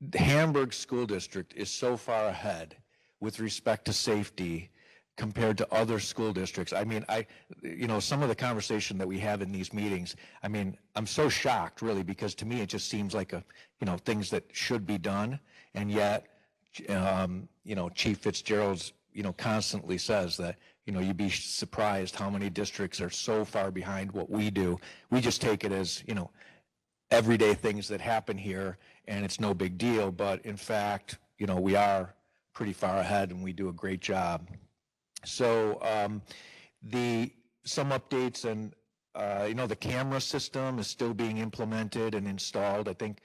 the Hamburg School District is so far ahead with respect to safety compared to other school districts. I mean, you know, some of the conversation that we have in these meetings, I mean, I'm so shocked, really, because to me it just seems like you know, things that should be done, and yet, you know, Chief Fitzgerald's, you know, constantly says that, you know, you'd be surprised how many districts are so far behind what we do. We just take it as, you know, everyday things that happen here, and it's no big deal, but in fact, you know, we are pretty far ahead, and we do a great job. So some updates, and you know, the camera system is still being implemented and installed. I think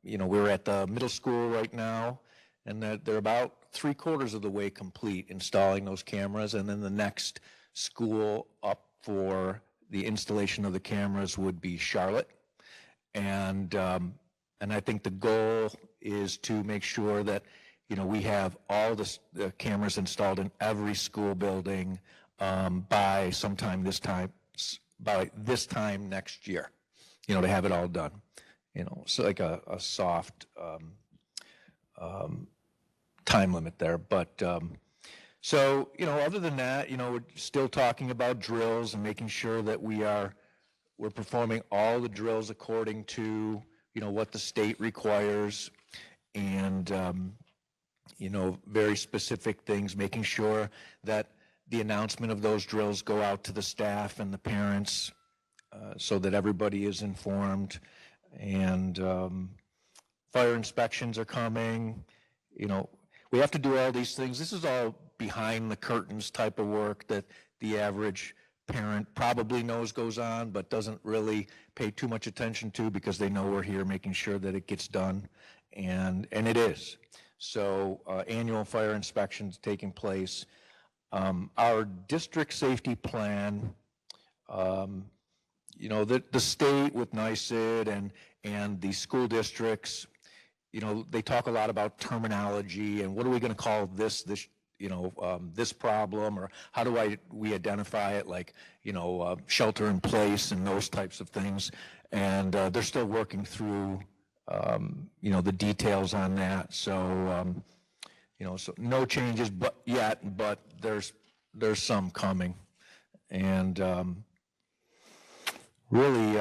you know, we're at the middle school right now, and they're about 3/4 of the way complete installing those cameras, and then the next school up for the installation of the cameras would be Charlotte, and I think the goal is to make sure that, you know, we have all the cameras installed in every school building by this time next year, you know, to have it all done. You know, so like a soft time limit there. But so, other than that, we're still talking about drills and making sure that we're performing all the drills according to, what the state requires, and, very specific things, making sure that the announcement of those drills go out to the staff and the parents so that everybody is informed. And fire inspections are coming. We have to do all these things. This is all behind the curtains type of work that the average parent probably knows goes on, but doesn't really pay too much attention to because they know we're here making sure that it gets done, and it is. So annual fire inspections taking place. Our district safety plan, the state with NYSID and the school districts, they talk a lot about terminology and what are we going to call this problem, or how do we identify it, like, shelter in place and those types of things. And they're still working through, the details on that. So, so no changes but there's some coming. And really,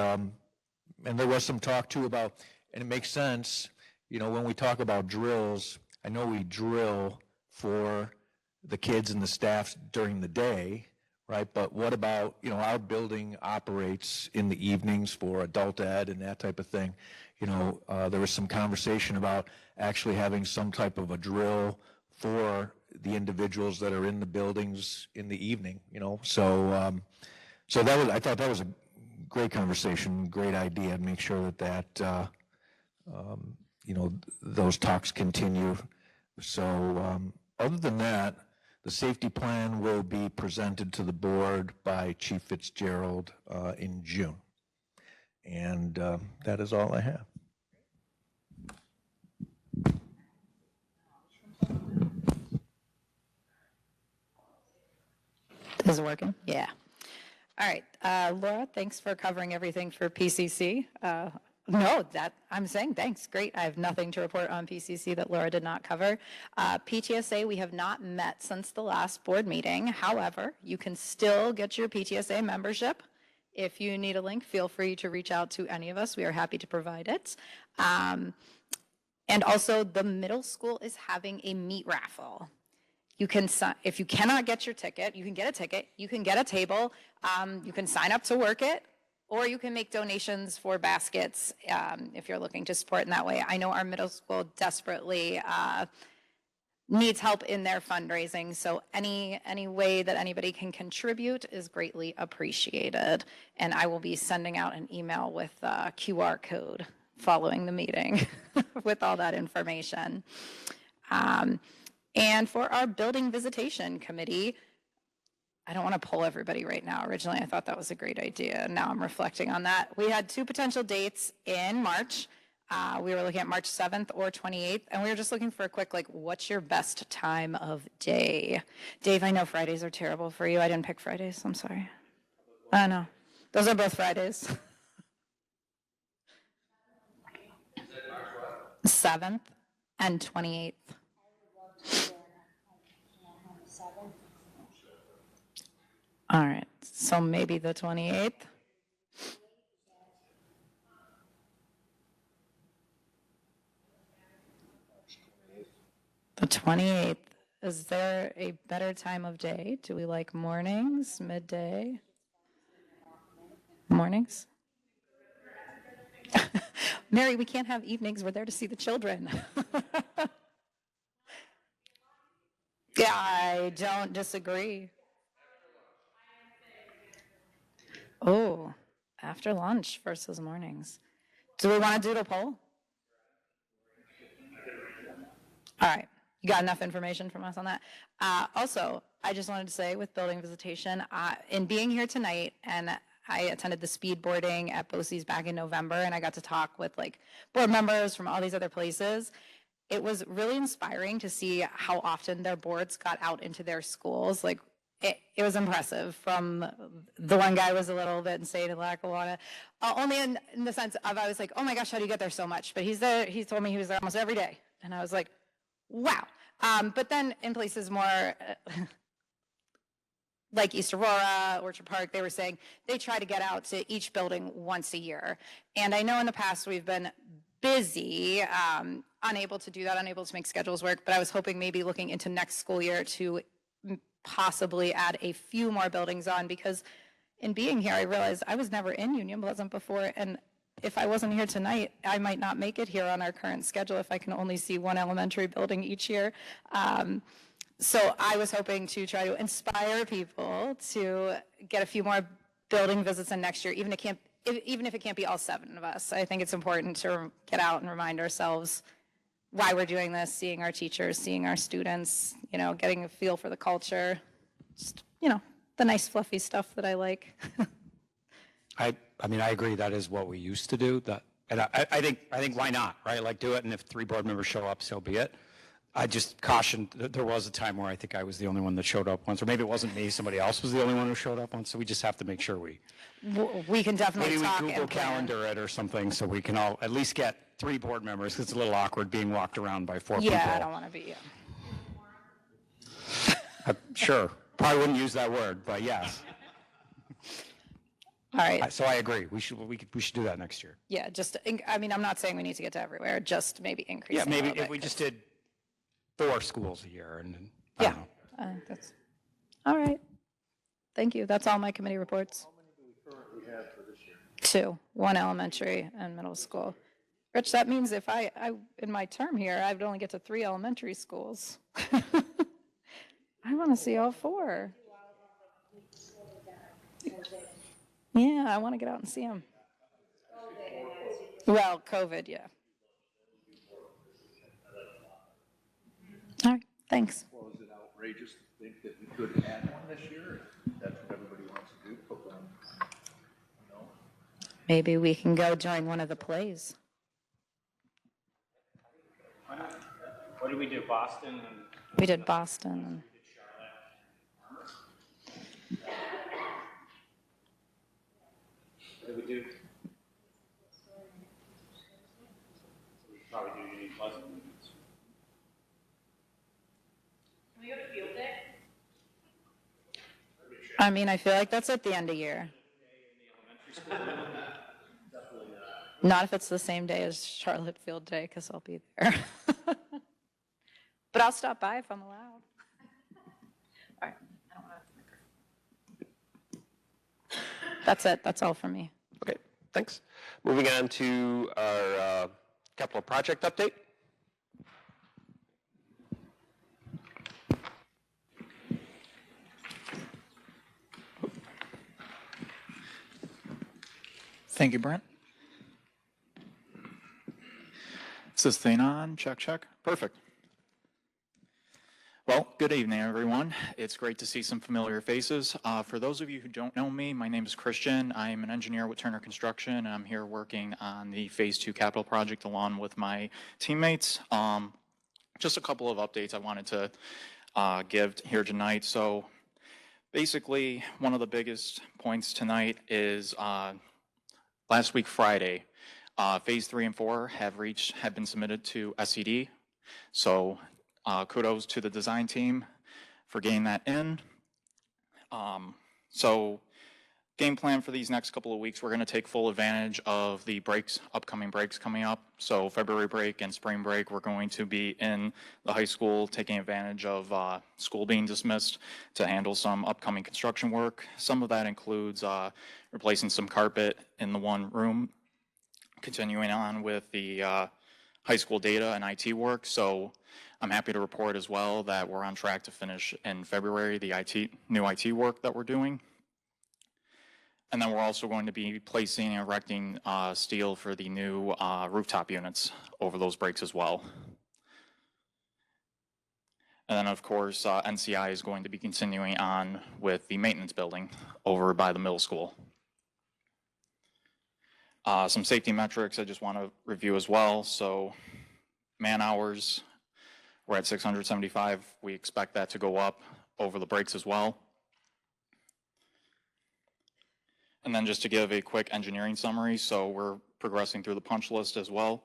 and there was some talk too about, and it makes sense, when we talk about drills, I know we drill for the kids and the staff during the day, right? But what about, our building operates in the evenings for adult ed and that type of thing. There was some conversation about actually having some type of a drill for the individuals that are in the buildings in the evening, So, so I thought that was a great conversation, great idea, and make sure that those talks continue. So, other than that, the safety plan will be presented to the board by Chief Fitzgerald in June. And that is all I have. Is it working? Yeah. All right. Laura, thanks for covering everything for PCC. No, I'm saying thanks. Great. I have nothing to report on PCC that Laura did not cover. PTSA, we have not met since the last board meeting. However, you can still get your PTSA membership. If you need a link, feel free to reach out to any of us. We are happy to provide it. And also, the middle school is having a meat raffle. You can, if you cannot get your ticket, you can get a ticket, you can get a table, you can sign up to work it, or you can make donations for baskets if you're looking to support in that way. I know our middle school desperately needs help in their fundraising, so any way that anybody can contribute is greatly appreciated. And I will be sending out an email with a QR code following the meeting with all that information. And for our building visitation committee, I don't want to pull everybody right now. Originally, I thought that was a great idea. Now I'm reflecting on that. We had 2 potential dates in March. We were looking at March 7th or 28th, and we were just looking for a quick, what's your best time of day? Dave, I know Fridays are terrible for you. I didn't pick Fridays. I'm sorry. I know. Those are both Fridays. 7th and 28th. All right, so maybe the 28th. The 28th. Is there a better time of day? Do we like mornings, midday? Mornings? Mary, we can't have evenings. We're there to see the children. Yeah, I don't disagree. Oh, after lunch versus mornings. Do we want to do the poll? All right. You got enough information from us on that? Also, I just wanted to say with building visitation, in being here tonight, and I attended the speed boarding at BOCES back in November, and I got to talk with board members from all these other places. It was really inspiring to see how often their boards got out into their schools. It was impressive. From the one guy was a little bit insane in Lackawanna, only in the sense of I was like, oh my gosh, how do you get there so much? But he's there. He told me he was there almost every day, and I was like, wow. But then in places more like East Aurora, Orchard Park, they were saying they try to get out to each building once a year. And I know in the past we've been busy, unable to do that, unable to make schedules work, but I was hoping maybe looking into next school year to possibly add a few more buildings on, because in being here, I realized I was never in Union Pleasant before, and if I wasn't here tonight, I might not make it here on our current schedule if I can only see one elementary building each year. So I was hoping to try to inspire people to get a few more building visits in next year, even if it can't be all 7 of us. I think it's important to get out and remind ourselves why we're doing this, seeing our teachers, seeing our students, getting a feel for the culture, just, the nice fluffy stuff that I like. I mean, I agree. That is what we used to do. And I think why not, right? Like, do it, and if 3 board members show up, so be it. I just cautioned that there was a time where I think I was the only one that showed up once, or maybe it wasn't me, somebody else was the only one who showed up once, so we just have to make sure we can definitely maybe talk we Google and plan. Calendar it or something, so we can all at least get 3 board members, 'cause it's a little awkward being walked around by 4 people. Yeah, I don't want to be, Sure. Probably wouldn't use that word, but yes. All right. So I agree. We should do that next year. Yeah, I'm not saying we need to get to everywhere, just maybe increase. Yeah, maybe if we just did 4 schools a year, and then, I don't know. That's all right. Thank you. That's all my committee reports. How many do we currently have for this year? 2, 1 elementary and middle school. Rich, that means if I in my term here, I would only get to 3 elementary schools. I want to see all 4. Yeah, I want to get out and see them. Well, COVID, yeah. All right, thanks. Well, is it outrageous to think that we could add one this year? If that's what everybody wants to do, put one, Maybe we can go join one of the plays. What did we do, Boston? We did Boston. What did we do? We probably do Union Pleasant. Can we go to field day? I mean, I feel like that's at the end of year. Not if it's the same day as Charlotte Field Day, because I'll be there. But I'll stop by if I'm allowed. All right. I don't want That's it. That's all from me. Okay, thanks. Moving on to our capital project update. Thank you, Brent. Is this thing on? Check, check. Perfect. Well, good evening, everyone. It's great to see some familiar faces. For those of you who don't know me, my name is Christian. I am an engineer with Turner Construction, and I'm here working on the Phase 2 capital project along with my teammates. Just a couple of updates I wanted to give here tonight. So basically, one of the biggest points tonight is last week, Friday, Phase 3 and 4 have been submitted to SED. So kudos to the design team for getting that in. So game plan for these next couple of weeks, we're going to take full advantage of the breaks, upcoming breaks coming up. So February break and spring break, we're going to be in the high school taking advantage of school being dismissed to handle some upcoming construction work. Some of that includes replacing some carpet in the one room, continuing on with the high school data and IT work. So I'm happy to report as well that we're on track to finish in February the new IT work that we're doing. And then we're also going to be placing and erecting steel for the new rooftop units over those breaks as well. And then, of course, NCI is going to be continuing on with the maintenance building over by the middle school. Some safety metrics I just want to review as well. So man hours, we're at 675. We expect that to go up over the breaks as well. And then just to give a quick engineering summary, so we're progressing through the punch list as well.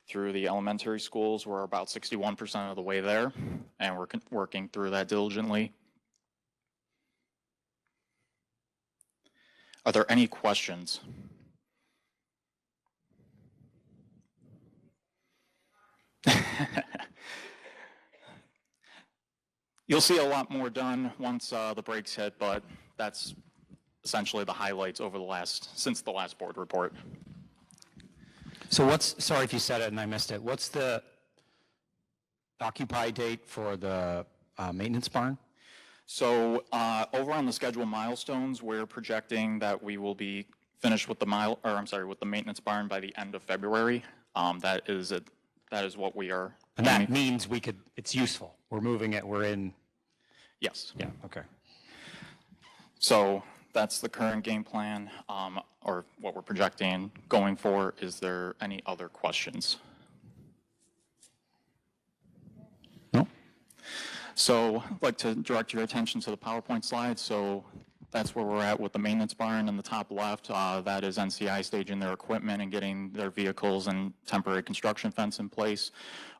through the elementary schools. We're about 61% of the way there, and we're working through that diligently. Are there any questions? You'll see a lot more done once the breaks hit, but that's essentially the highlights over since the last board report. So sorry if you said it and I missed it, what's the occupy date for the maintenance barn? So over on the schedule milestones, we're projecting that we will be finished with the maintenance barn by the end of February. That is what we are. And that means it's useful. We're moving it, we're in. Yes. Yeah, okay. So that's the current game plan, or what we're projecting going for. Is there any other questions? No. So I'd like to direct your attention to the PowerPoint slide. So that's where we're at with the maintenance barn in the top left. That is NCI staging their equipment and getting their vehicles and temporary construction fence in place.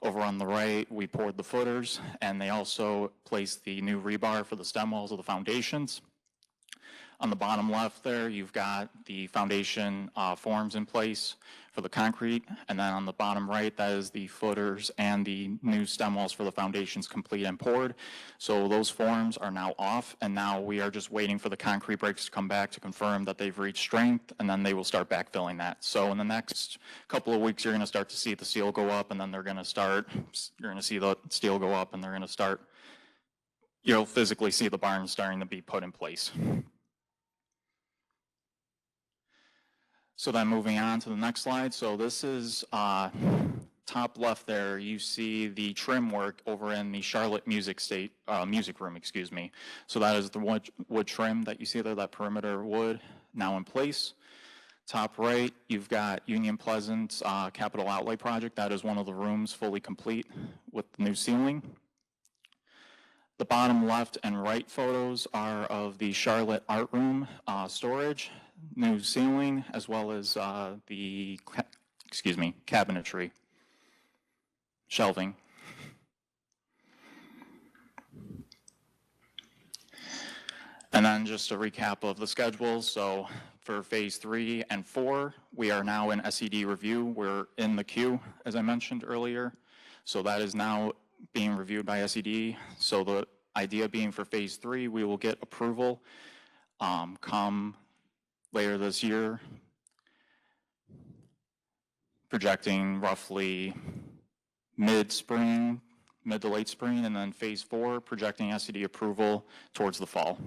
Over on the right, we poured the footers, and they also placed the new rebar for the stem walls of the foundations. On the bottom left there, you've got the foundation forms in place for the concrete, and then on the bottom right, that is the footers and the new stem walls for the foundations complete and poured. So those forms are now off, and now we are just waiting for the concrete breaks to come back to confirm that they've reached strength, and then they will start backfilling that. So in the next couple of weeks, you're going to start to see the steel go up, and then you're going to see the steel go up, and they're going to start, you'll physically see the barn starting to be put in place. So then moving on to the next slide. So this is top left there. You see the trim work over in the Charlotte music room, excuse me. So that is the wood trim that you see there, that perimeter wood now in place. Top right, you've got Union Pleasant's capital outlay project. That is one of the rooms fully complete with the new ceiling. The bottom left and right photos are of the Charlotte art room storage, new ceiling, as well as the cabinetry, shelving. And then just a recap of the schedules. So for phase 3 and 4, we are now in SED review. We're in the queue, as I mentioned earlier. So that is now being reviewed by SED. So the idea being for phase 3, we will get approval come later this year, projecting roughly mid to late spring, and then phase 4, projecting SED approval towards the fall.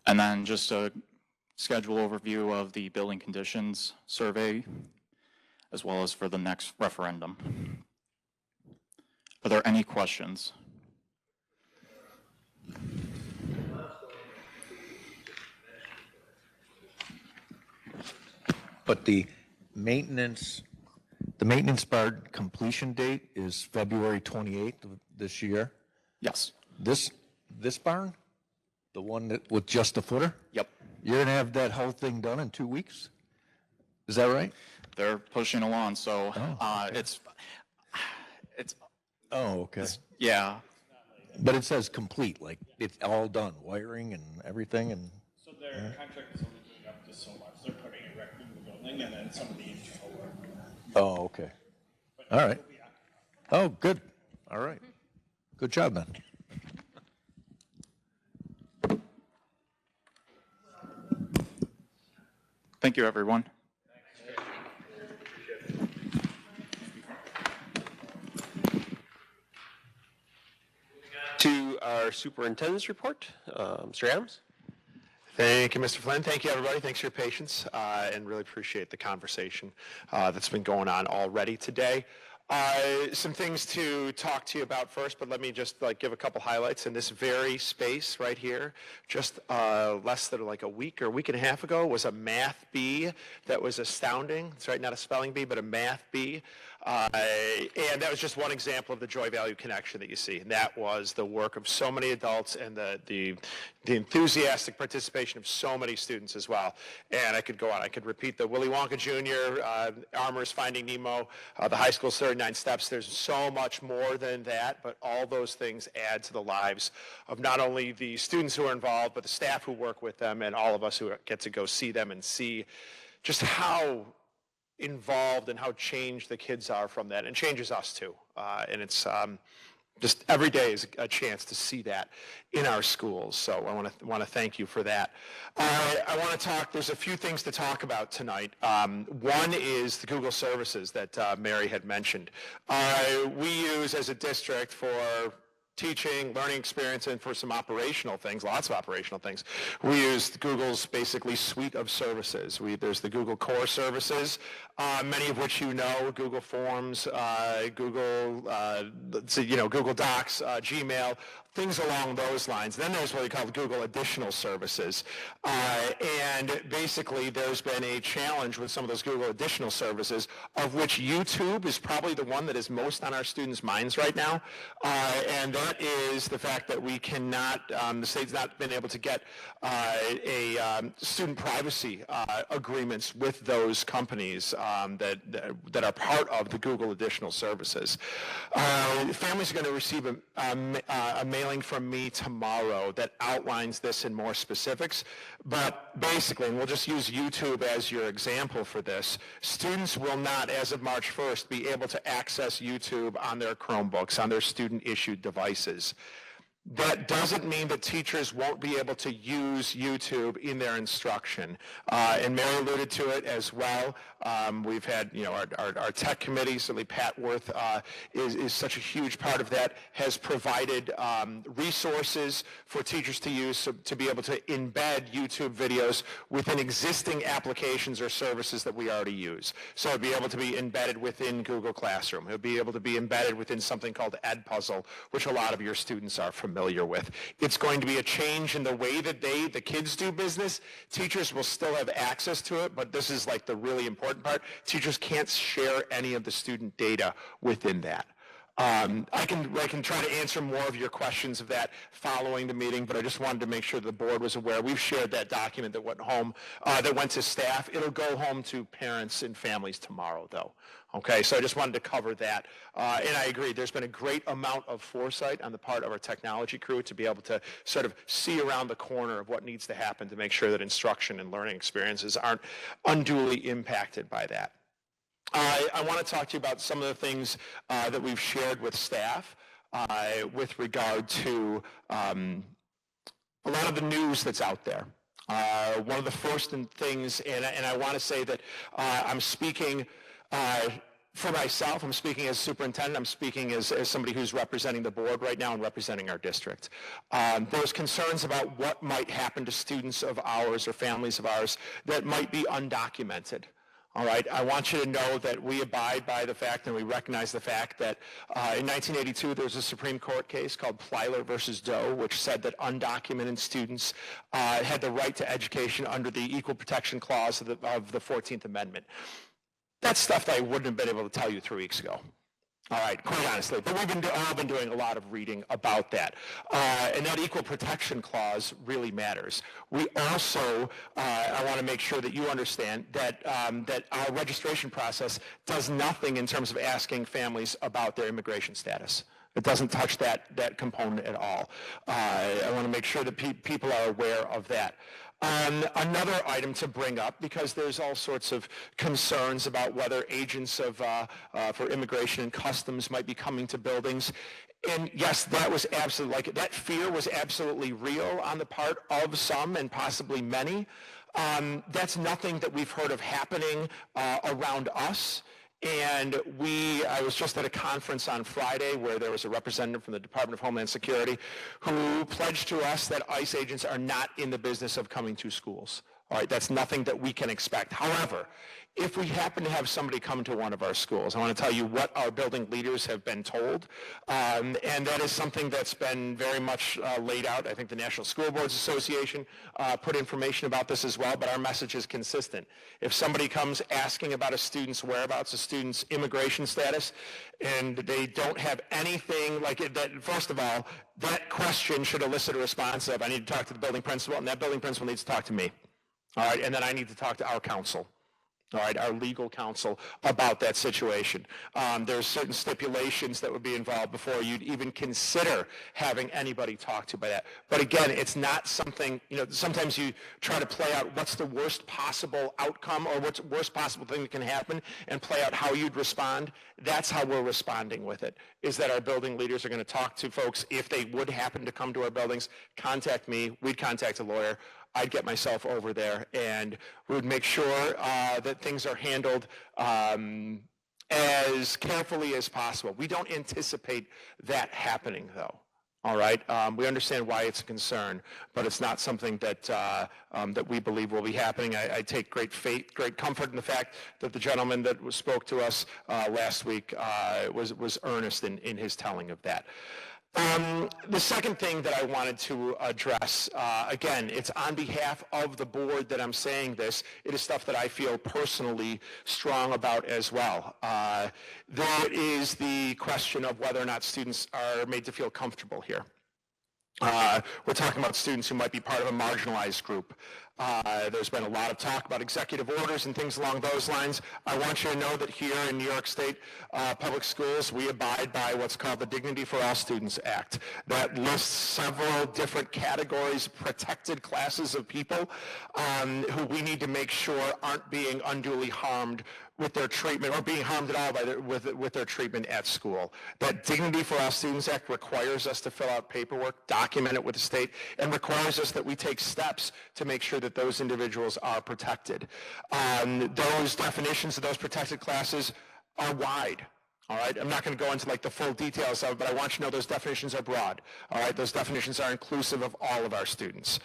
And then just a schedule overview of the building conditions survey, as well as for the next referendum. Are there any questions? But the maintenance barn completion date is February 28th of this year? Yes. This barn? The one that with just the footer? Yep. You're going to have that whole thing done in 2 weeks? Is that right? They're pushing along, so it's Oh, okay. Yeah. But it says complete, like it's all done, wiring and everything, and. So their contract is only doing up to so much. They're putting it directly in the building and then some of the internal work. Oh, okay. All right. Oh, good. All right. Good job, then. Thank you, everyone. To our superintendent's report, Mr. Adams. Thank you, Mr. Flynn. Thank you, everybody. Thanks for your patience, and really appreciate the conversation that's been going on already today. Some things to talk to you about first, but let me just give a couple highlights. In this very space right here, just less than a week or a week and a half ago was a math bee that was astounding. It's right, not a spelling bee, but a math bee. And that was just one example of the Joy Value Connection that you see. And that was the work of so many adults and the enthusiastic participation of so many students as well. And I could go on. I could repeat the Willy Wonka Jr., Armour's Finding Nemo, the high school's 39 Steps. There's so much more than that, but all those things add to the lives of not only the students who are involved, but the staff who work with them and all of us who get to go see them and see just how involved and how changed the kids are from that, and changes us too. And it's just every day is a chance to see that in our schools. So I want to thank you for that. I want to talk. There's a few things to talk about tonight. One is the Google services that Mary had mentioned. We use as a district for teaching, learning experience, and for some operational things, lots of operational things. We use Google's basically suite of services. There's the Google Core services, many of which you know, Google Forms, Google Docs, Gmail, things along those lines. Then there's what we call the Google Additional Services. And basically there's been a challenge with some of those Google Additional Services, of which YouTube is probably the one that is most on our students' minds right now. And that is the fact that we cannot, the state's not been able to get student privacy agreements with those companies that are part of the Google Additional Services. Families are going to receive a mailing from me tomorrow that outlines this in more specifics. But basically, and we'll just use YouTube as your example for this, students will not, as of March 1st, be able to access YouTube on their Chromebooks, on their student-issued devices. That doesn't mean that teachers won't be able to use YouTube in their instruction. And Mary alluded to it as well. We've had, our tech committee, certainly Pat Worth is such a huge part of that, has provided resources for teachers to use to be able to embed YouTube videos within existing applications or services that we already use. So it'd be able to be embedded within Google Classroom. It would be able to be embedded within something called Edpuzzle, which a lot of your students are familiar with. It's going to be a change in the way that the kids do business. Teachers will still have access to it, but this is like the really important part. Teachers can't share any of the student data within that. I can try to answer more of your questions of that following the meeting, but I just wanted to make sure the board was aware. We've shared that document that went home, that went to staff. It'll go home to parents and families tomorrow, though. Okay, so I just wanted to cover that. And I agree, there's been a great amount of foresight on the part of our technology crew to be able to sort of see around the corner of what needs to happen to make sure that instruction and learning experiences aren't unduly impacted by that. I want to talk to you about some of the things that we've shared with staff with regard to a lot of the news that's out there. One of the first things, and I want to say that I'm speaking for myself, I'm speaking as superintendent, I'm speaking as somebody who's representing the board right now and representing our district. There's concerns about what might happen to students of ours or families of ours that might be undocumented. All right, I want you to know that we abide by the fact and we recognize the fact that in 1982 there was a Supreme Court case called Plyler versus Doe, which said that undocumented students had the right to education under the Equal Protection Clause of the 14th Amendment. That's stuff that I wouldn't have been able to tell you 3 weeks ago. All right, quite honestly, but we've all been doing a lot of reading about that. And that Equal Protection Clause really matters. We also, I want to make sure that you understand that, that our registration process does nothing in terms of asking families about their immigration status. It doesn't touch that component at all. I want to make sure that people are aware of that. Another item to bring up, because there's all sorts of concerns about whether agents for immigration and customs might be coming to buildings. And yes, that was absolutely, that fear was absolutely real on the part of some and possibly many. That's nothing that we've heard of happening around us. And I was just at a conference on Friday where there was a representative from the Department of Homeland Security who pledged to us that ICE agents are not in the business of coming to schools. All right, that's nothing that we can expect. However, if we happen to have somebody come to one of our schools, I want to tell you what our building leaders have been told, and that is something that's been very much laid out. I think the National School Boards Association put information about this as well, but our message is consistent. If somebody comes asking about a student's whereabouts, a student's immigration status, and they don't have anything like it, that, first of all, that question should elicit a response of, I need to talk to the building principal, and that building principal needs to talk to me. All right, and then I need to talk to our counsel. All right, our legal counsel about that situation. There's certain stipulations that would be involved before you'd even consider having anybody talk to by that. But again, it's not something, sometimes you try to play out what's the worst possible outcome or what's the worst possible thing that can happen and play out how you'd respond. That's how we're responding with it, is that our building leaders are going to talk to folks. If they would happen to come to our buildings, contact me. We'd contact a lawyer. I'd get myself over there, and we would make sure that things are handled as carefully as possible. We don't anticipate that happening, though. All right, we understand why it's a concern, but it's not something that that we believe will be happening. I take great comfort in the fact that the gentleman that spoke to us last week was earnest in his telling of that. The second thing that I wanted to address, again, it's on behalf of the board that I'm saying this. It is stuff that I feel personally strong about as well. There is the question of whether or not students are made to feel comfortable here. We're talking about students who might be part of a marginalized group. There's been a lot of talk about executive orders and things along those lines. I want you to know that here in New York State Public Schools, we abide by what's called the Dignity for All Students Act. That lists several different categories, protected classes of people who we need to make sure aren't being unduly harmed with their treatment or being harmed at all with their treatment at school. That Dignity for All Students Act requires us to fill out paperwork, document it with the state, and requires us that we take steps to make sure that those individuals are protected. Those definitions of those protected classes are wide. All right, I'm not going to go into like the full details of it, but I want you to know those definitions are broad. All right, those definitions are inclusive of all of our students.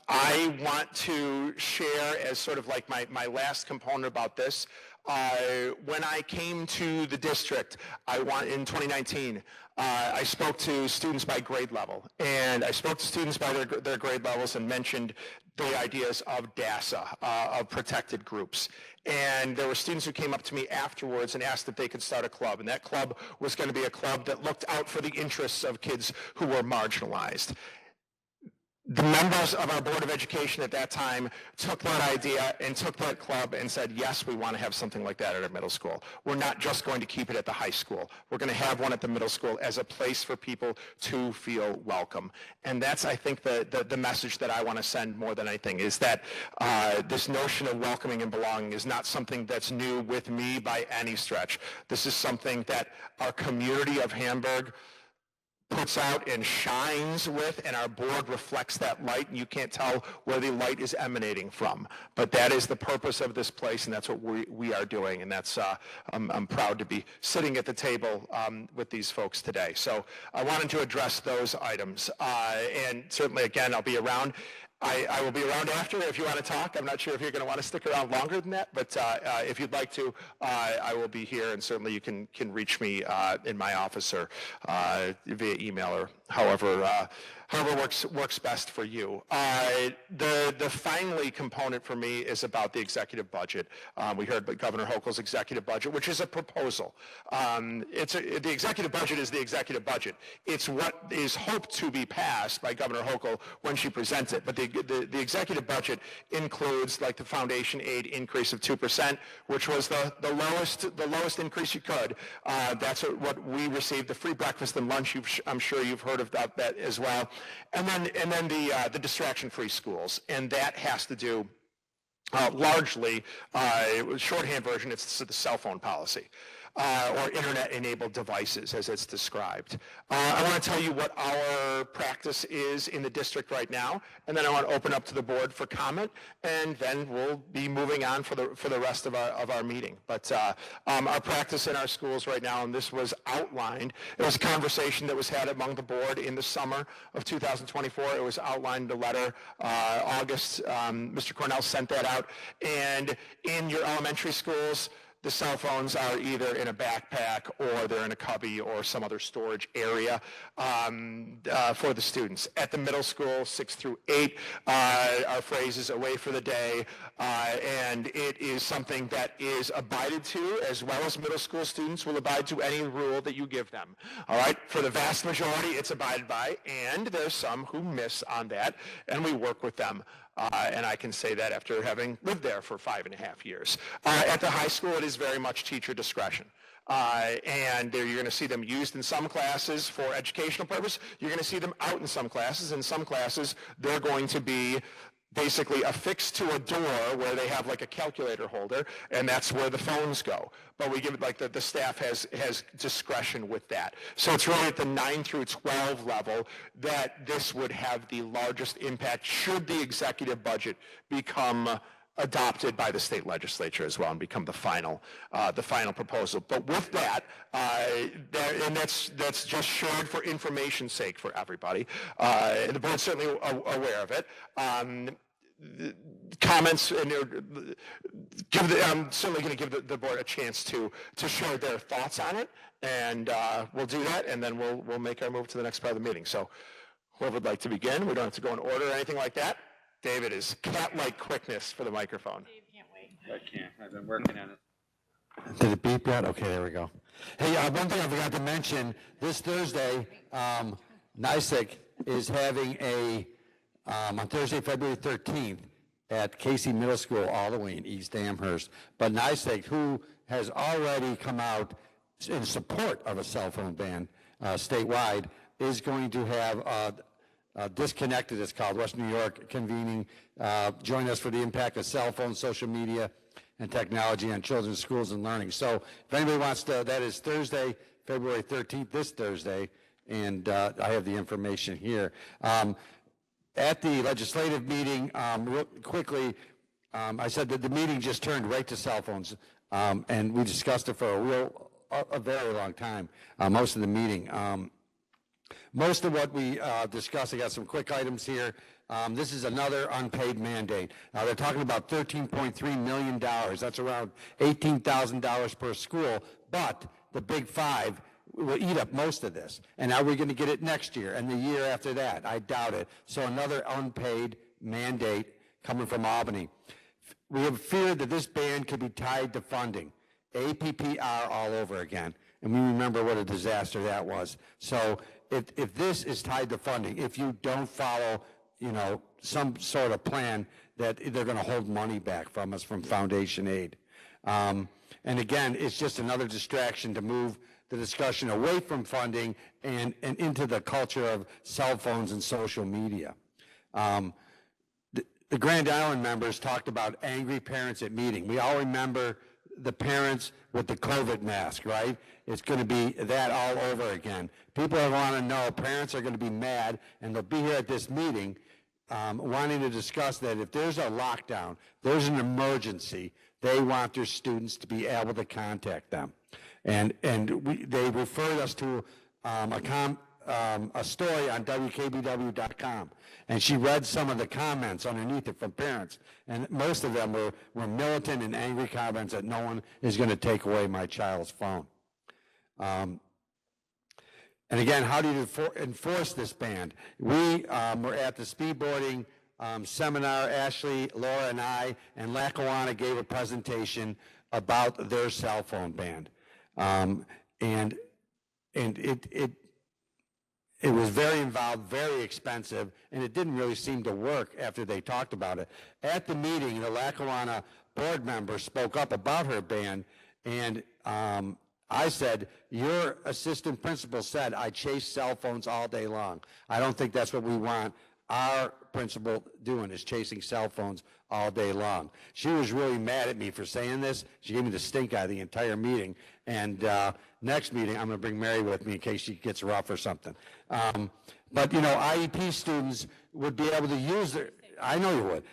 I want to share as sort of like my last component about this. When I came to the district, in 2019, I spoke to students by grade level, and I spoke to students by their grade levels and mentioned the ideas of DASA, of protected groups. And there were students who came up to me afterwards and asked if they could start a club, and that club was going to be a club that looked out for the interests of kids who were marginalized. The members of our Board of Education at that time took that idea and took that club and said, yes, we want to have something like that at our middle school. We're not just going to keep it at the high school. We're going to have one at the middle school as a place for people to feel welcome. And that's, I think, the message that I want to send more than anything, is that this notion of welcoming and belonging is not something that's new with me by any stretch. This is something that our community of Hamburg puts out and shines with, and our board reflects that light, and you can't tell where the light is emanating from. But that is the purpose of this place, and that's what we are doing, and that's I'm proud to be sitting at the table with these folks today. So I wanted to address those items, and certainly, again, I'll be around. I will be around after if you want to talk. I'm not sure if you're going to want to stick around longer than that, but if you'd like to, I will be here, and certainly you can reach me in my office or via email or however works best for you. The finally component for me is about the executive budget. We heard about Governor Hochul's executive budget, which is a proposal. The executive budget is the executive budget. It's what is hoped to be passed by Governor Hochul when she presents it. But the executive budget includes like the foundation aid increase of 2%, which was the lowest increase you could. That's what we received. The free breakfast and lunch, I'm sure you've heard of that as well. And then the distraction-free schools, and that has to do largely, shorthand version, it's the cell phone policy. or internet-enabled devices, as it's described. I want to tell you what our practice is in the district right now, and then I want to open up to the board for comment, and then we'll be moving on for the rest of our meeting. But our practice in our schools right now, and this was outlined, it was a conversation that was had among the board in the summer of 2024. It was outlined in the letter August. Mr. Cornell sent that out, and in your elementary schools, the cell phones are either in a backpack or they're in a cubby or some other storage area for the students. At the middle school, 6 through 8, our phrase is away for the day, and it is something that is abided to, as well as middle school students will abide to any rule that you give them. All right, for the vast majority, it's abided by, and there's some who miss on that, and we work with them. And I can say that after having lived there for 5.5 years. At the high school, it is very much teacher discretion. And you're going to see them used in some classes for educational purpose. You're going to see them out in some classes. In some classes, they're going to be basically affixed to a door where they have like a calculator holder, and that's where the phones go. But we give it like the staff has discretion with that. So it's really at the 9 through 12 level that this would have the largest impact should the executive budget become adopted by the state legislature as well and become the final proposal. But with that, and that's just shared for information's sake for everybody. The board's certainly aware of it. Comments, and I'm certainly going to give the board a chance to share their thoughts on it, and we'll do that, and then we'll make our move to the next part of the meeting. So whoever would like to begin, we don't have to go in order or anything like that. David is cat-like quickness for the microphone. Dave can't wait. I can't. I've been working on it. Did it beep yet? Okay, there we go. Hey, one thing I forgot to mention, this Thursday, NYSEG is having on Thursday, February 13th, at Casey Middle School, Halloween, East Amherst. But NYSEG, who has already come out in support of a cell phone ban statewide, is going to have Disconnected, it's called, West New York, convening. Join us for the impact of cell phones, social media, and technology on children's schools and learning. So if anybody wants to, that is Thursday, February 13th, this Thursday, and I have the information here. At the legislative meeting, real quickly, I said that the meeting just turned right to cell phones, and we discussed it for a very long time, most of the meeting. Most of what we discussed, I got some quick items here. This is another unpaid mandate. They're talking about $13.3 million. That's around $18,000 per school, but the Big Five will eat up most of this. And are we going to get it next year and the year after that? I doubt it. So another unpaid mandate coming from Albany. We have feared that this ban could be tied to funding. APPR all over again. And we remember what a disaster that was. So if this is tied to funding, if you don't follow, some sort of plan, that they're going to hold money back from us from foundation aid. And again, it's just another distraction to move the discussion away from funding and into the culture of cell phones and social media. The Grand Island members talked about angry parents at meeting. We all remember the parents with the COVID mask, right? It's going to be that all over again. People want to know, parents are going to be mad, and they'll be here at this meeting wanting to discuss that if there's a lockdown, there's an emergency, they want their students to be able to contact them. And they referred us to a story on WKBW.com, and she read some of the comments underneath it from parents, and most of them were militant and angry comments that no one is going to take away my child's phone. And again, how do you enforce this ban? We were at the speedboarding seminar. Ashley, Laura, and I, and Lackawanna gave a presentation about their cell phone ban. And it was very involved, very expensive, and it didn't really seem to work after they talked about it. At the meeting, the Lackawanna board member spoke up about her ban, and I said, your assistant principal said I chase cell phones all day long. I don't think that's what we want our principal doing is chasing cell phones all day long. She was really mad at me for saying this. She gave me the stink eye the entire meeting. And next meeting, I'm going to bring Mary with me in case she gets rough or something. But, you know, IEP students would be able to use their, I know you would.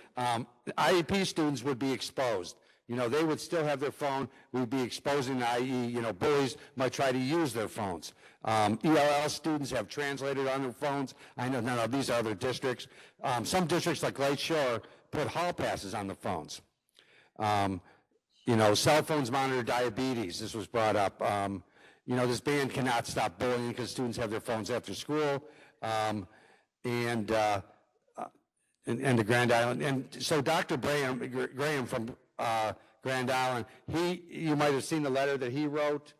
IEP students would be exposed. You know, they would still have their phone. We'd be exposing, i.e., you know, bullies might try to use their phones. ELL students have translators on their phones. I know, no, these are other districts. Some districts like Lake Shore put hall passes on the phones. You know, cell phones monitor diabetes. This was brought up. You know, this ban cannot stop bullying because students have their phones after school. And the Grand Island. And so Dr. Graham from Grand Island, you might have seen the letter that he wrote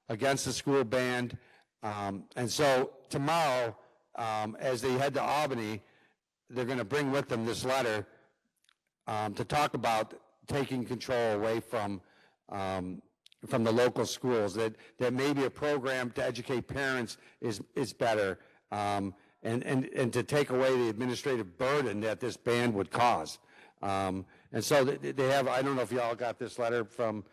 against the school band. And so tomorrow, as they head to Albany, they're going to bring with them this letter to talk about taking control away from the local schools, that maybe a program to educate parents is better, and to take away the administrative burden that this ban would cause. And so they have, I don't know if y'all got this letter from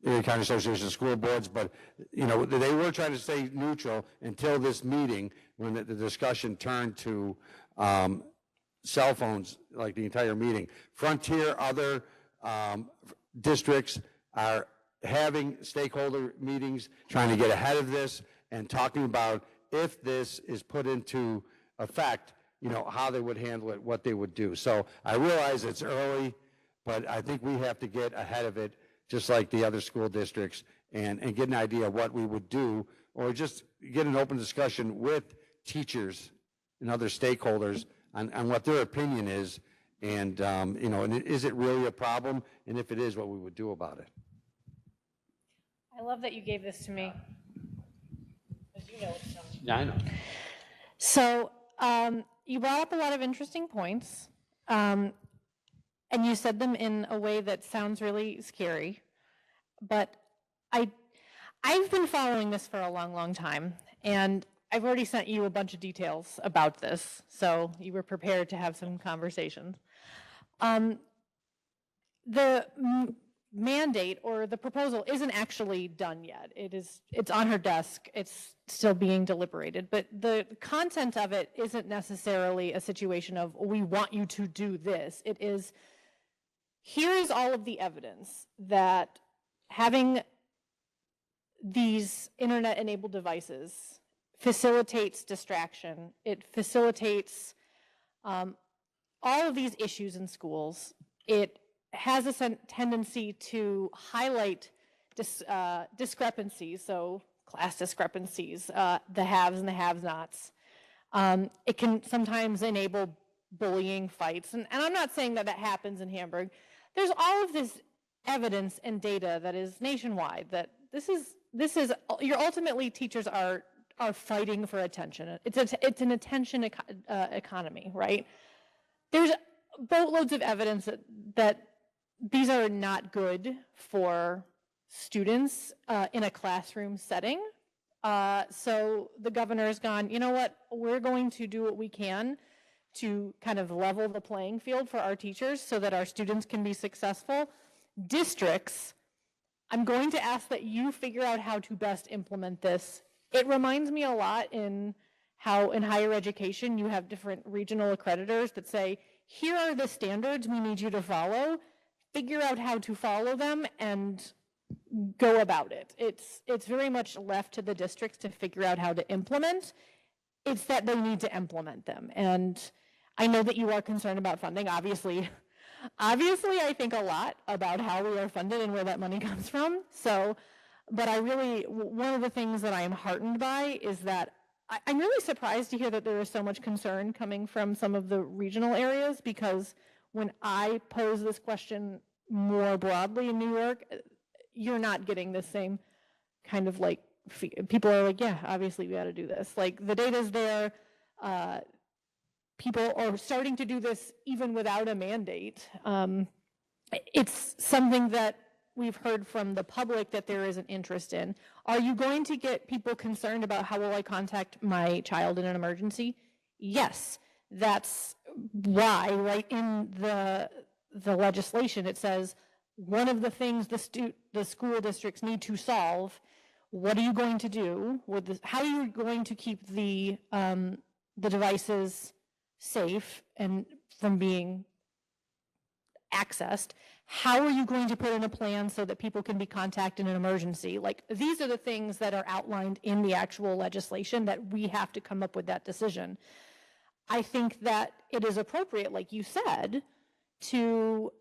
the Erie County Association of School Boards, but, you know, they were trying to stay neutral until this meeting when the discussion turned to cell phones, like the entire meeting. Frontier, other districts are having stakeholder meetings, trying to get ahead of this and talking about if this is put into effect, you know, how they would handle it, what they would do. So I realize it's early, but I think we have to get ahead of it, just like the other school districts, and get an idea of what we would do, or just get an open discussion with teachers and other stakeholders on what their opinion is, and, you know, and is it really a problem? And if it is, what we would do about it. I love that you gave this to me. Because you know it's coming. Yeah, I know. So you brought up a lot of interesting points, and you said them in a way that sounds really scary. But I've been following this for a long, long time, and I've already sent you a bunch of details about this, so you were prepared to have some conversations. The mandate or the proposal isn't actually done yet. It's on her desk. It's still being deliberated, but the content of it isn't necessarily a situation of, we want you to do this. It is, here's all of the evidence that having these internet-enabled devices facilitates distraction. It facilitates all of these issues in schools. It has a tendency to highlight discrepancies, so class discrepancies, the haves and the have-nots. It can sometimes enable bullying, fights, and I'm not saying that happens in Hamburg. There's all of this evidence and data that is nationwide, that this is ultimately teachers are fighting for attention. It's an attention economy, right? There's boatloads of evidence that these are not good for students in a classroom setting. So the governor's gone, you know what, we're going to do what we can to kind of level the playing field for our teachers so that our students can be successful. Districts, I'm going to ask that you figure out how to best implement this. It reminds me a lot in how in higher education you have different regional accreditors that say, here are the standards we need you to follow, figure out how to follow them and go about it. It's very much left to the districts to figure out how to implement. It's that they need to implement them. And I know that you are concerned about funding, obviously. Obviously, I think a lot about how we are funded and where that money comes from. So, but one of the things that I am heartened by is that I'm really surprised to hear that there is so much concern coming from some of the regional areas, because when I pose this question more broadly in New York, you're not getting the same kind of like, people are like, yeah, obviously we got to do this. Like the data's there. People are starting to do this even without a mandate. It's something that we've heard from the public that there is an interest in. Are you going to get people concerned about how will I contact my child in an emergency? Yes. That's why, right in the legislation, it says one of the things the school districts need to solve. What are you going to do with this? How are you going to keep the devices safe and from being accessed? How are you going to put in a plan so that people can be contacted in an emergency? Like, these are the things that are outlined in the actual legislation that we have to come up with that decision. I think that it is appropriate, like you said, to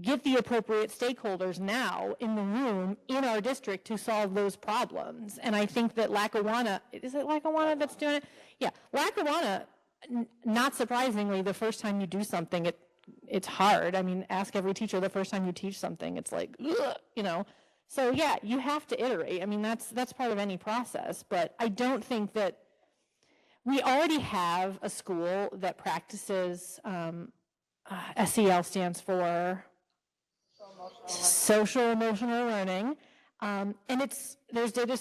get the appropriate stakeholders now in the room in our district to solve those problems. And I think that Lackawanna, is it Lackawanna that's doing it? Yeah, Lackawanna, not surprisingly, the first time you do something, it's hard. I mean, ask every teacher the first time you teach something, it's like, ugh, you know. So yeah, you have to iterate. I mean, that's part of any process, but I don't think that we already have a school that practices, SEL stands for social emotional learning, and there's data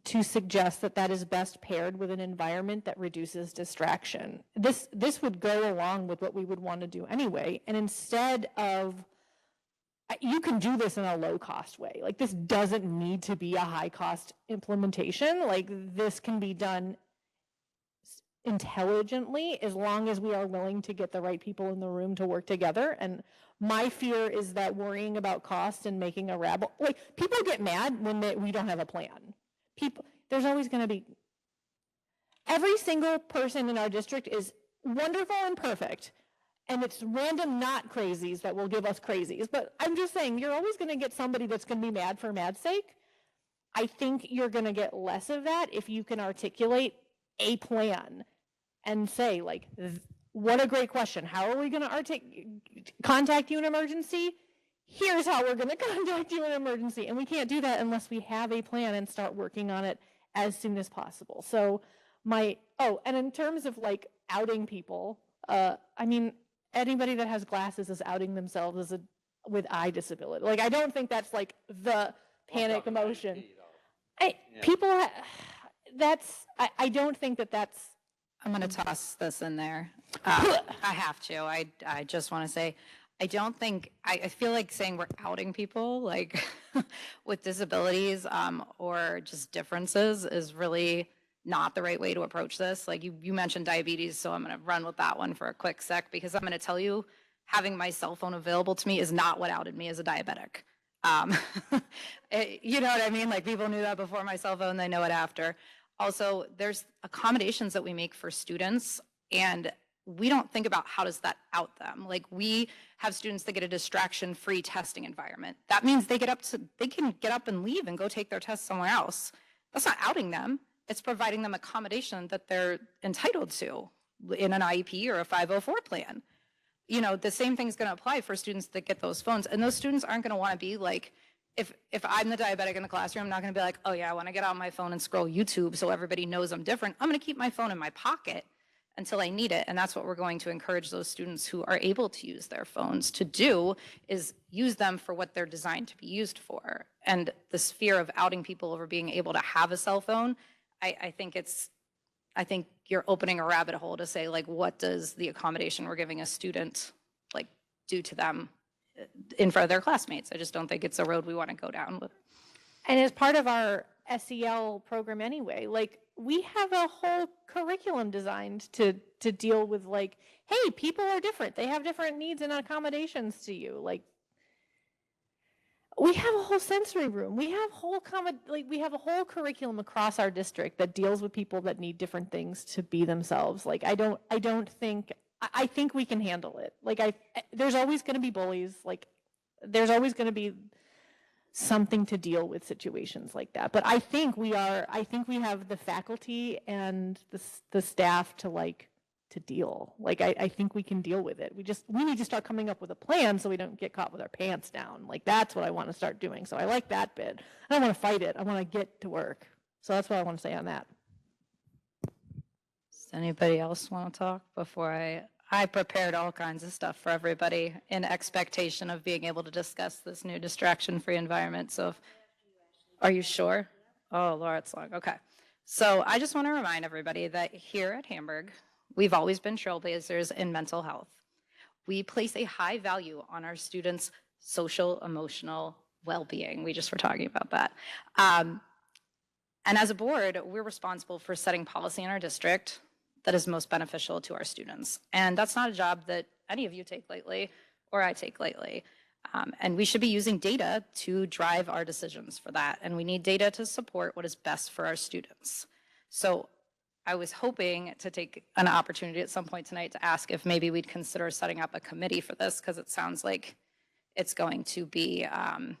to suggest that is best paired with an environment that reduces distraction. This would go along with what we would want to do anyway, and instead of, you can do this in a low cost way. Like, this doesn't need to be a high cost implementation. Like, this can be done intelligently as long as we are willing to get the right people in the room to work together. And my fear is that worrying about cost and making a rabble, like, people get mad when we don't have a plan. There's always going to be, every single person in our district is wonderful and perfect, and it's random not crazies that will give us crazies. But I'm just saying, you're always going to get somebody that's going to be mad for mad's sake. I think you're going to get less of that if you can articulate a plan and say, like, what a great question. How are we going to contact you in emergency? Here's how we're going to contact you in emergency. And we can't do that unless we have a plan and start working on it as soon as possible. So and in terms of, like, outing people, I mean, anybody that has glasses is outing themselves with eye disability. Like, I don't think that's, like, the panic emotion. I don't think that's. I'm going to toss this in there. I have to. I just want to say, I feel like saying we're outing people, like, with disabilities or just differences is really not the right way to approach this. Like, you mentioned diabetes, so I'm going to run with that one for a quick sec, because I'm going to tell you, having my cell phone available to me is not what outed me as a diabetic. You know what I mean? Like, people knew that before my cell phone, they know it after. Also, there's accommodations that we make for students, and we don't think about how does that out them. Like, we have students that get a distraction-free testing environment. That means they can get up and leave and go take their test somewhere else. That's not outing them. It's providing them accommodation that they're entitled to in an IEP or a 504 plan. You know, the same thing's going to apply for students that get those phones, and those students aren't going to want to be like, if I'm the diabetic in the classroom, I'm not going to be like, oh yeah, I want to get on my phone and scroll YouTube so everybody knows I'm different. I'm going to keep my phone in my pocket until I need it. And that's what we're going to encourage those students who are able to use their phones to do, is use them for what they're designed to be used for. And this fear of outing people over being able to have a cell phone, I think you're opening a rabbit hole to say, like, what does the accommodation we're giving a student, like, do to them in front of their classmates? I just don't think it's a road we want to go down with. And as part of our SEL program anyway, like, we have a whole curriculum designed to deal with, like, hey, people are different. They have different needs and accommodations to you. Like, we have a whole sensory room. We have we have a whole curriculum across our district that deals with people that need different things to be themselves. Like, I think we can handle it. Like, there's always going to be bullies. Like, there's always going to be something to deal with situations like that. But I think we have the faculty and the staff to deal. Like, I think we can deal with it. We need to start coming up with a plan so we don't get caught with our pants down. Like, that's what I want to start doing. So I like that bit. I don't want to fight it. I want to get to work. So that's what I want to say on that. Does anybody else want to talk before I prepared all kinds of stuff for everybody in expectation of being able to discuss this new distraction-free environment. So are you sure? Oh, Laura, it's long. Okay. So I just want to remind everybody that here at Hamburg, We've always been trailblazers in mental health. We place a high value on our students' social, emotional well-being. We just were talking about that. And as a board, we're responsible for setting policy in our district that is most beneficial to our students. And that's not a job that any of you take lightly or I take lightly. And we should be using data to drive our decisions for that. And we need data to support what is best for our students. So I was hoping to take an opportunity at some point tonight to ask if maybe we'd consider setting up a committee for this, because it sounds like it's going to be an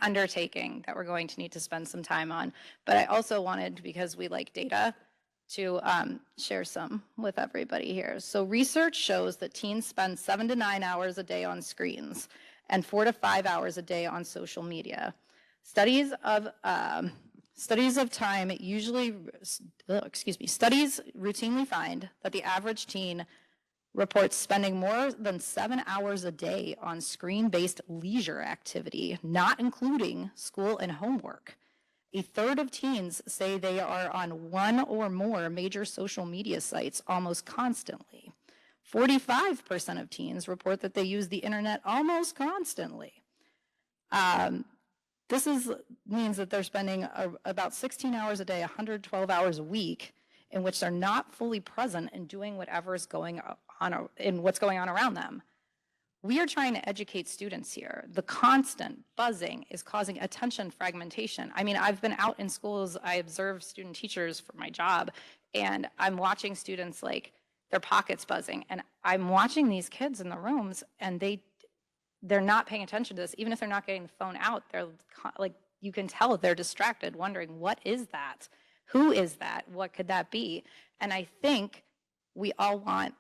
undertaking that we're going to need to spend some time on. But I also wanted, because we like data, to share some with everybody here. So research shows that teens spend 7 to 9 hours a day on screens and 4 to 5 hours a day on social media. Studies routinely find that the average teen reports spending more than 7 hours a day on screen-based leisure activity, not including school and homework. A third of teens say they are on one or more major social media sites almost constantly. 45% of teens report that they use the internet almost constantly. This means that they're spending about 16 hours a day, 112 hours a week, in which they're not fully present in doing whatever is going on in what's going on around them. We are trying to educate students here. The constant buzzing is causing attention fragmentation. I mean, I've been out in schools, I observe student teachers for my job, and I'm watching students like their pockets buzzing, and I'm watching these kids in the rooms, and they're not paying attention to this. Even if they're not getting the phone out, they're like, you can tell they're distracted, wondering, what is that? Who is that? What could that be? And I think we all want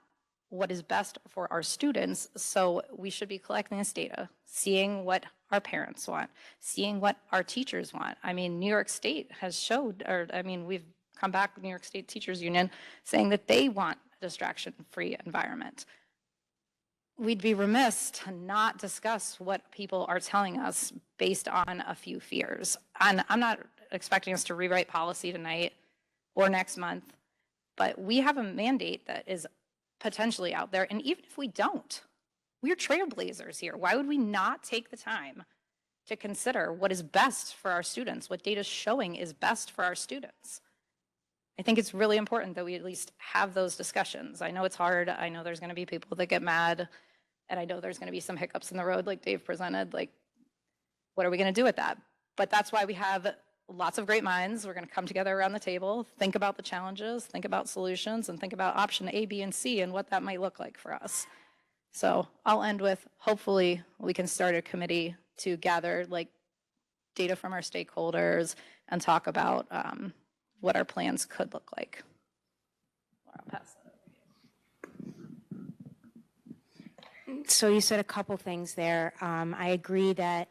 what is best for our students, so we should be collecting this data, seeing what our parents want, seeing what our teachers want. I mean, New York State has showed, we've come back, New York State Teachers Union, saying that they want a distraction-free environment. We'd be remiss to not discuss what people are telling us based on a few fears. And I'm not expecting us to rewrite policy tonight or next month, but we have a mandate that is potentially out there. And even if we don't, we're trailblazers here. Why would we not take the time to consider what is best for our students, what data is showing is best for our students? I think it's really important that we at least have those discussions. I know it's hard. I know there's going to be people that get mad, and I know there's going to be some hiccups in the road like Dave presented. Like, what are we going to do with that? But that's why we have lots of great minds. We're going to come together around the table, think about the challenges, think about solutions, and think about option A, B, and C and what that might look like for us. So I'll end with, hopefully we can start a committee to gather like data from our stakeholders and talk about what our plans could look like. I'll pass that over. So you said a couple things there. I agree that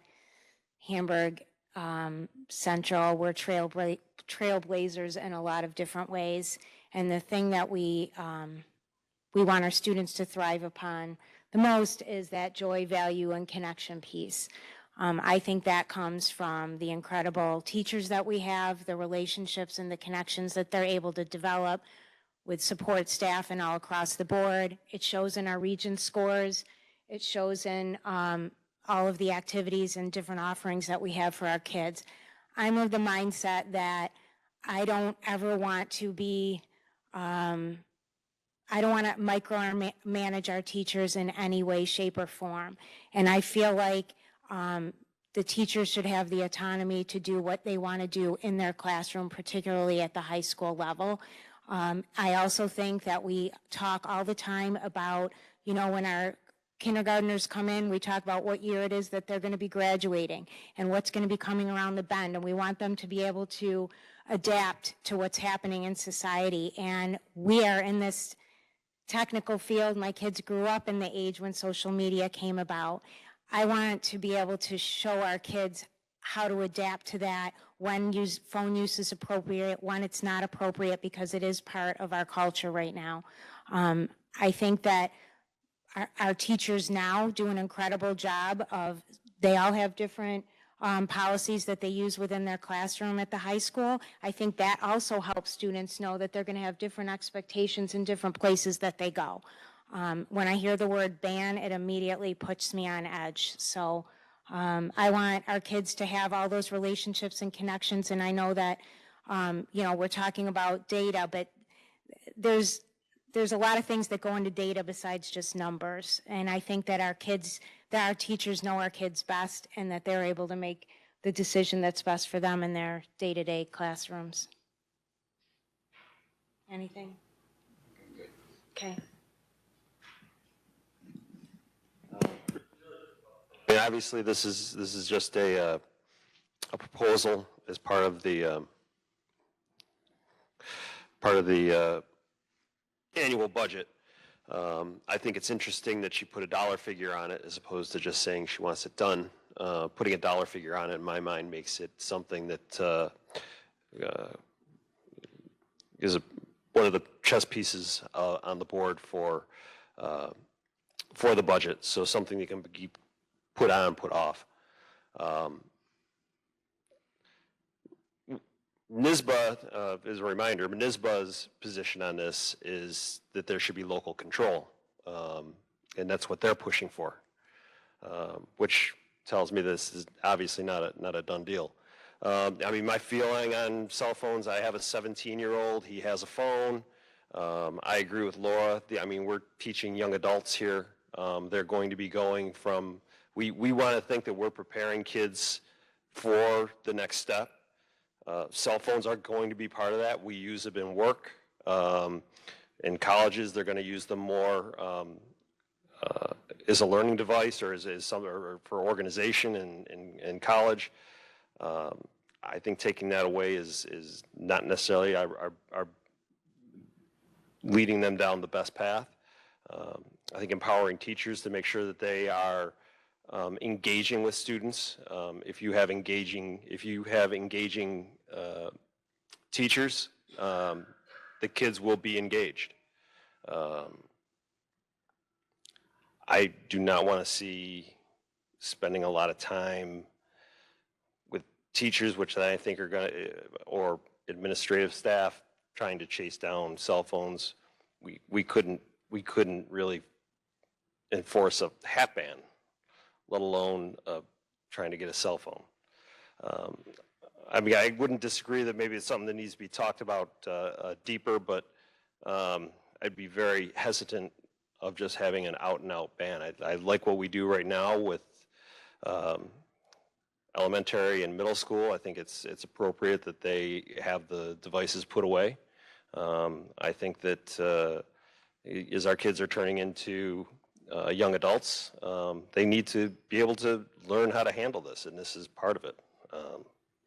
Hamburg Central, we're trailblazers in a lot of different ways. And the thing that we want our students to thrive upon the most is that joy, value, and connection piece. I think that comes from the incredible teachers that we have, the relationships and the connections that they're able to develop with support staff and all across the board. It shows in our region scores. It shows in all of the activities and different offerings that we have for our kids. I'm of the mindset that I don't ever want to be, I don't want to micromanage our teachers in any way, shape, or form. And I feel like the teachers should have the autonomy to do what they want to do in their classroom, particularly at the high school level. I also think that we talk all the time about, you know, when our kindergartners come in, we talk about what year it is that they're going to be graduating and what's going to be coming around the bend, and we want them to be able to adapt to what's happening in society. And we are in this technical field. My kids grew up in the age when social media came about. I want to be able to show our kids how to adapt to that, when phone use is appropriate, when it's not appropriate, because it is part of our culture right now. I think that our teachers now do an incredible job of, they all have different policies that they use within their classroom at the high school. I think that also helps students know that they're going to have different expectations in different places that they go. When I hear the word ban, it immediately puts me on edge. So I want our kids to have all those relationships and connections, and I know that, we're talking about data, but there's a lot of things that go into data besides just numbers. And I think that our teachers know our kids best, and that they're able to make the decision that's best for them in their day-to-day classrooms. Anything? Okay. I mean, obviously, this is just a proposal as part of the annual budget. I think it's interesting that she put a dollar figure on it as opposed to just saying she wants it done. Putting a dollar figure on it, in my mind, makes it something that is one of the chess pieces on the board for the budget. So something that can be put on, put off. NYSBA, as a reminder, NYSBA's position on this is that there should be local control, and that's what they're pushing for, which tells me this is obviously not a done deal. I mean, my feeling on cell phones, I have a 17-year-old, he has a phone. I agree with Laura. I mean, we're teaching young adults here. They're going to be going from, we want to think that we're preparing kids for the next step. Cell phones are going to be part of that. We use them in work. In colleges, they're going to use them more as a learning device or or for organization in college. I think taking that away is not necessarily our leading them down the best path. I think empowering teachers to make sure that they are engaging with students. If you have engaging teachers, the kids will be engaged. I do not want to see spending a lot of time with teachers, which I think are going to, or administrative staff trying to chase down cell phones. We couldn't really enforce a hat ban, let alone trying to get a cell phone. I mean, I wouldn't disagree that maybe it's something that needs to be talked about deeper, but I'd be very hesitant of just having an out-and-out ban. I like what we do right now with elementary and middle school. I think it's appropriate that they have the devices put away. I think that as our kids are turning into young adults, they need to be able to learn how to handle this, and this is part of it.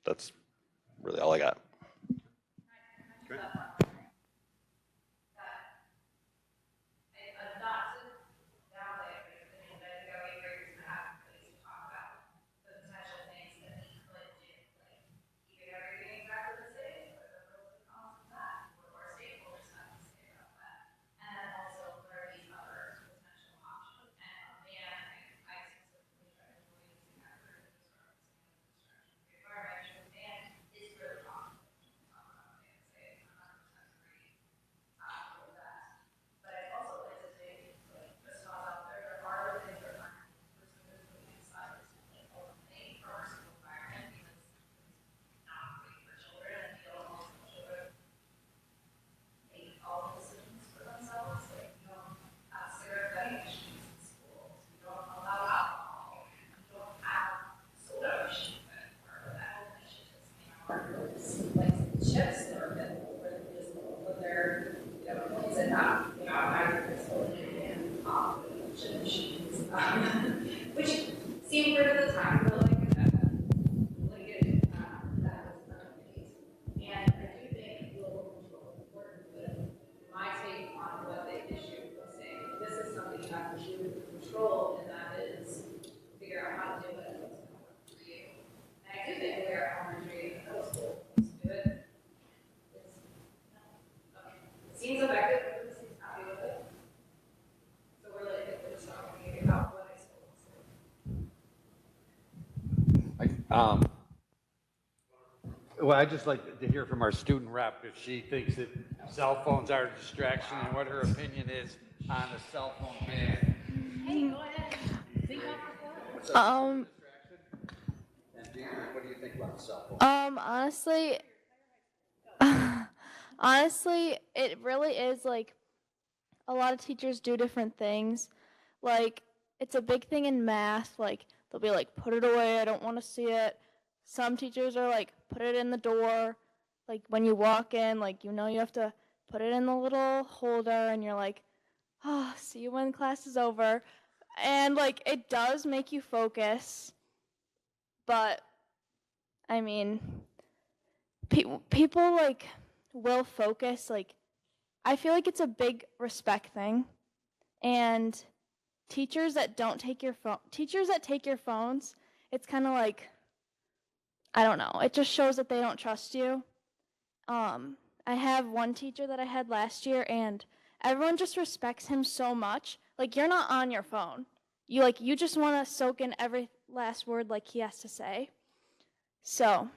That's really all I got. Good. Which seemed good at the time, but that was not the case. And I do think local control is important, but my take on what the issue was saying, this is something you have to do with control, and that is figure out how to do it. What's going to work for you. And I do think we are elementary and middle school to do it. It seems effective, but it seems happy with it. So we're like, we're just talking about what I suppose. Well, I'd just like to hear from our student rep if she thinks that cell phones are a distraction and what her opinion is on a cell phone ban. Hey, go ahead. Think off the And what do you think about cell phones? honestly, it really is like a lot of teachers do different things. Like, it's a big thing in math. Like, they'll be like, put it away, I don't want to see it. Some teachers are like, put it in the door. Like, when you walk in, like, you know, you have to put it in the little holder, and you're like, oh, see you when class is over. And, like, it does make you focus. But, I mean, people, like, will focus. Like, I feel like it's a big respect thing. And teachers that don't take your phone, teachers that take your phones, it's kind of like, I don't know. It just shows that they don't trust you. I have one teacher that I had last year, and everyone just respects him so much. Like, you're not on your phone. You just want to soak in every last word like he has to say. So,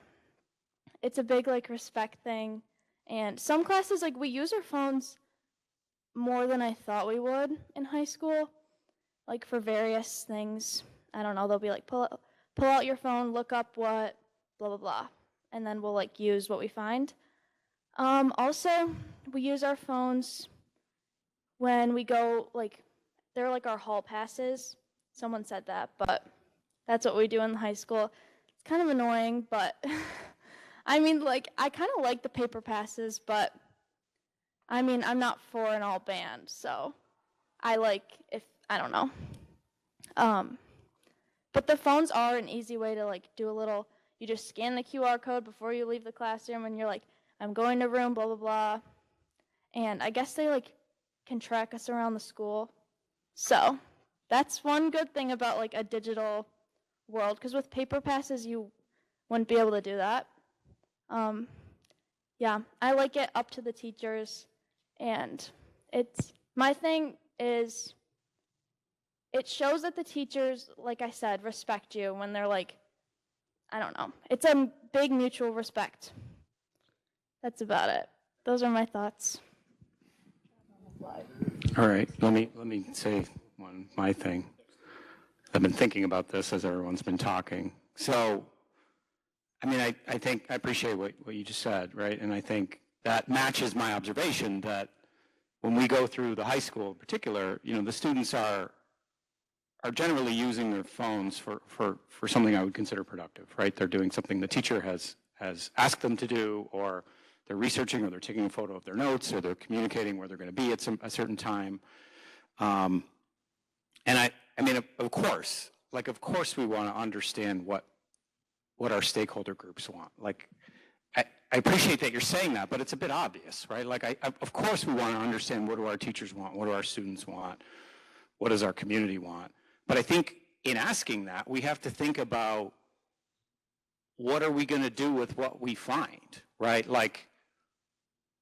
it's a big like respect thing. And some classes, like, we use our phones more than I thought we would in high school, like for various things. I don't know, they'll be like, pull out your phone, look up what, blah, blah, blah. And then we'll like use what we find. Also, we use our phones when we go, like, they're like our hall passes. Someone said that, but that's what we do in high school. It's kind of annoying, but I mean, like, I kind of like the paper passes, but I mean, I'm not for an all ban, so I don't know. But the phones are an easy way to like do a little, you just scan the QR code before you leave the classroom and you're like, I'm going to room, blah, blah, blah. And I guess they like can track us around the school. So that's one good thing about like a digital world, because with paper passes, you wouldn't be able to do that. Yeah, I like it up to the teachers. And my thing is, it shows that the teachers, like I said, respect you when they're like, I don't know. It's a big mutual respect. That's about it. Those are my thoughts. All right, let me say my thing. I've been thinking about this as everyone's been talking. So, I mean, I think I appreciate what you just said, right? And I think that matches my observation that when we go through the high school in particular, you know, the students are generally using their phones for something I would consider productive, right? They're doing something the teacher has asked them to do, or they're researching, or they're taking a photo of their notes, or they're communicating where they're going to be at a certain time. And I mean, of course we want to understand what our stakeholder groups want. Like, I appreciate that you're saying that, but it's a bit obvious, right? Like, of course we want to understand what do our teachers want, what do our students want, what does our community want. But I think in asking that, we have to think about what are we going to do with what we find, right? Like,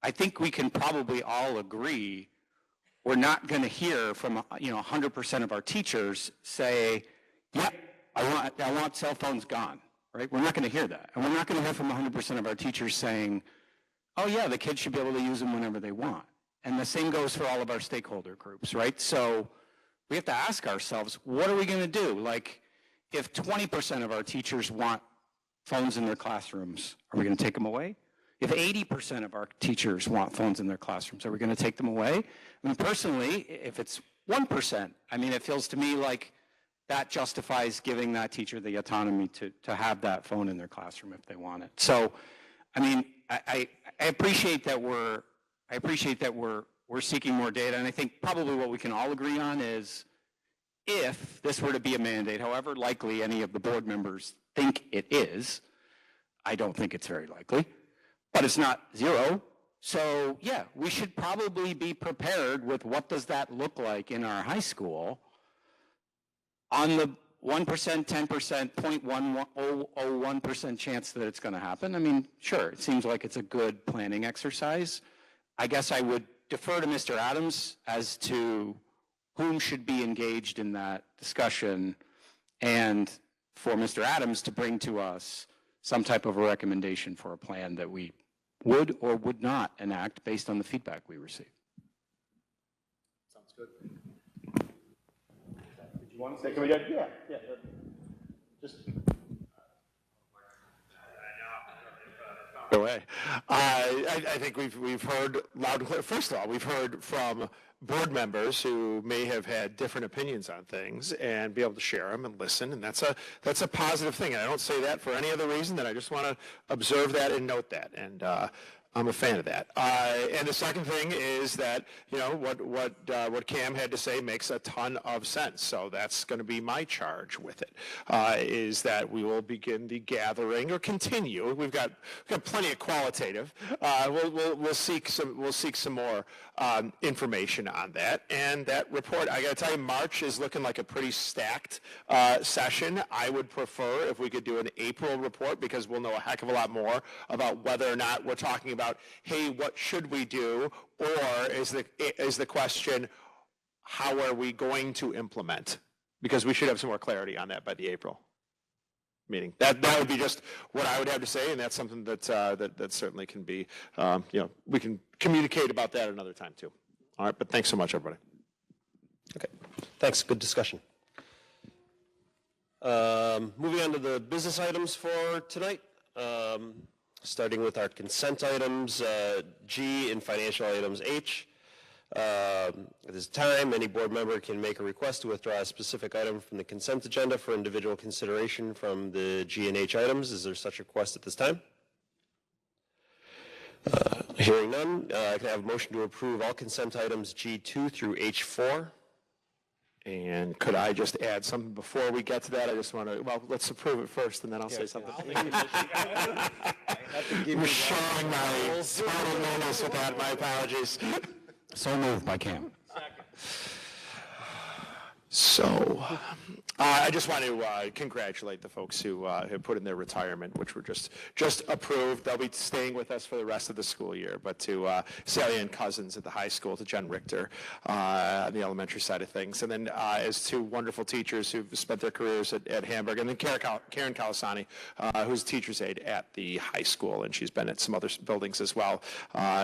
I think we can probably all agree we're not going to hear from 100% of our teachers say, yeah, I want cell phones gone, right? We're not going to hear that. And we're not going to hear from 100% of our teachers saying, oh yeah, the kids should be able to use them whenever they want. And the same goes for all of our stakeholder groups, right? So we have to ask ourselves, what are we going to do? Like, if 20% of our teachers want phones in their classrooms, are we going to take them away? If 80% of our teachers want phones in their classrooms, are we going to take them away? I mean, personally, if it's 1%, I mean, it feels to me like that justifies giving that teacher the autonomy to have that phone in their classroom if they want it. So, I mean, I appreciate that we're seeking more data, and I think probably what we can all agree on is if this were to be a mandate, however likely any of the board members think it is, I don't think it's very likely, but it's not zero. So yeah, we should probably be prepared with what does that look like in our high school on the 1%, 10%, 0.101% chance that it's going to happen. I mean, sure, it seems like it's a good planning exercise. I guess I would defer to Mr. Adams as to whom should be engaged in that discussion and for Mr. Adams to bring to us some type of a recommendation for a plan that we would or would not enact based on the feedback we receive. Sounds good. Did you want to say, can we do it? Yeah. Just. Away. I think we've heard loud and clear. First of all, we've heard from board members who may have had different opinions on things and be able to share them and listen, and that's a positive thing. And I don't say that for any other reason than I just want to observe that and note that. And I'm a fan of that. And the second thing is that, you know, what Cam had to say makes a ton of sense. So that's going to be my charge with it, is that we will begin the gathering or continue. We've got plenty of qualitative. We'll seek some more information on that. And that report, I got to tell you, March is looking like a pretty stacked session. I would prefer if we could do an April report, because we'll know a heck of a lot more about whether or not we're talking about, hey, what should we do? Or is the question, how are we going to implement? Because we should have some more clarity on that by the April meeting. That would be just what I would have to say, and that's something that that certainly can be, we can communicate about that another time too. All right, but thanks so much, everybody. Okay, thanks. Good discussion. Moving on to the business items for tonight. Starting with our consent items, G, and financial items H. At this time, any board member can make a request to withdraw a specific item from the consent agenda for individual consideration from the G and H items. Is there such a request at this time? Hearing none, I can have a motion to approve all consent items G2 through H4. And could I just add something before we get to that? I just want to, well, let's approve it first, and then I'll say something. You're showing my total meanness with that. My apologies. So moved by Cam. So, I just want to congratulate the folks who have put in their retirement, which were just approved. They'll be staying with us for the rest of the school year. But to Sally Ann Cousins at the high school, to Jen Richter on the elementary side of things, and then as two wonderful teachers who've spent their careers at Hamburg, and then Karen Calasani, who's a teacher's aide at the high school, and she's been at some other buildings as well.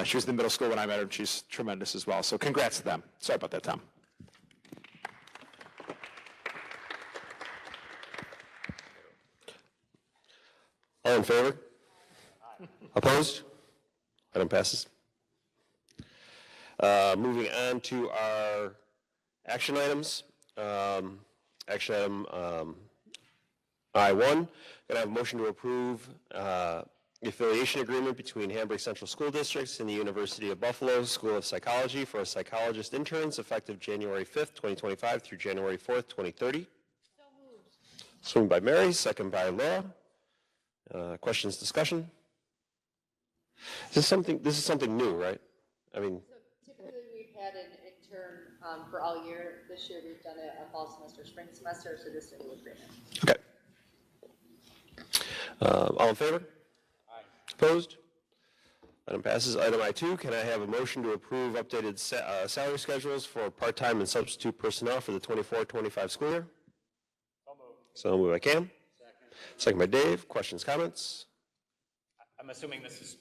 She was in the middle school when I met her, and she's tremendous as well. So congrats to them. Sorry about that, Tom. All in favor? Opposed? Item passes. Moving on to our action items. Action item I1, going to have a motion to approve the affiliation agreement between Hamburg Central School Districts and the University of Buffalo School of Psychology for psychologist interns effective January 5th, 2025 through January 4th, 2030. So moved by Mary, second by Laura. Questions, discussion? This is something new, right? I mean, so typically we've had an intern for all year. This year we've done a fall semester, spring semester, so this is a new agreement. okay. All in favor? Aye. Opposed? Item passes. Item I2, can I have a motion to approve updated salary schedules for part-time and substitute personnel for the 24-25 school year? So moved by Cam. Second by Dave. Questions, comments? I'm assuming this is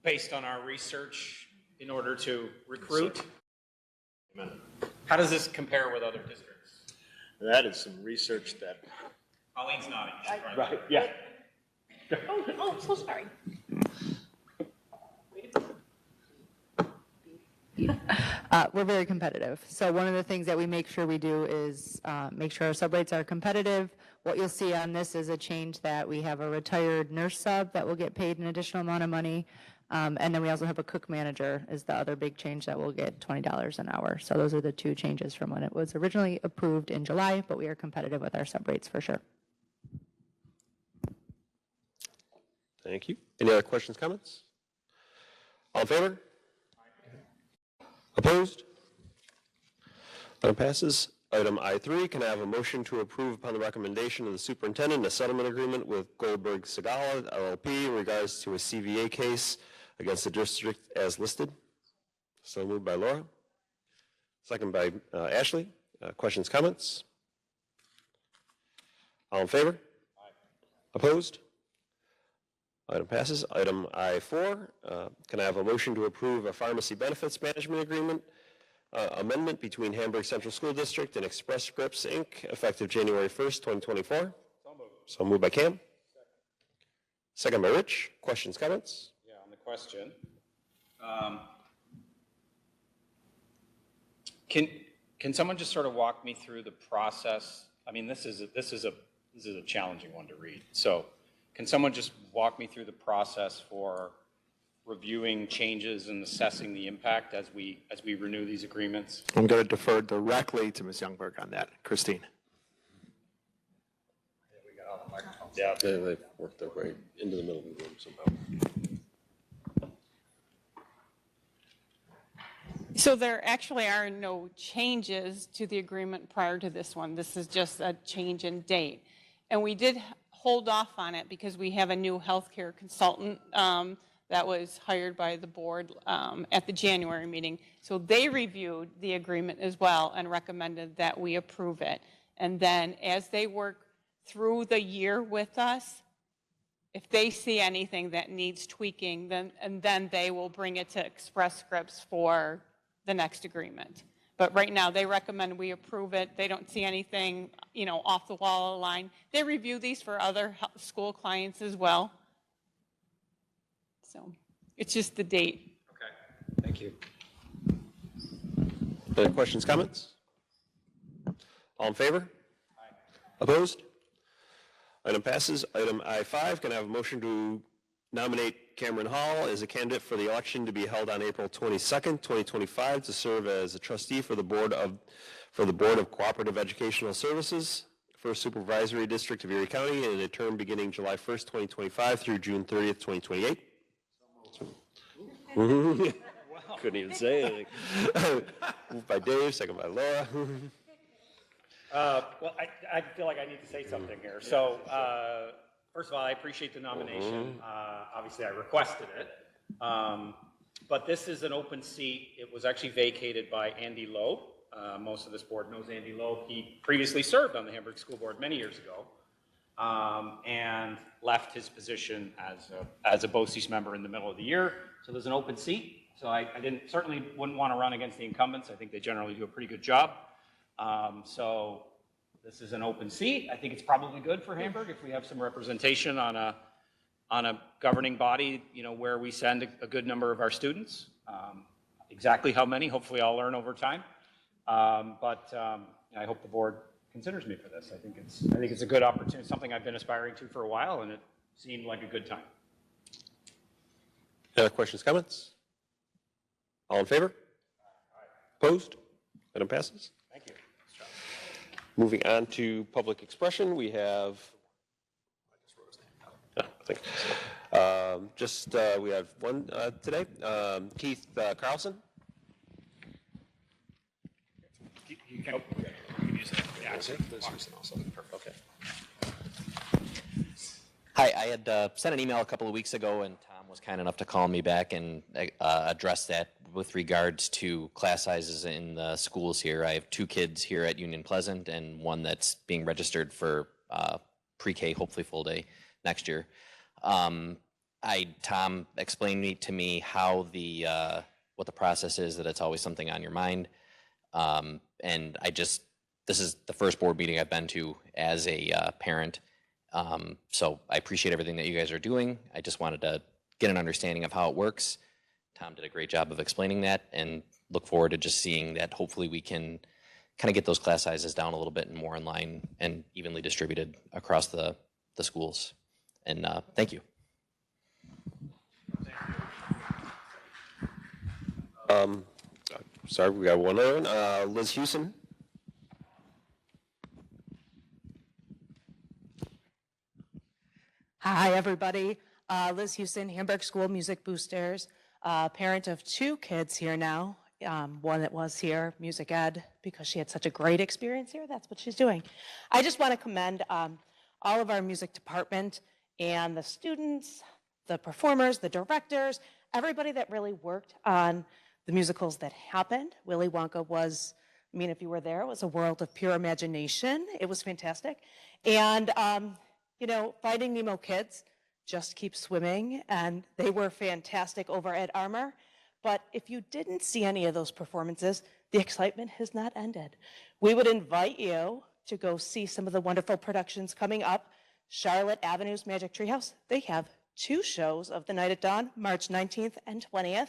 based on our research in order to recruit. Amen. How does this compare with other districts? That is some research that. Colleen's nodding. Right. Yeah. Oh, I'm so sorry. We're very competitive. So one of the things that we make sure we do is make sure our sub rates are competitive. What you'll see on this is a change that we have a retired nurse sub that will get paid an additional amount of money. And then we also have a cook manager is the other big change that will get $20 an hour. So those are the two changes from when it was originally approved in July, but we are competitive with our sub rates for sure. Thank you. Any other questions, comments? All in favor? Opposed? Item passes. Item I3, can I have a motion to approve upon the recommendation of the superintendent a settlement agreement with Goldberg Segala LLP in regards to a CVA case against the district as listed? So moved by Laura. Second by Ashley. Questions, comments? All in favor? Opposed? Item passes. Item I4, can I have a motion to approve a pharmacy benefits management agreement amendment between Hamburg Central School District and Express Scripts, Inc., effective January 1st, 2024? So moved by Cam. Second by Rich. Questions, comments? Yeah, on the question. Can someone just sort of walk me through the process? I mean, this is a challenging one to read. So can someone just walk me through the process for reviewing changes and assessing the impact as we renew these agreements? I'm going to defer directly to Ms. Youngberg on that. Christine. Yeah, they worked their way into the middle of the room somehow. So there actually are no changes to the agreement prior to this one. This is just a change in date. And we did hold off on it because we have a new healthcare consultant that was hired by the board at the January meeting. So they reviewed the agreement as well and recommended that we approve it. And then as they work through the year with us, if they see anything that needs tweaking, then they will bring it to Express Scripts for the next agreement. But right now, they recommend we approve it. They don't see anything, off the wall line. They review these for other school clients as well. So it's just the date. Okay, thank you. Other questions, comments? All in favor? Aye. Opposed? Item passes. Item I5, can I have a motion to nominate Cameron Hall as a candidate for the election to be held on April 22nd, 2025, to serve as a trustee for the Board of Cooperative Educational Services, First Supervisory District of Erie County, in a term beginning July 1st, 2025 through June 30th, 2028. Couldn't even say anything. Moved by Dave, second by Laura. Well, I feel like I need to say something here. So, first of all, I appreciate the nomination. Obviously, I requested it. But this is an open seat. It was actually vacated by Andy Lowe. Most of this board knows Andy Lowe. He previously served on the Hamburg School Board many years ago and left his position as a BOCES member in the middle of the year. So there's an open seat. So I certainly wouldn't want to run against the incumbents. I think they generally do a pretty good job. So this is an open seat. I think it's probably good for Hamburg if we have some representation on a governing body, where we send a good number of our students. Exactly how many, hopefully I'll learn over time. But I hope the board considers me for this. I think it's a good opportunity, something I've been aspiring to for a while, and it seemed like a good time. Any other questions, comments? All in favor? Opposed? Item passes. Thank you. Moving on to public expression, we have, we have one today. Keith Carlson. You can use it. Yeah, Okay. Hi, I had sent an email a couple of weeks ago, and Tom was kind enough to call me back and address that with regards to class sizes in the schools here. I have 2 kids here at Union Pleasant and one that's being registered for pre-K, hopefully full day next year. Tom explained to me how what the process is, that it's always something on your mind. And this is the first board meeting I've been to as a parent. So I appreciate everything that you guys are doing. I just wanted to get an understanding of how it works. Tom did a great job of explaining that, and look forward to just seeing that hopefully we can kind of get those class sizes down a little bit and more in line and evenly distributed across the schools. And thank you. Sorry, we got one other one. Liz Hewson. Hi, everybody. Liz Houston, Hamburg School Music Boosters, parent of 2 kids here now. One that was here, music ed, because she had such a great experience here. That's what she's doing. I just want to commend all of our music department and the students, the performers, the directors, everybody that really worked on the musicals that happened. Willy Wonka was, if you were there, it was a world of pure imagination. It was fantastic. And you know, Finding Nemo kids just keep swimming, and they were fantastic over at Armor. But if you didn't see any of those performances, the excitement has not ended. We would invite you to go see some of the wonderful productions coming up. Charlotte Avenue's Magic Treehouse, they have 2 shows of The Night at Dawn, March 19th and 20th.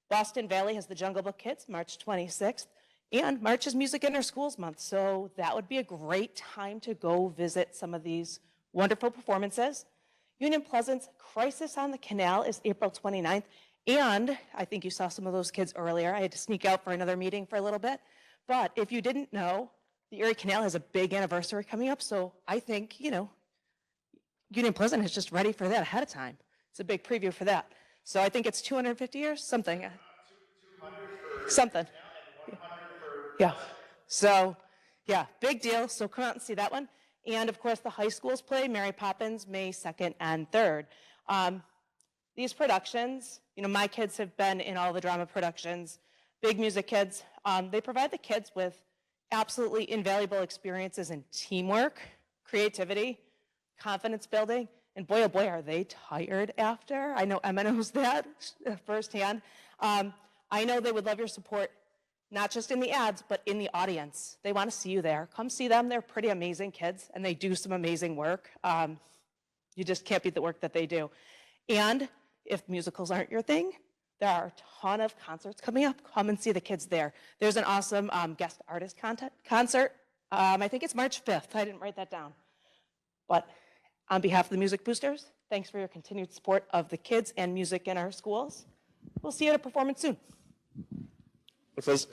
Boston Valley has the Jungle Book Kids, March 26th. And March is Music in Our Schools Month, so that would be a great time to go visit some of these wonderful performances. Union Pleasant's Crisis on the Canal is April 29th, and I think you saw some of those kids earlier. I had to sneak out for another meeting for a little bit, but if you didn't know, the Erie Canal has a big anniversary coming up, so I think, you know, Union Pleasant is just ready for that ahead of time. It's a big preview for that. So I think it's 250 years, something. Something. Yeah. So, yeah, big deal. So come out and see that one. And of course, the high schools play Mary Poppins May 2nd and 3rd. These productions, you know, my kids have been in all the drama productions, Big Music Kids. They provide the kids with absolutely invaluable experiences in teamwork, creativity, confidence building, and boy, oh boy, are they tired after. I know Emma knows that firsthand. I know they would love your support, not just in the ads, but in the audience. They want to see you there. Come see them. They're pretty amazing kids, and they do some amazing work. You just can't beat the work that they do. And if musicals aren't your thing, there are a ton of concerts coming up. Come and see the kids there. There's an awesome guest artist concert. I think it's March 5th. I didn't write that down. But on behalf of the Music Boosters, thanks for your continued support of the kids and music in our schools. We'll see you at a performance soon. Thanks, Liz.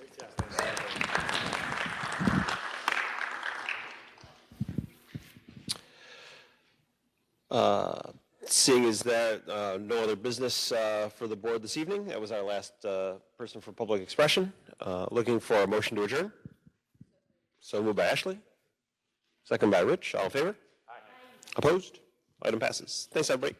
Seeing as that no other business for the board this evening, that was our last person for public expression. Looking for a motion to adjourn. So moved by Ashley. Second by Rich. All in favor? Aye. Opposed? Item passes. Thanks, everybody.